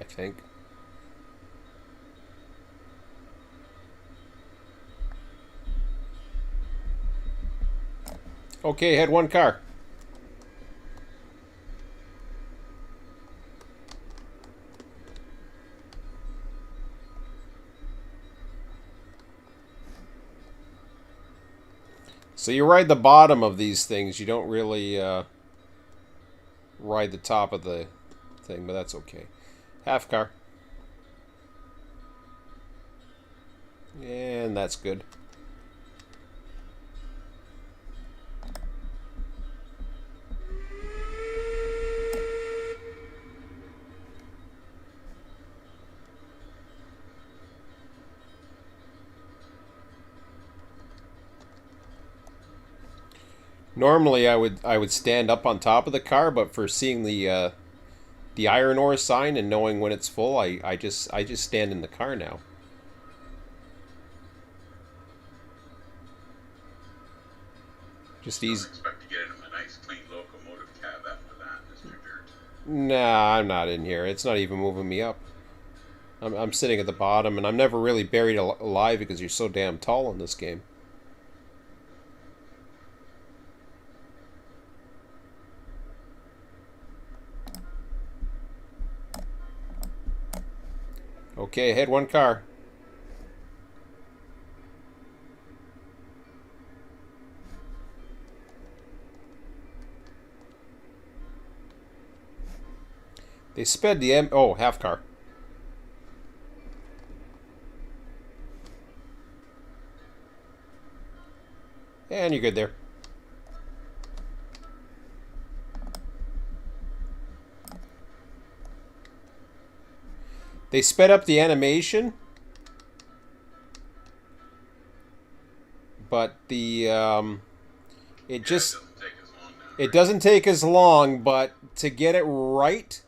I think. Okay, had one car. So you ride the bottom of these things. You don't really ride the top of the thing, but that's okay. Half car. And that's good. Normally I would stand up on top of the car, but for seeing the iron ore sign and knowing when it's full, I just stand in the car now. Just Don't easy. expect to get in a nice, clean locomotive cab after that, Mr. Dirt. Nah, I'm not in here. It's not even moving me up. I'm sitting at the bottom, and I'm never really buried alive because you're so damn tall in this game. Okay, hit one car. They sped the oh, half car. And you're good there. They sped up the animation, but the it Yeah, just it doesn't take as long now. it doesn't take as long, but to get it right,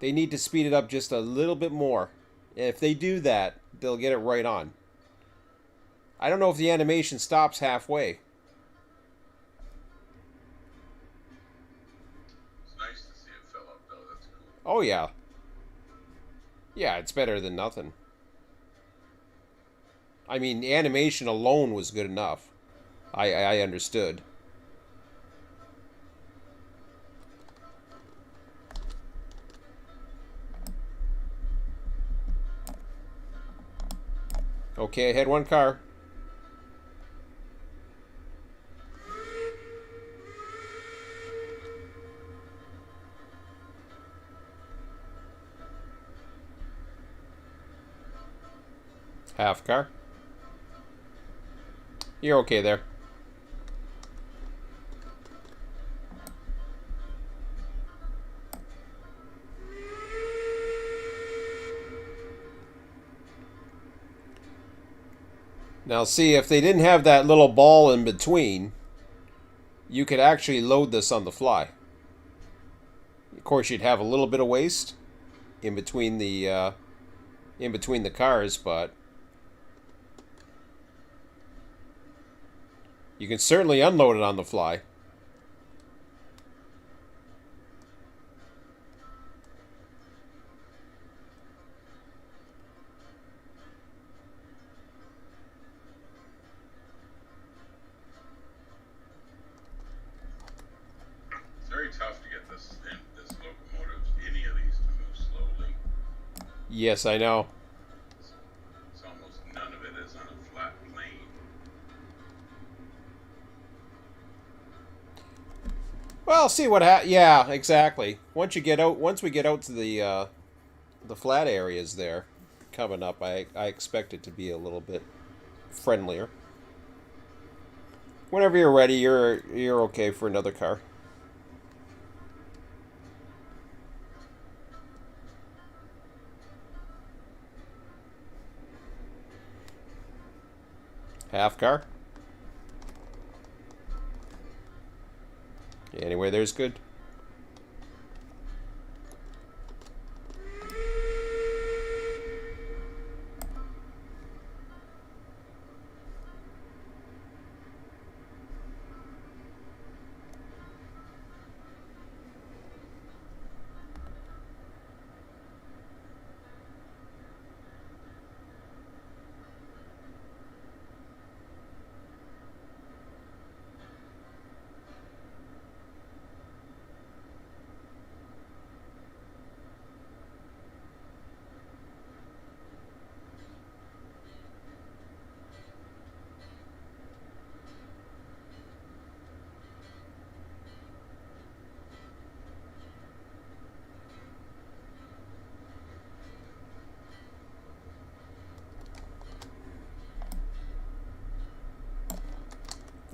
they need to speed it up just a little bit more. If they do that, they'll get it right on. I don't know if the animation stops halfway. It's nice to see it fill up, though. That's cool. Oh yeah. Yeah, it's better than nothing. I mean, the animation alone was good enough. I understood. Okay, ahead one car. Half car. You're okay there. Now see, if they didn't have that little ball in between, you could actually load this on the fly. Of course, you'd have a little bit of waste in between the cars, but you can certainly unload it on the fly. It's very tough to get this locomotive, any of these, to move slowly. Yes, I know. It's almost none of it is on a flat plane. Well, see what yeah, exactly. Once we get out to the flat areas there coming up, I expect it to be a little bit friendlier. Whenever you're ready, you're okay for another car. Half car. Anyway, there's good.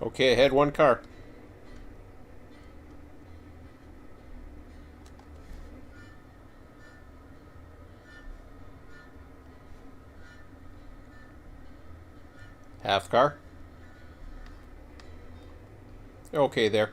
Okay, ahead one car. Half car. Okay there.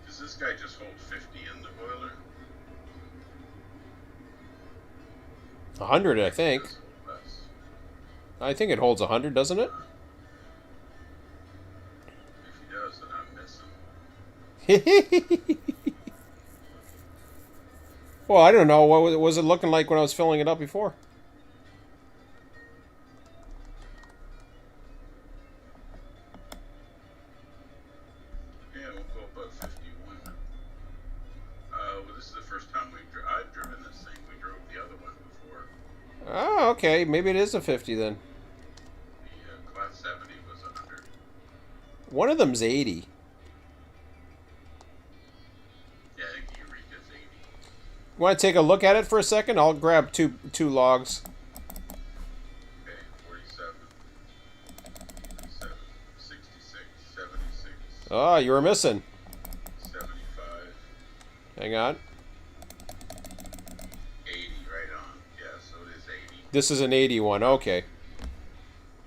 Does this guy just hold 50 in the boiler? 100, I think. Less. I think it holds 100, doesn't it? If he does, then I'm missing. Well, I don't know. What was it looking like when I was filling it up before? Yeah, we'll go above 51. Well, this is the first time I've driven this thing. We drove the other one before. Oh, okay. Maybe it is a 50 then. The Class 70 was 100. One of them's 80. Yeah, I think Eureka's 80. Want to take a look at it for a second? I'll grab two logs. Okay, 47, 47, 66, 76, Oh, you were missing. 75, Hang on. 80, right on. Yeah, so it is 80. This is an 81. Okay.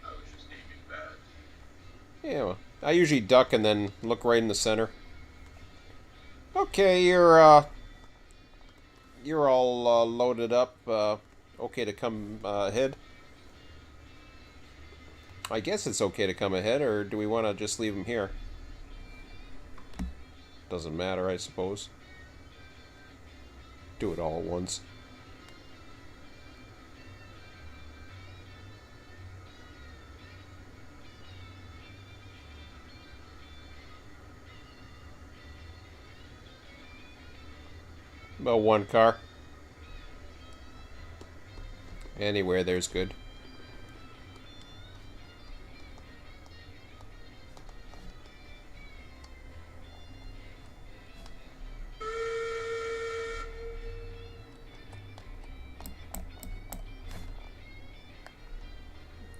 I was just aiming bad. Yeah, well, I usually duck and then look right in the center. Okay, you're all loaded up. Okay to come ahead. I guess it's okay to come ahead, or do we want to just leave him here? Doesn't matter, I suppose. do it all at once. About one car. Anywhere there's good.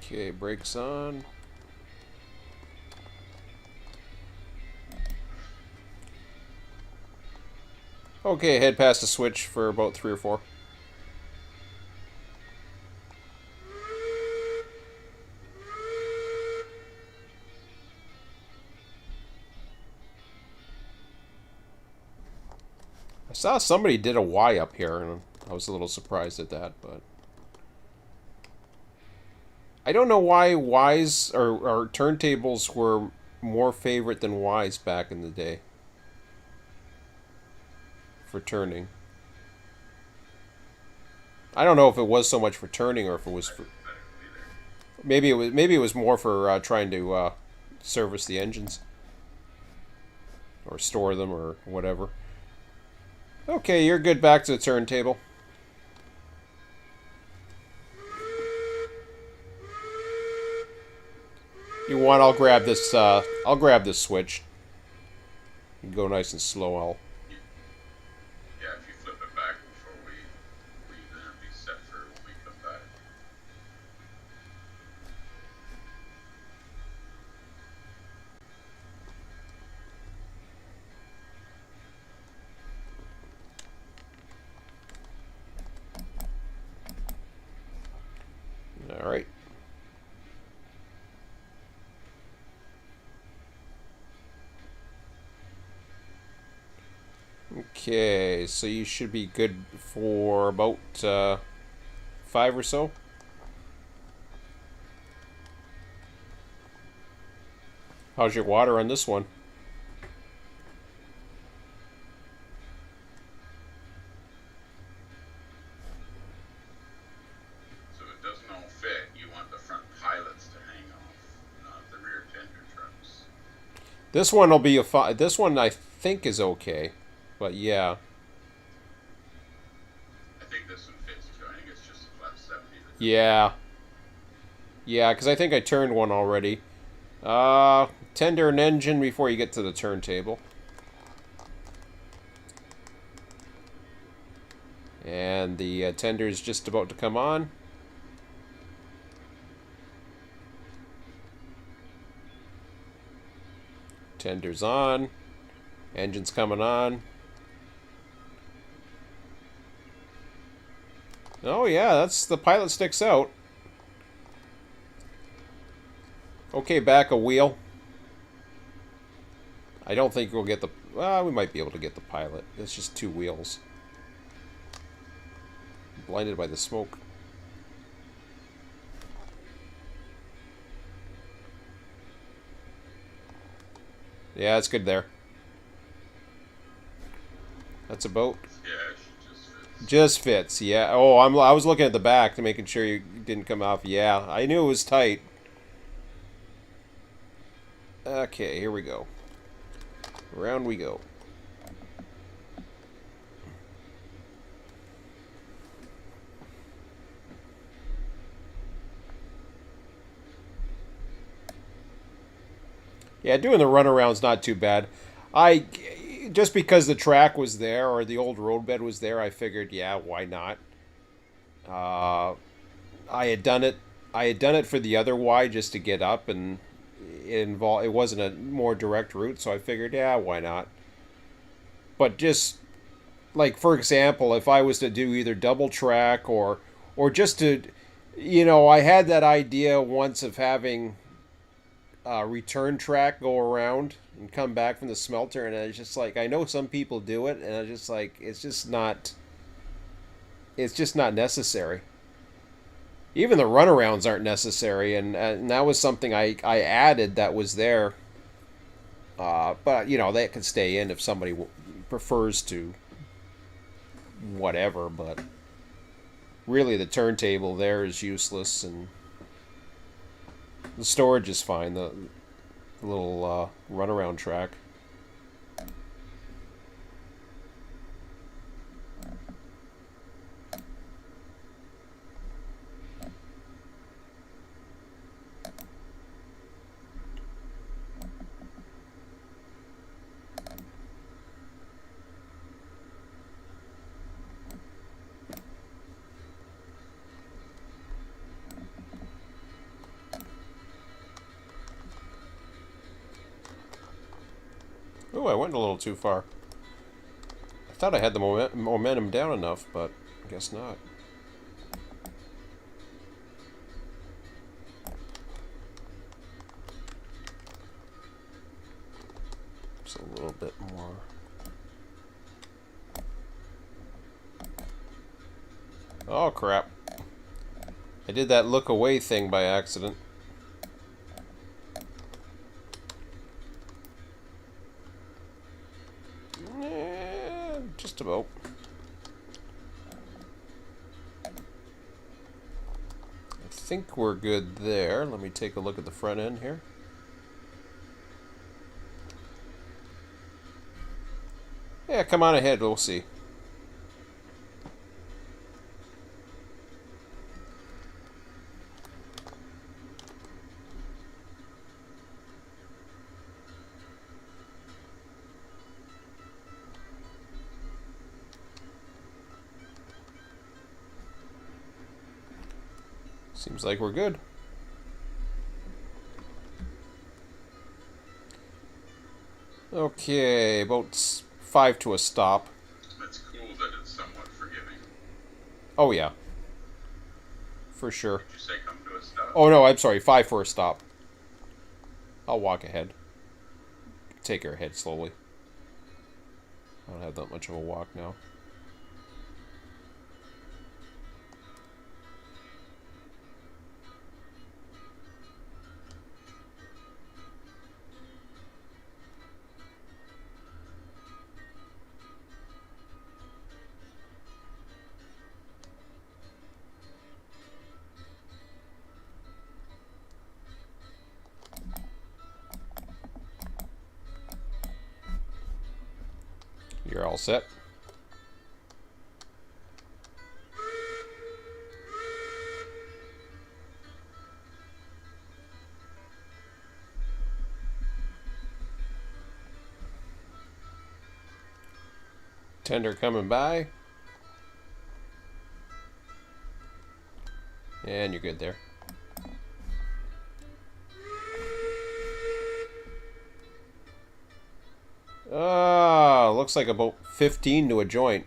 Okay, brakes on. Okay, head past the switch for about 3 or 4. I saw somebody did a Y up here, and I was a little surprised at that, but... I don't know why Ys or turntables were more favorite than Ys back in the day. For turning. I don't know if it was so much for turning or if it was for... Maybe it was more for trying to service the engines. Or store them or whatever. Okay, you're good back to the turntable. You want? I'll grab this. I'll grab this switch. You go nice and slow. I'll. Yeah, if you flip it back before we leave, then it'll be set for when we come back. All right. Okay, so you should be good for about 5 or so. How's your water on this one? So it doesn't all fit. You want the front pilots to hang off, not the rear tender trucks. This one will be a this one I think is okay, but yeah. I think this one fits too. I think it's just a flat 70. Yeah. Yeah, because I think I turned one already. Tender an engine before you get to the turntable. And the tender is just about to come on. Tender's on. Engine's coming on. Oh yeah, that's the pilot sticks out. Okay, back a wheel. I don't think we'll get the... Well, we might be able to get the pilot. It's just 2 wheels. Blinded by the smoke. Yeah, it's good there. That's a boat. Yeah, it just fits. Just fits, yeah. Oh, I was looking at the back to making sure you didn't come off. Yeah, I knew it was tight. Okay, here we go. Around we go. Yeah, doing the runaround's not too bad. Just because the track was there or the old roadbed was there, I figured, yeah, why not? I had done it. I had done it for the other Y just to get up, and it wasn't a more direct route, so I figured, yeah, why not? But just like, for example, if I was to do either double track or just to, I had that idea once of having return track go around and come back from the smelter, and I was just like, I know some people do it, and I was just like, it's just not necessary. Even the runarounds aren't necessary, and that was something I added that was there. But they can stay in if somebody prefers to whatever, but really the turntable there is useless, and the storage is fine. The little runaround track. Oh, I went a little too far. I thought I had the momentum down enough, but I guess not. Just a little bit more. Oh, crap. I did that look away thing by accident. Just about. I think we're good there. Let me take a look at the front end here. Yeah, come on ahead, we'll see. Seems like we're good. Okay, about 5 to a stop. It's cool that it's somewhat forgiving. Oh yeah, for sure. Did you say come to a stop? Oh no, I'm sorry, 5 for a stop. I'll walk ahead. Take her ahead slowly. I don't have that much of a walk now. You're all set. Tender coming by. And you're good there. Looks like about 15 to a joint.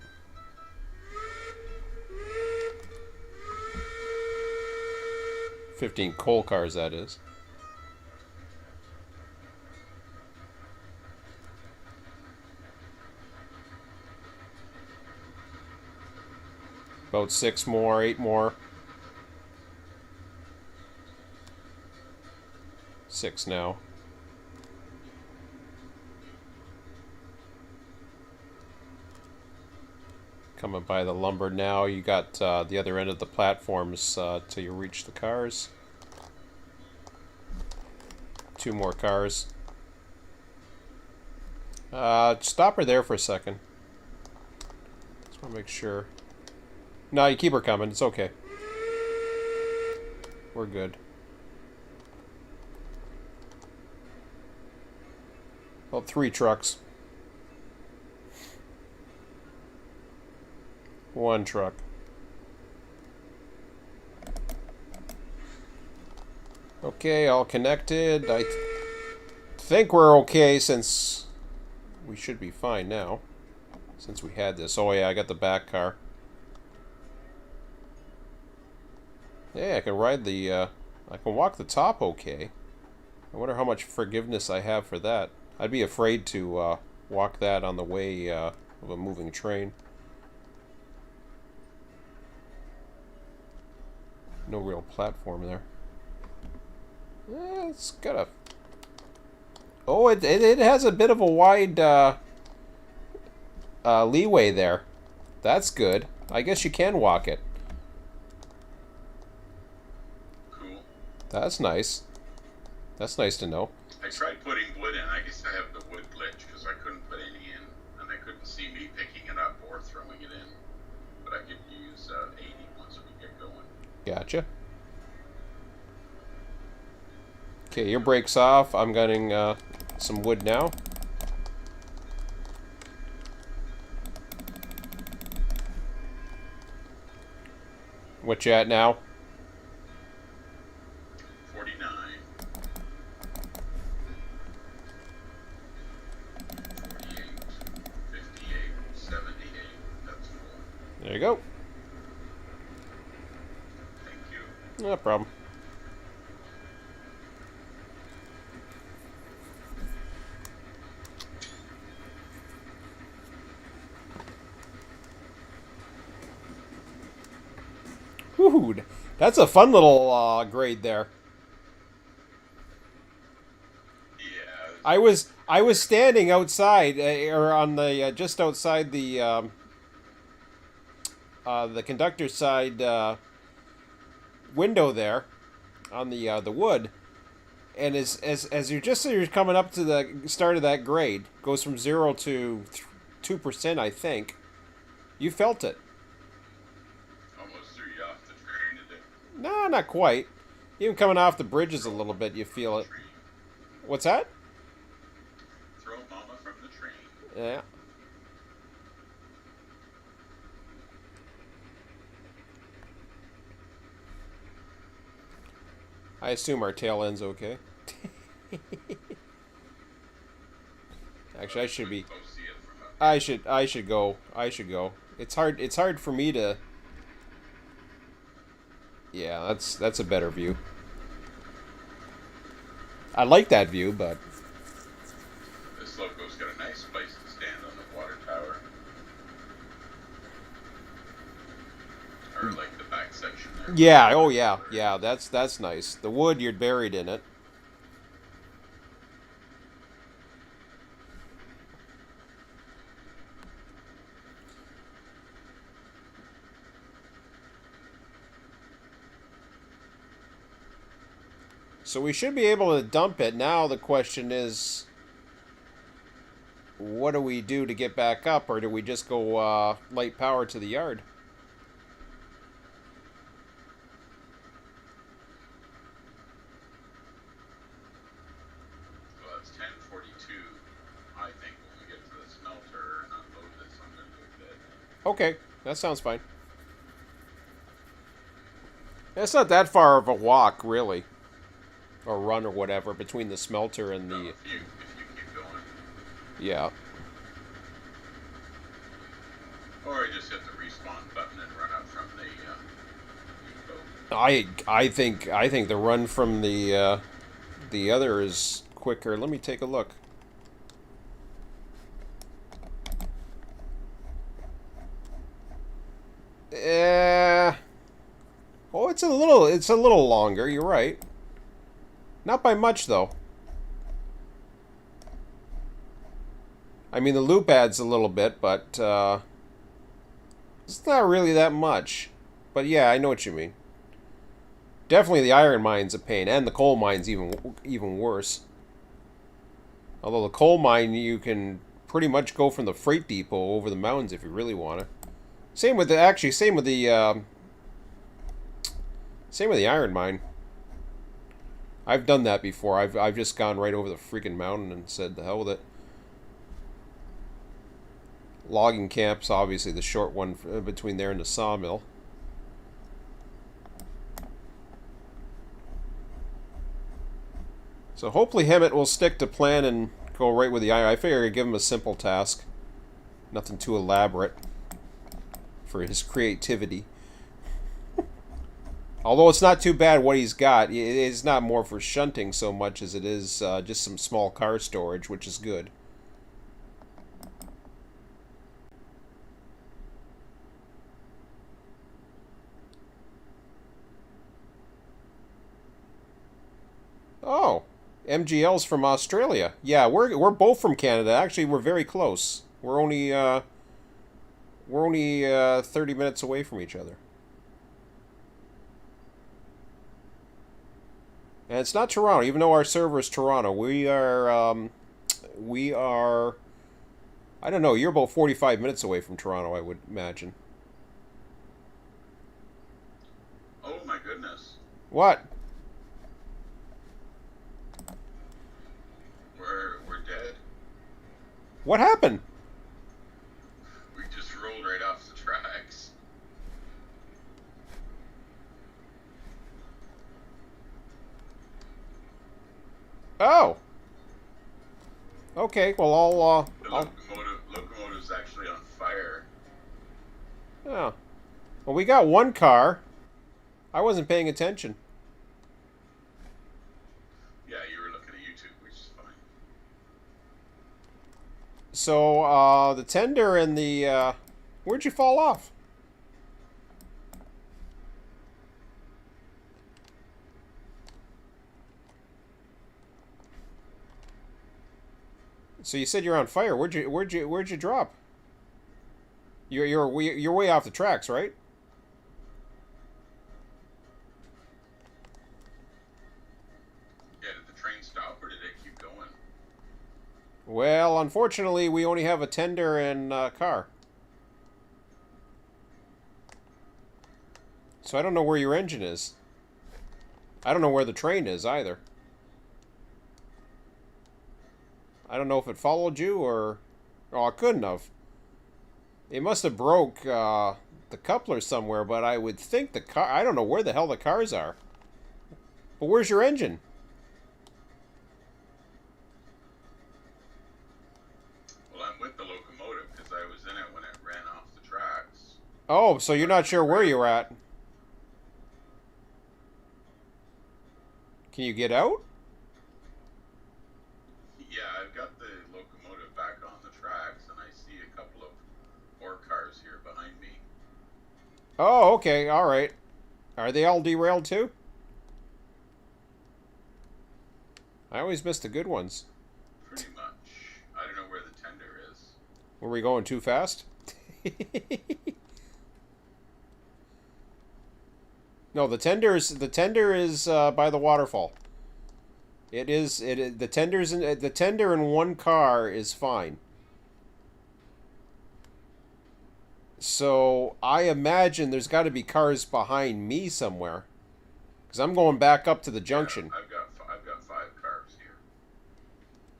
$15 coal cars, that is. About 6 more, 8 more. 6 now. Coming by the lumber now. You got the other end of the platforms till you reach the cars. 2 more cars. Stop her there for a second. Just want to make sure. No, you keep her coming. It's okay. We're good. About 3 trucks. 1 truck. Okay, all connected. I think we're okay since we should be fine now. Since we had this. Oh yeah, I got the back car. Yeah, I can ride the, I can walk the top okay. I wonder how much forgiveness I have for that. I'd be afraid to walk that on the way of a moving train. No real platform there. It's got a... Oh, it has a bit of a wide leeway there. That's good. I guess you can walk it. Cool. That's nice. That's nice to know. I tried putting wood in. I guess I have the wood glitch because I couldn't put any in, and they couldn't see me picking it up or throwing it in. But I could use 80 once we get going. Gotcha. Okay, your brake's off. I'm getting some wood now. What you at now? 49, 48, 58, 78. That's full. There you go. Thank you. No problem. Woo, that's a fun little grade there. Yeah. I was standing outside, or on the just outside the conductor's side window there, on the wood, and as you're coming up to the start of that grade, goes from 0 to 2%, I think. You felt it. Almost threw you off the train today. No, not quite. Even coming off the bridges a little bit, you feel it. What's that? Throw mama from the train. Yeah. I assume our tail end's okay. Actually, I should be. Go see it from up. I should go. I should go. It's hard for me to. Yeah, that's a better view. I like that view, but This loco's got a nice place to stand on the water tower. Or like the back section there. yeah, oh yeah, yeah, that's nice. The wood, you're buried in it. So we should be able to dump it. Now the question is, what do we do to get back up, or do we just go light power to the yard? Well, it's 10:42. I think when we get to the smelter and unload this, I'm going to go to bed. Okay, that sounds fine. It's not that far of a walk, really, or run or whatever, between the smelter and No, the... if you keep going. Yeah. Or just hit the respawn button and run up from the depot. I think the run from the other is quicker. Let me take a look. Oh, it's a little longer. You're right. Not by much though. I mean, the loop adds a little bit, but it's not really that much. But yeah, I know what you mean. Definitely the iron mine's a pain, and the coal mine's even worse. Although the coal mine, you can pretty much go from the freight depot over the mountains if you really want to. Same with the iron mine. I've done that before. I've just gone right over the freaking mountain and said the hell with it. Logging camp's obviously the short one between there and the sawmill. So hopefully Emmett will stick to plan and go right with the iron. I figure I'd give him a simple task. Nothing too elaborate for his creativity. Although it's not too bad what he's got. It's not more for shunting so much as it is just some small car storage, which is good. Oh, MGL's from Australia. Yeah, we're both from Canada. Actually, we're very close. We're only We're only 30 minutes away from each other. And it's not Toronto, even though our server is Toronto. We are, I don't know, you're about 45 minutes away from Toronto, I would imagine. Oh my goodness. What? We're dead. What happened? We just rolled right off the tracks. Oh. Okay, well, The I'll... locomotive's actually on fire. Oh. Well, we got one car. I wasn't paying attention. Yeah, you were looking at YouTube, which is fine. So, the tender and the, where'd you fall off? So you said you're on fire. Where'd you drop? You're way off the tracks, right? Yeah, did the train stop or did it keep going? Well, unfortunately, we only have a tender and car. So I don't know where your engine is. I don't know where the train is either. I don't know if it followed you or... Oh, it couldn't have. It must have broke the coupler somewhere, but I would think the car... I don't know where the hell the cars are. But where's your engine? Well, I'm with the locomotive because I was in it when it ran off the tracks. Oh, so you're not sure where you're at. Can you get out? Yeah, I've got the locomotive back on the tracks and I see a couple of ore cars here behind me. Oh, okay, alright. Are they all derailed too? I always miss the good ones. Pretty much. I don't know where the tender is. Were we going too fast? No, the tender is by the waterfall. The tender in one car is fine. So I imagine there's got to be cars behind me somewhere, because I'm going back up to the junction. Yeah, I've got 5 cars here.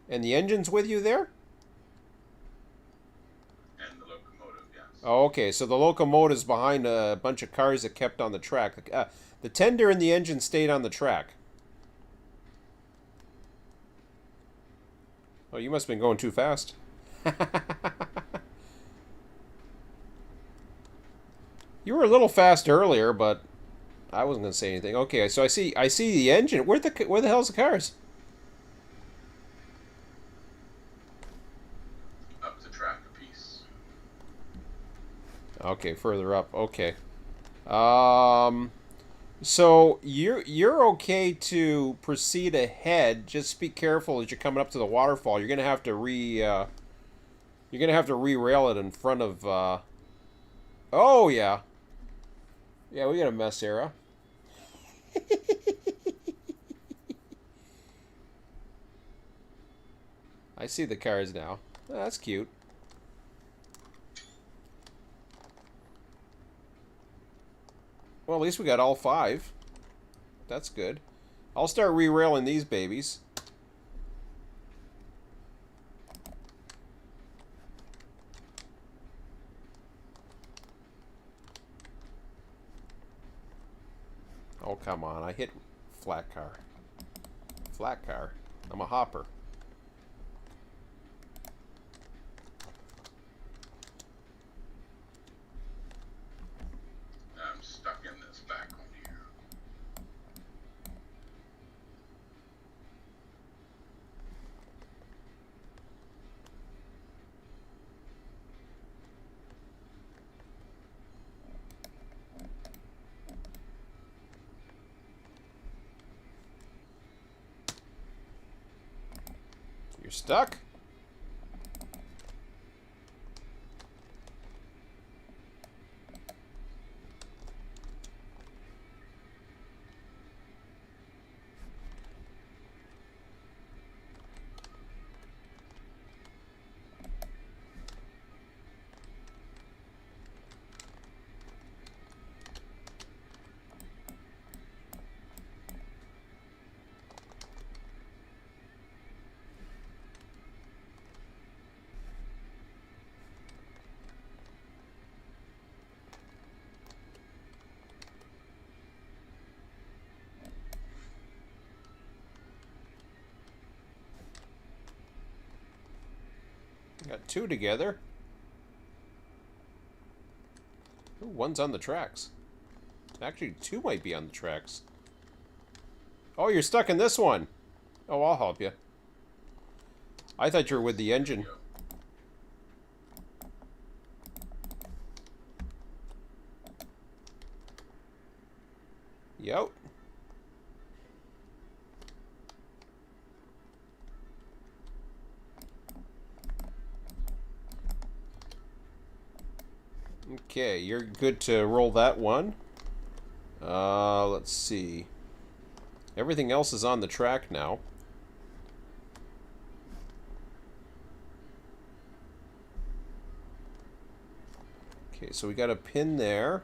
And the engine's with you there? And the locomotive, yes. Oh, okay. So the locomotive's behind a bunch of cars that kept on the track. The tender and the engine stayed on the track. Oh, you must have been going too fast. You were a little fast earlier, but I wasn't going to say anything. Okay, so I see the engine. Where the hell's the cars? Up the track a piece. Okay, further up. Okay. So you're okay to proceed ahead. Just be careful as you're coming up to the waterfall. You're gonna have to re-rail it in front of. Oh yeah. Yeah, we got a mess here, huh? I see the cars now. Oh, that's cute. Well, at least we got all 5. That's good. I'll start re-railing these babies. Oh, come on. I hit flat car. Flat car. I'm a hopper. I'm stuck in this back one here. You're stuck? Got two together. Ooh, one's on the tracks. Actually, two might be on the tracks. Oh, you're stuck in this one. Oh, I'll help you. I thought you were with the engine. Yep. Okay, you're good to roll that one. Let's see. Everything else is on the track now. Okay, so we got a pin there.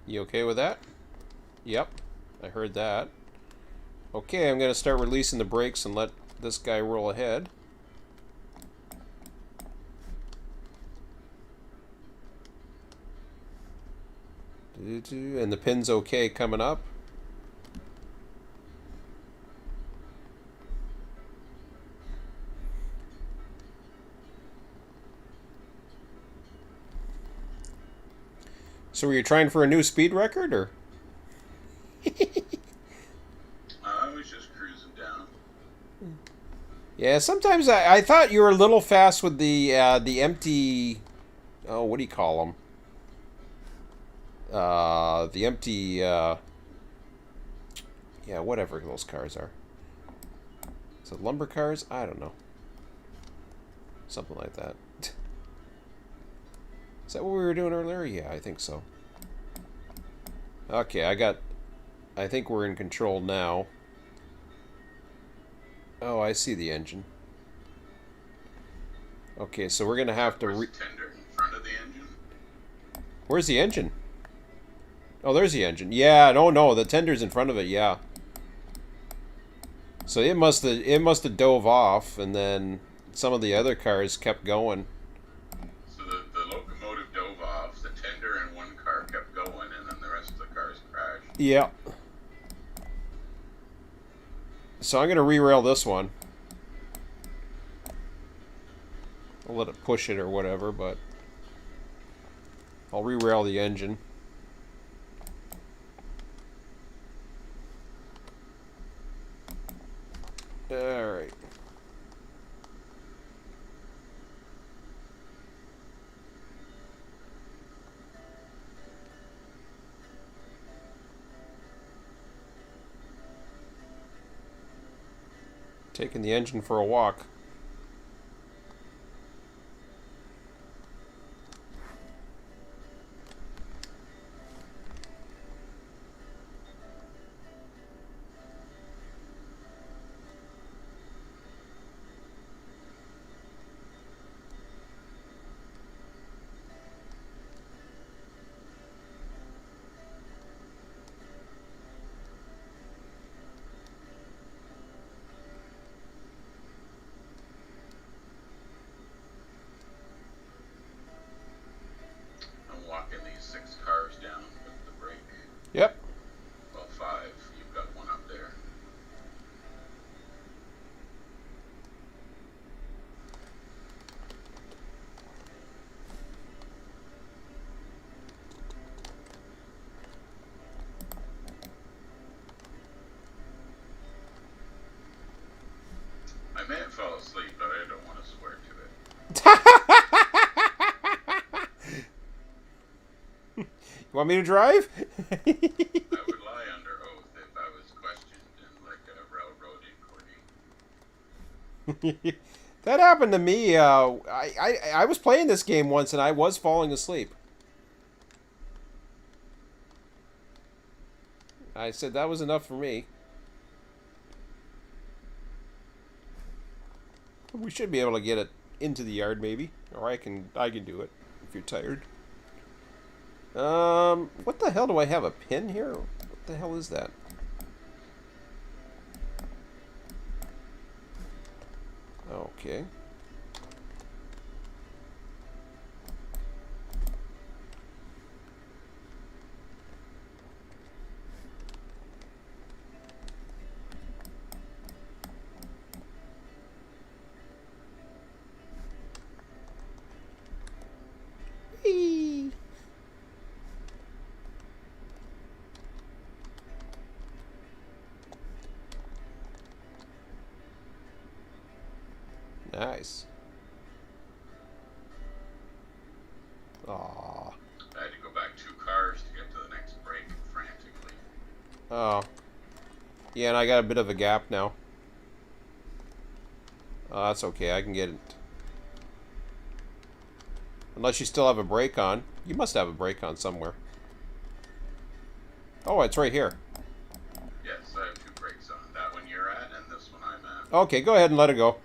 You okay with that? Yep, I heard that. Okay, I'm going to start releasing the brakes and let this guy roll ahead. And the pin's okay coming up. So were you trying for a new speed record, or? I was just cruising down. Yeah, sometimes I thought you were a little fast with the empty... Oh, what do you call them? The empty... yeah, whatever those cars are. Is it lumber cars? I don't know. Something like that. Is that what we were doing earlier? Yeah, I think so. Okay, I think we're in control now. Oh, I see the engine. Okay, so we're gonna have to... Where's the tender in front of the engine? Where's the engine? Oh, there's the engine. Yeah, no, the tender's in front of it, yeah. So it must have dove off, and then some of the other cars kept going. So the locomotive dove off, the tender and one car kept going, and then the rest of the cars crashed. Yeah. So I'm going to re-rail this one. I'll let it push it or whatever, but I'll re-rail the engine. Alright. Taking the engine for a walk. I'm walking these 6 cars down with the brake. Yep. Well, 5. You've got one up there. I may have fell asleep, but I don't want to swear to it. You want me to drive? I would lie under oath if I was questioned in like a railroad inquiry. That happened to me. I was playing this game once and I was falling asleep. I said that was enough for me. We should be able to get it into the yard, maybe, or I can do it if you're tired. What the hell do I have a pin here? What the hell is that? Okay. Whee! Nice. Aw. I had to go back 2 cars to get to the next break frantically. Oh. Yeah, and I got a bit of a gap now. Oh, that's okay. I can get it. Unless you still have a brake on. You must have a brake on somewhere. Oh, it's right here. Yes, I have 2 brakes on. That one you're at and this one I'm at. Okay, go ahead and let it go.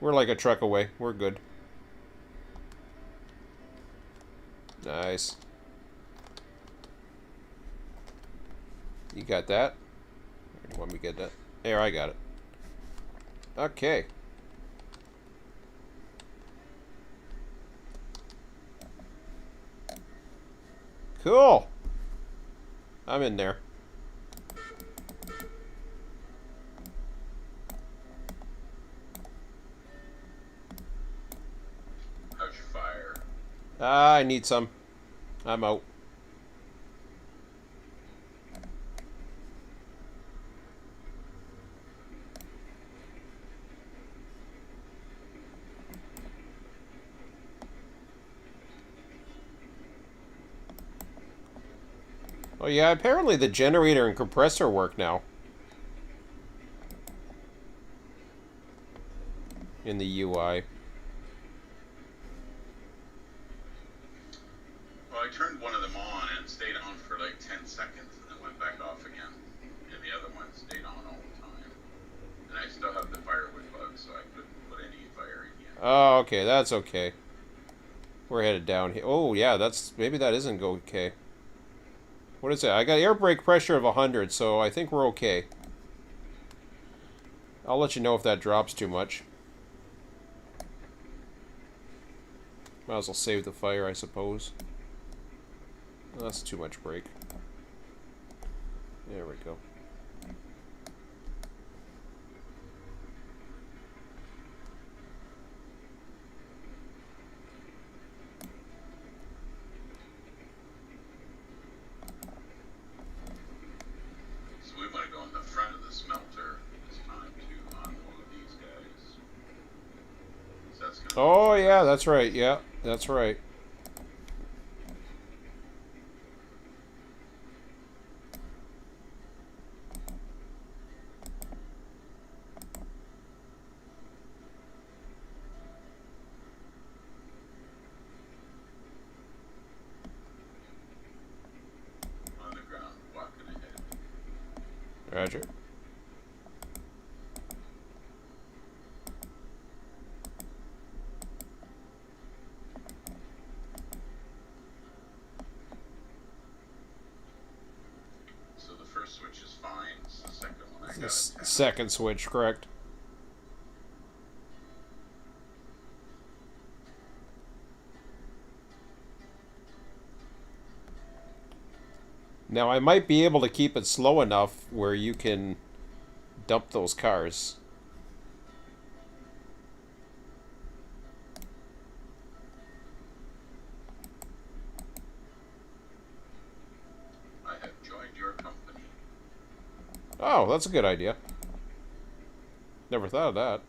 We're like a truck away. We're good. Nice. You got that? Or do you want me to get that? There, I got it. Okay. Cool. I'm in there. How's your fire? I need some. I'm out. Oh yeah, apparently the generator and compressor work now. In the UI. Well, I turned one of them on and it stayed on for like 10 seconds and then went back off again. And the other one stayed on all the time. And I still have the firewood bug, so I couldn't put any fire in yet. Oh, okay, that's okay. We're headed down here. Oh, yeah, that's... Maybe that isn't okay. What is it? I got air brake pressure of 100, so I think we're okay. I'll let you know if that drops too much. Might as well save the fire, I suppose. That's too much brake. There we go. So we want to go in the front of the smelter this time to unload these guys. So that's gonna Oh, yeah, that's right. Yeah, that's right. on the ground, walking ahead. Roger. So the first switch is fine. It's the second one I got. Second switch, correct. Now, I might be able to keep it slow enough where you can dump those cars. I have joined your company. Oh, that's a good idea. Never thought of that.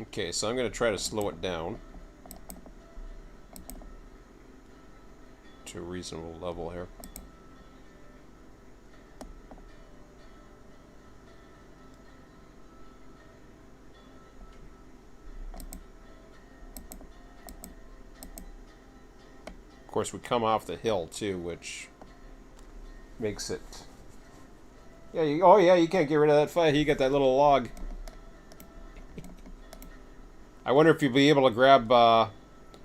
Okay, so I'm going to try to slow it down to a reasonable level here. Of course, we come off the hill too, which makes it... Yeah, oh yeah, you can't get rid of that fire. You got that little log. I wonder if you'll be able to grab... Oh,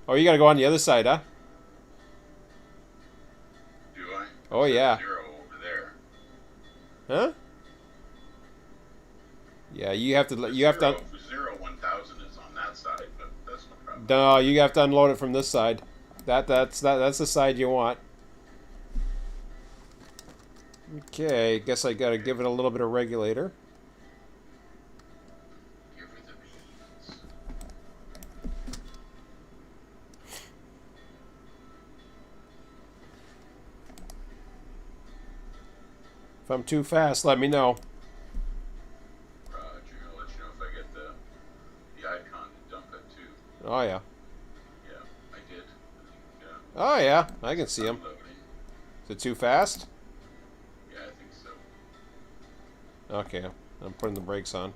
you gotta go on the other side, huh? Do I? Oh yeah. 0 over there. Huh? Yeah, you have to. The You have to. 1000 is on that side, but that's no problem. No, you have to unload it from this side. That's the side you want. Okay, guess I gotta give it a little bit of regulator. Give her the beans. If I'm too fast, let me know. Roger, I'll let you know if I get the icon to dump it too. Oh yeah. Yeah, I did. Yeah. Oh yeah, I can see him. Unloading. Is it too fast? Yeah, I think so. Okay, I'm putting the brakes on.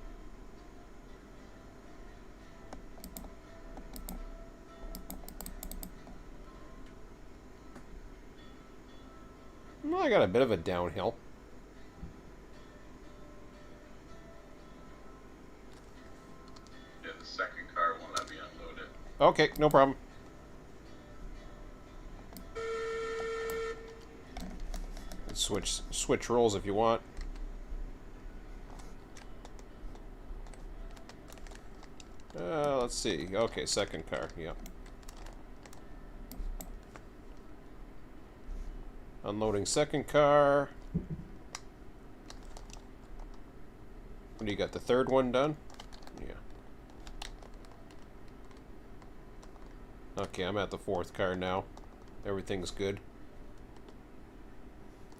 Well, I got a bit of a downhill. Yeah, the second car won't let me unload it. Okay, no problem. Switch roles if you want. Let's see. Okay, second car. Yeah. Unloading second car. What do you got? The third one done? Yeah. Okay, I'm at the fourth car now. Everything's good.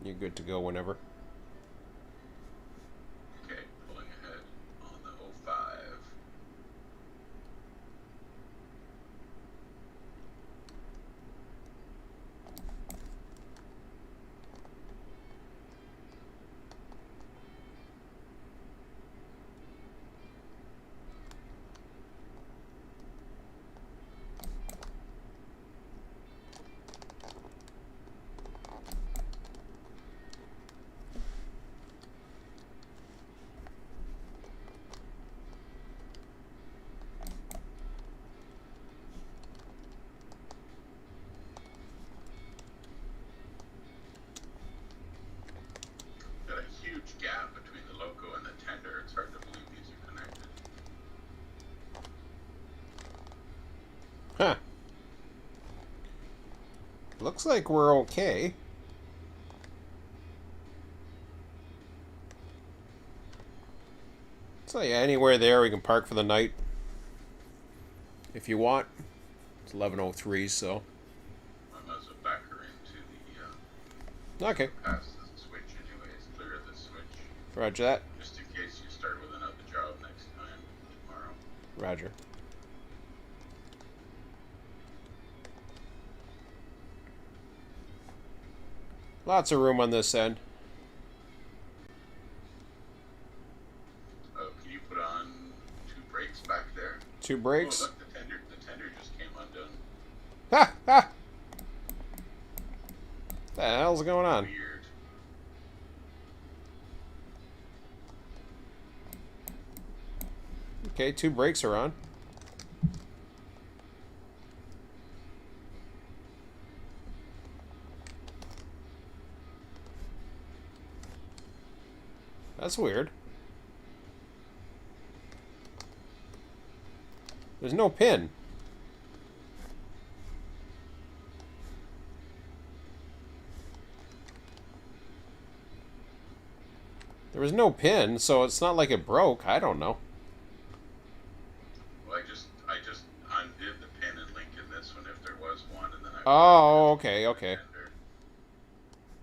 You're good to go whenever. Okay, pulling ahead on the 05. Got a huge gap between the loco and the tender. It's hard to believe these are connected. Huh. Looks like we're okay. So yeah, anywhere there we can park for the night. If you want. It's 11:03, so. I might as well back her into the Okay. past the switch anyways. Clear the switch. Roger that. Just in case you start with another job next time tomorrow. Roger. Lots of room on this end. Oh, can you put on 2 brakes back there? Two Oh, brakes. look, the tender just came undone. Ha! Ha! What the hell's going on? Weird. Okay, 2 brakes are on. That's weird. There's no pin. There was no pin, so it's not like it broke. I don't know. Well, I just undid the pin and link in this one if there was one, and then I. Oh, okay, okay. Tender.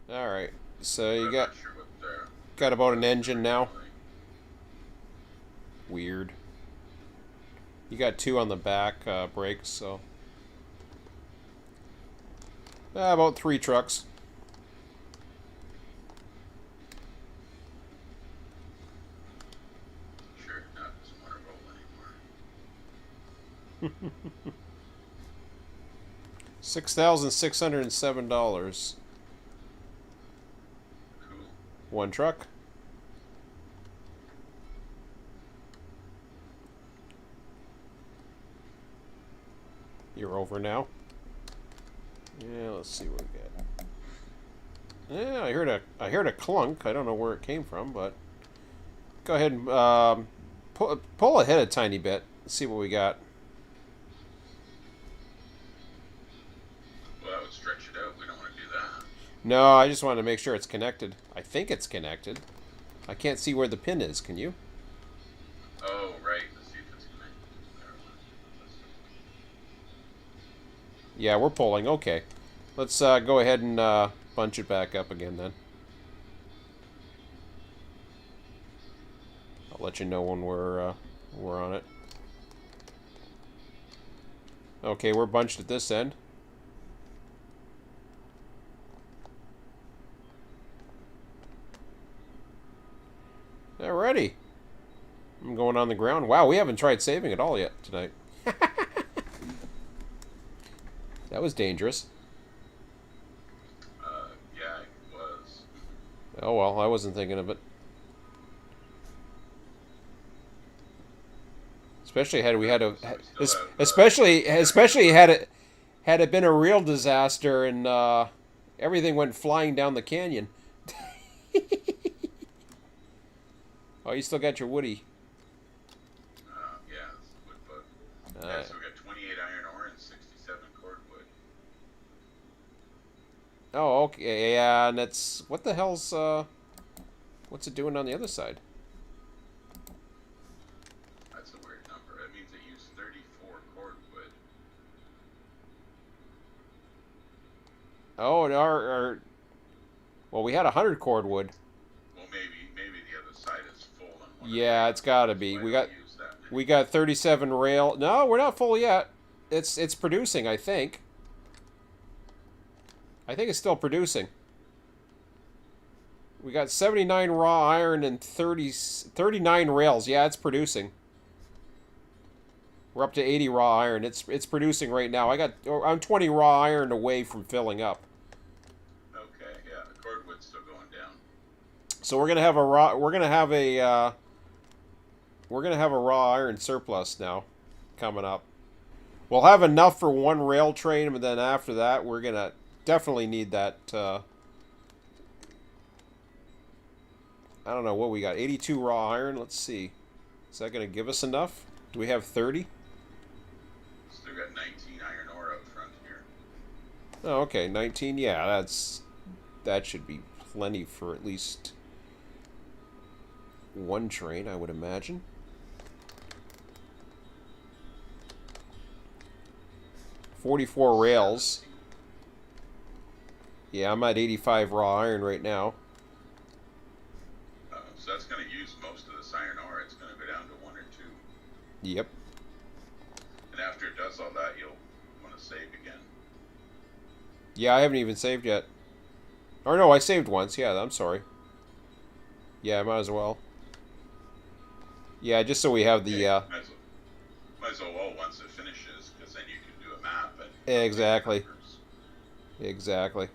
All right. So But you I'm got not sure what about an engine now. Weird. You got 2 on the back brakes, so about 3 trucks. Sure, not doesn't want to roll anymore. $6,607. Cool. 1 truck. You're over now. Yeah, let's see what we got. Yeah, I heard a clunk. I don't know where it came from, but go ahead and pull ahead a tiny bit. See what we got. Well, that would stretch it out. We don't want to do that. No, I just wanted to make sure it's connected. I think it's connected. I can't see where the pin is. Can you? Oh, right. Let's see if it's connected. Never mind. Yeah, we're pulling. Okay. Let's go ahead and bunch it back up again then. I'll let you know when we're on it. Okay, we're bunched at this end. Alrighty. I'm going on the ground. Wow, we haven't tried saving at all yet tonight. That was dangerous. Yeah, it was. Oh well, I wasn't thinking of it. Especially had we had a, especially had it been a real disaster and everything went flying down the canyon. Oh, you still got your woody. Yeah, it's wood bug. Yeah, so we got 28 iron ore and 67 cordwood. Oh, okay, yeah, and that's what the hell's what's it doing on the other side? That's a weird number. That means it used 34 cordwood. Oh, and our well, we had 100 cordwood. Well, maybe the other side is full. On one Yeah, it's got to be. We got 37 rail. No, we're not full yet. It's producing, I think. I think it's still producing. We got 79 raw iron and 39 rails. Yeah, it's producing. We're up to 80 raw iron. It's producing right now. I'm 20 raw iron away from filling up. Okay, yeah, the cordwood's still going down. So we're gonna have a raw. We're gonna have a raw iron surplus now, coming up. We'll have enough for one rail train, but then after that, we're gonna definitely need that. I don't know what we got. 82 raw iron. Let's see. Is that gonna give us enough? Do we have 30? Still got 19 iron ore out front here. Oh, okay, 19. Yeah, that should be plenty for at least one train, I would imagine. $44 rails. Yeah, I'm at 85 raw iron right now. So that's going to use most of this iron ore. It's going to go down to 1 or 2. Yep. And after it does all that, you'll want to save again. Yeah, I haven't even saved yet. Or no, I saved once. Yeah, I'm sorry. Yeah, I might as well. Yeah, just so we have the... Might as well once it finishes, because then you can do a map. And exactly. Exactly.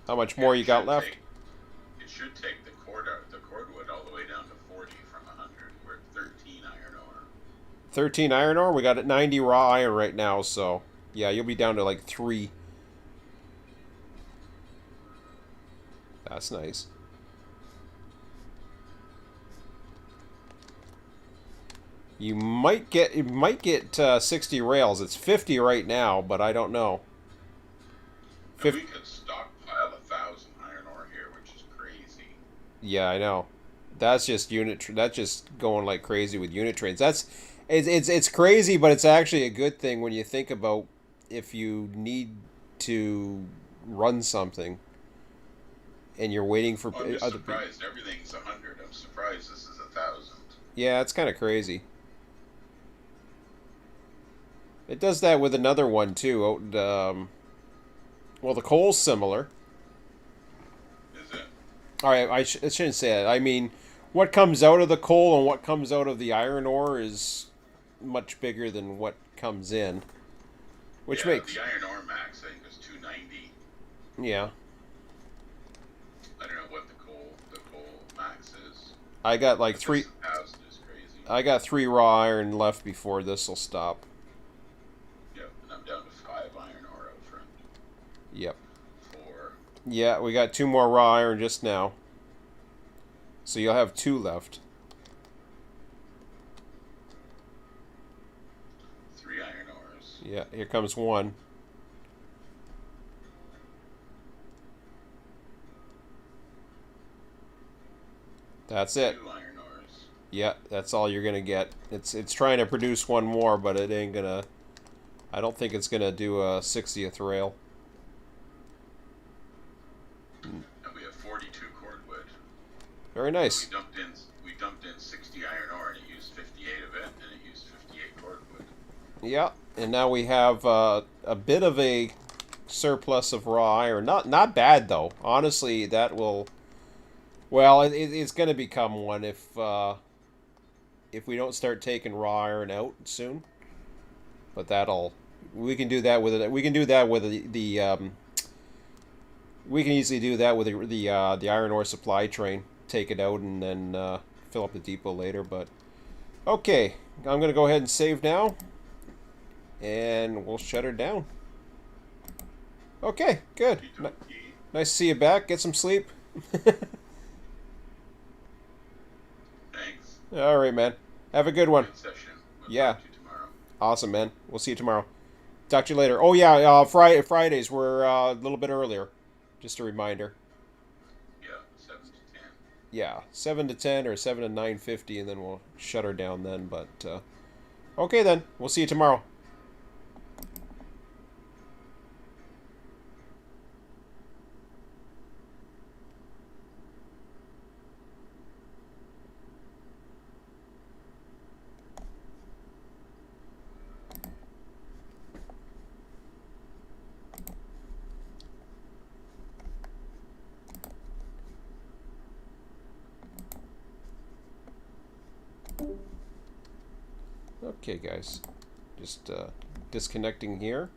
How much more you got left? It should take the cordwood all the way down to 40 from 100. We're at 13 iron ore. 13 iron ore? We got at 90 raw iron right now, so... Yeah, you'll be down to like 3. That's nice. You might get 60 rails. It's 50 right now, but I don't know. We could stockpile 1,000 iron ore here, which is crazy. Yeah, I know. That's just that's just going like crazy with unit trains. It's crazy, but it's actually a good thing when you think about if you need to run something and you're waiting for I'm just surprised everything's 100. I'm surprised this is 1,000. Yeah, it's kind of crazy. It does that with another one too. Well, the coal's similar. Is it? All right, I shouldn't say that. I mean, what comes out of the coal and what comes out of the iron ore is much bigger than what comes in. Which makes... The iron ore max, I think, is 290. Yeah. I don't know what the coal max is. I got like 3... 1,000 is crazy. I got 3 raw iron left before this will stop. Yep. 4. Yeah, we got 2 more raw iron just now. So you'll have 2 left. 3 iron ores. Yeah, here comes 1. That's it. 2 iron ores. Yeah, that's all you're gonna get. It's trying to produce 1 more, but it ain't gonna. I don't think it's gonna do a 60th rail. And we have 42 cordwood. Very nice. We dumped in 60 iron ore, and it used 58 of it, and it used 58 cordwood. Yeah, and now we have a bit of a surplus of raw iron. Not bad though. Honestly, that will. Well, it's going to become one if we don't start taking raw iron out soon. But we can do that with it. We can do that with we can easily do that with the iron ore supply train. Take it out and then fill up the depot later. But okay, I'm going to go ahead and save now, and we'll shut her down. Okay, good. Nice to see you back. Get some sleep. Thanks. All right, man. Have a good one. Good session. We'll Yeah. talk to you tomorrow. Awesome, man. We'll see you tomorrow. Talk to you later. Oh yeah, Fridays we're a little bit earlier. Just a reminder. Yeah, 7 to 10. Yeah, 7 to 10 or 7 to 9:50, and then we'll shut her down then. But okay, then we'll see you tomorrow. Okay, guys, just disconnecting here,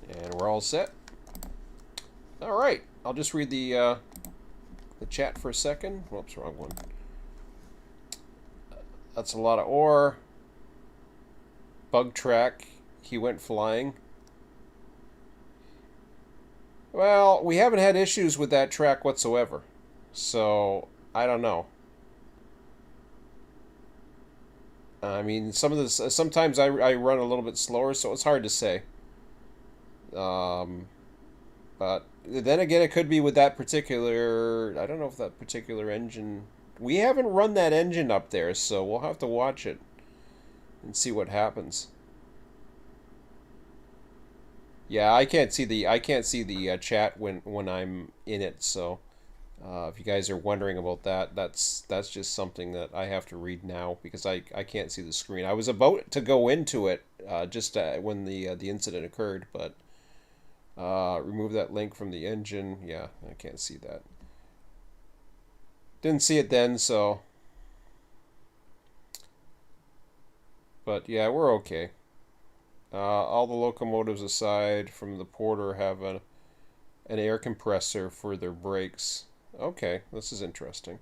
and we're all set. All right, I'll just read the chat for a second. Whoops, wrong one. That's a lot of ore. Bug track. He went flying. Well, we haven't had issues with that track whatsoever, so I don't know. I mean, sometimes I run a little bit slower, so it's hard to say. But then again, it could be with that particular. I don't know if that particular engine. We haven't run that engine up there, so we'll have to watch it and see what happens. Yeah, I can't see the chat when I'm in it, so. If you guys are wondering about that, that's just something that I have to read now because I can't see the screen. I was about to go into it just when the incident occurred, but remove that link from the engine. Yeah, I can't see that. Didn't see it then, so. But yeah, we're okay. All the locomotives aside from the Porter have an air compressor for their brakes. Okay, this is interesting.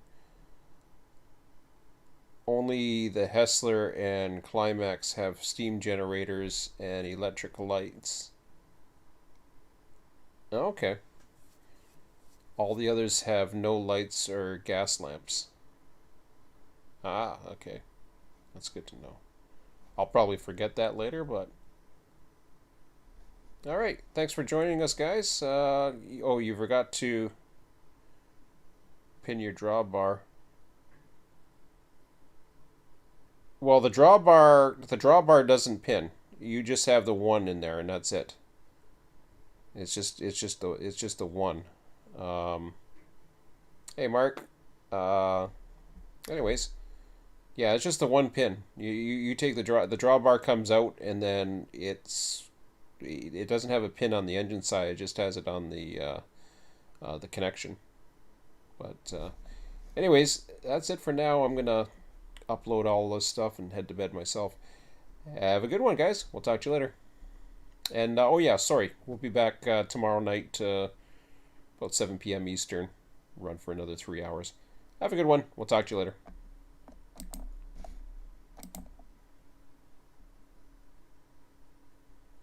Only the Hessler and Climax have steam generators and electric lights. Okay. All the others have no lights or gas lamps. Ah, okay. That's good to know. I'll probably forget that later, but... Alright, thanks for joining us, guys. Oh, you forgot to pin your drawbar. Well, the drawbar doesn't pin. You just have the 1 in there, and that's it. It's just the 1. Hey, Mark. Anyways, yeah, it's just the 1 pin. You take the drawbar comes out, and then it doesn't have a pin on the engine side. It just has it on the connection. But anyways, that's it for now. I'm gonna upload all this stuff and head to bed myself. Have a good one, guys. We'll talk to you later. And oh yeah, sorry, we'll be back tomorrow night about 7 p.m. Eastern. Run for another 3 hours. Have a good one. We'll talk to you later.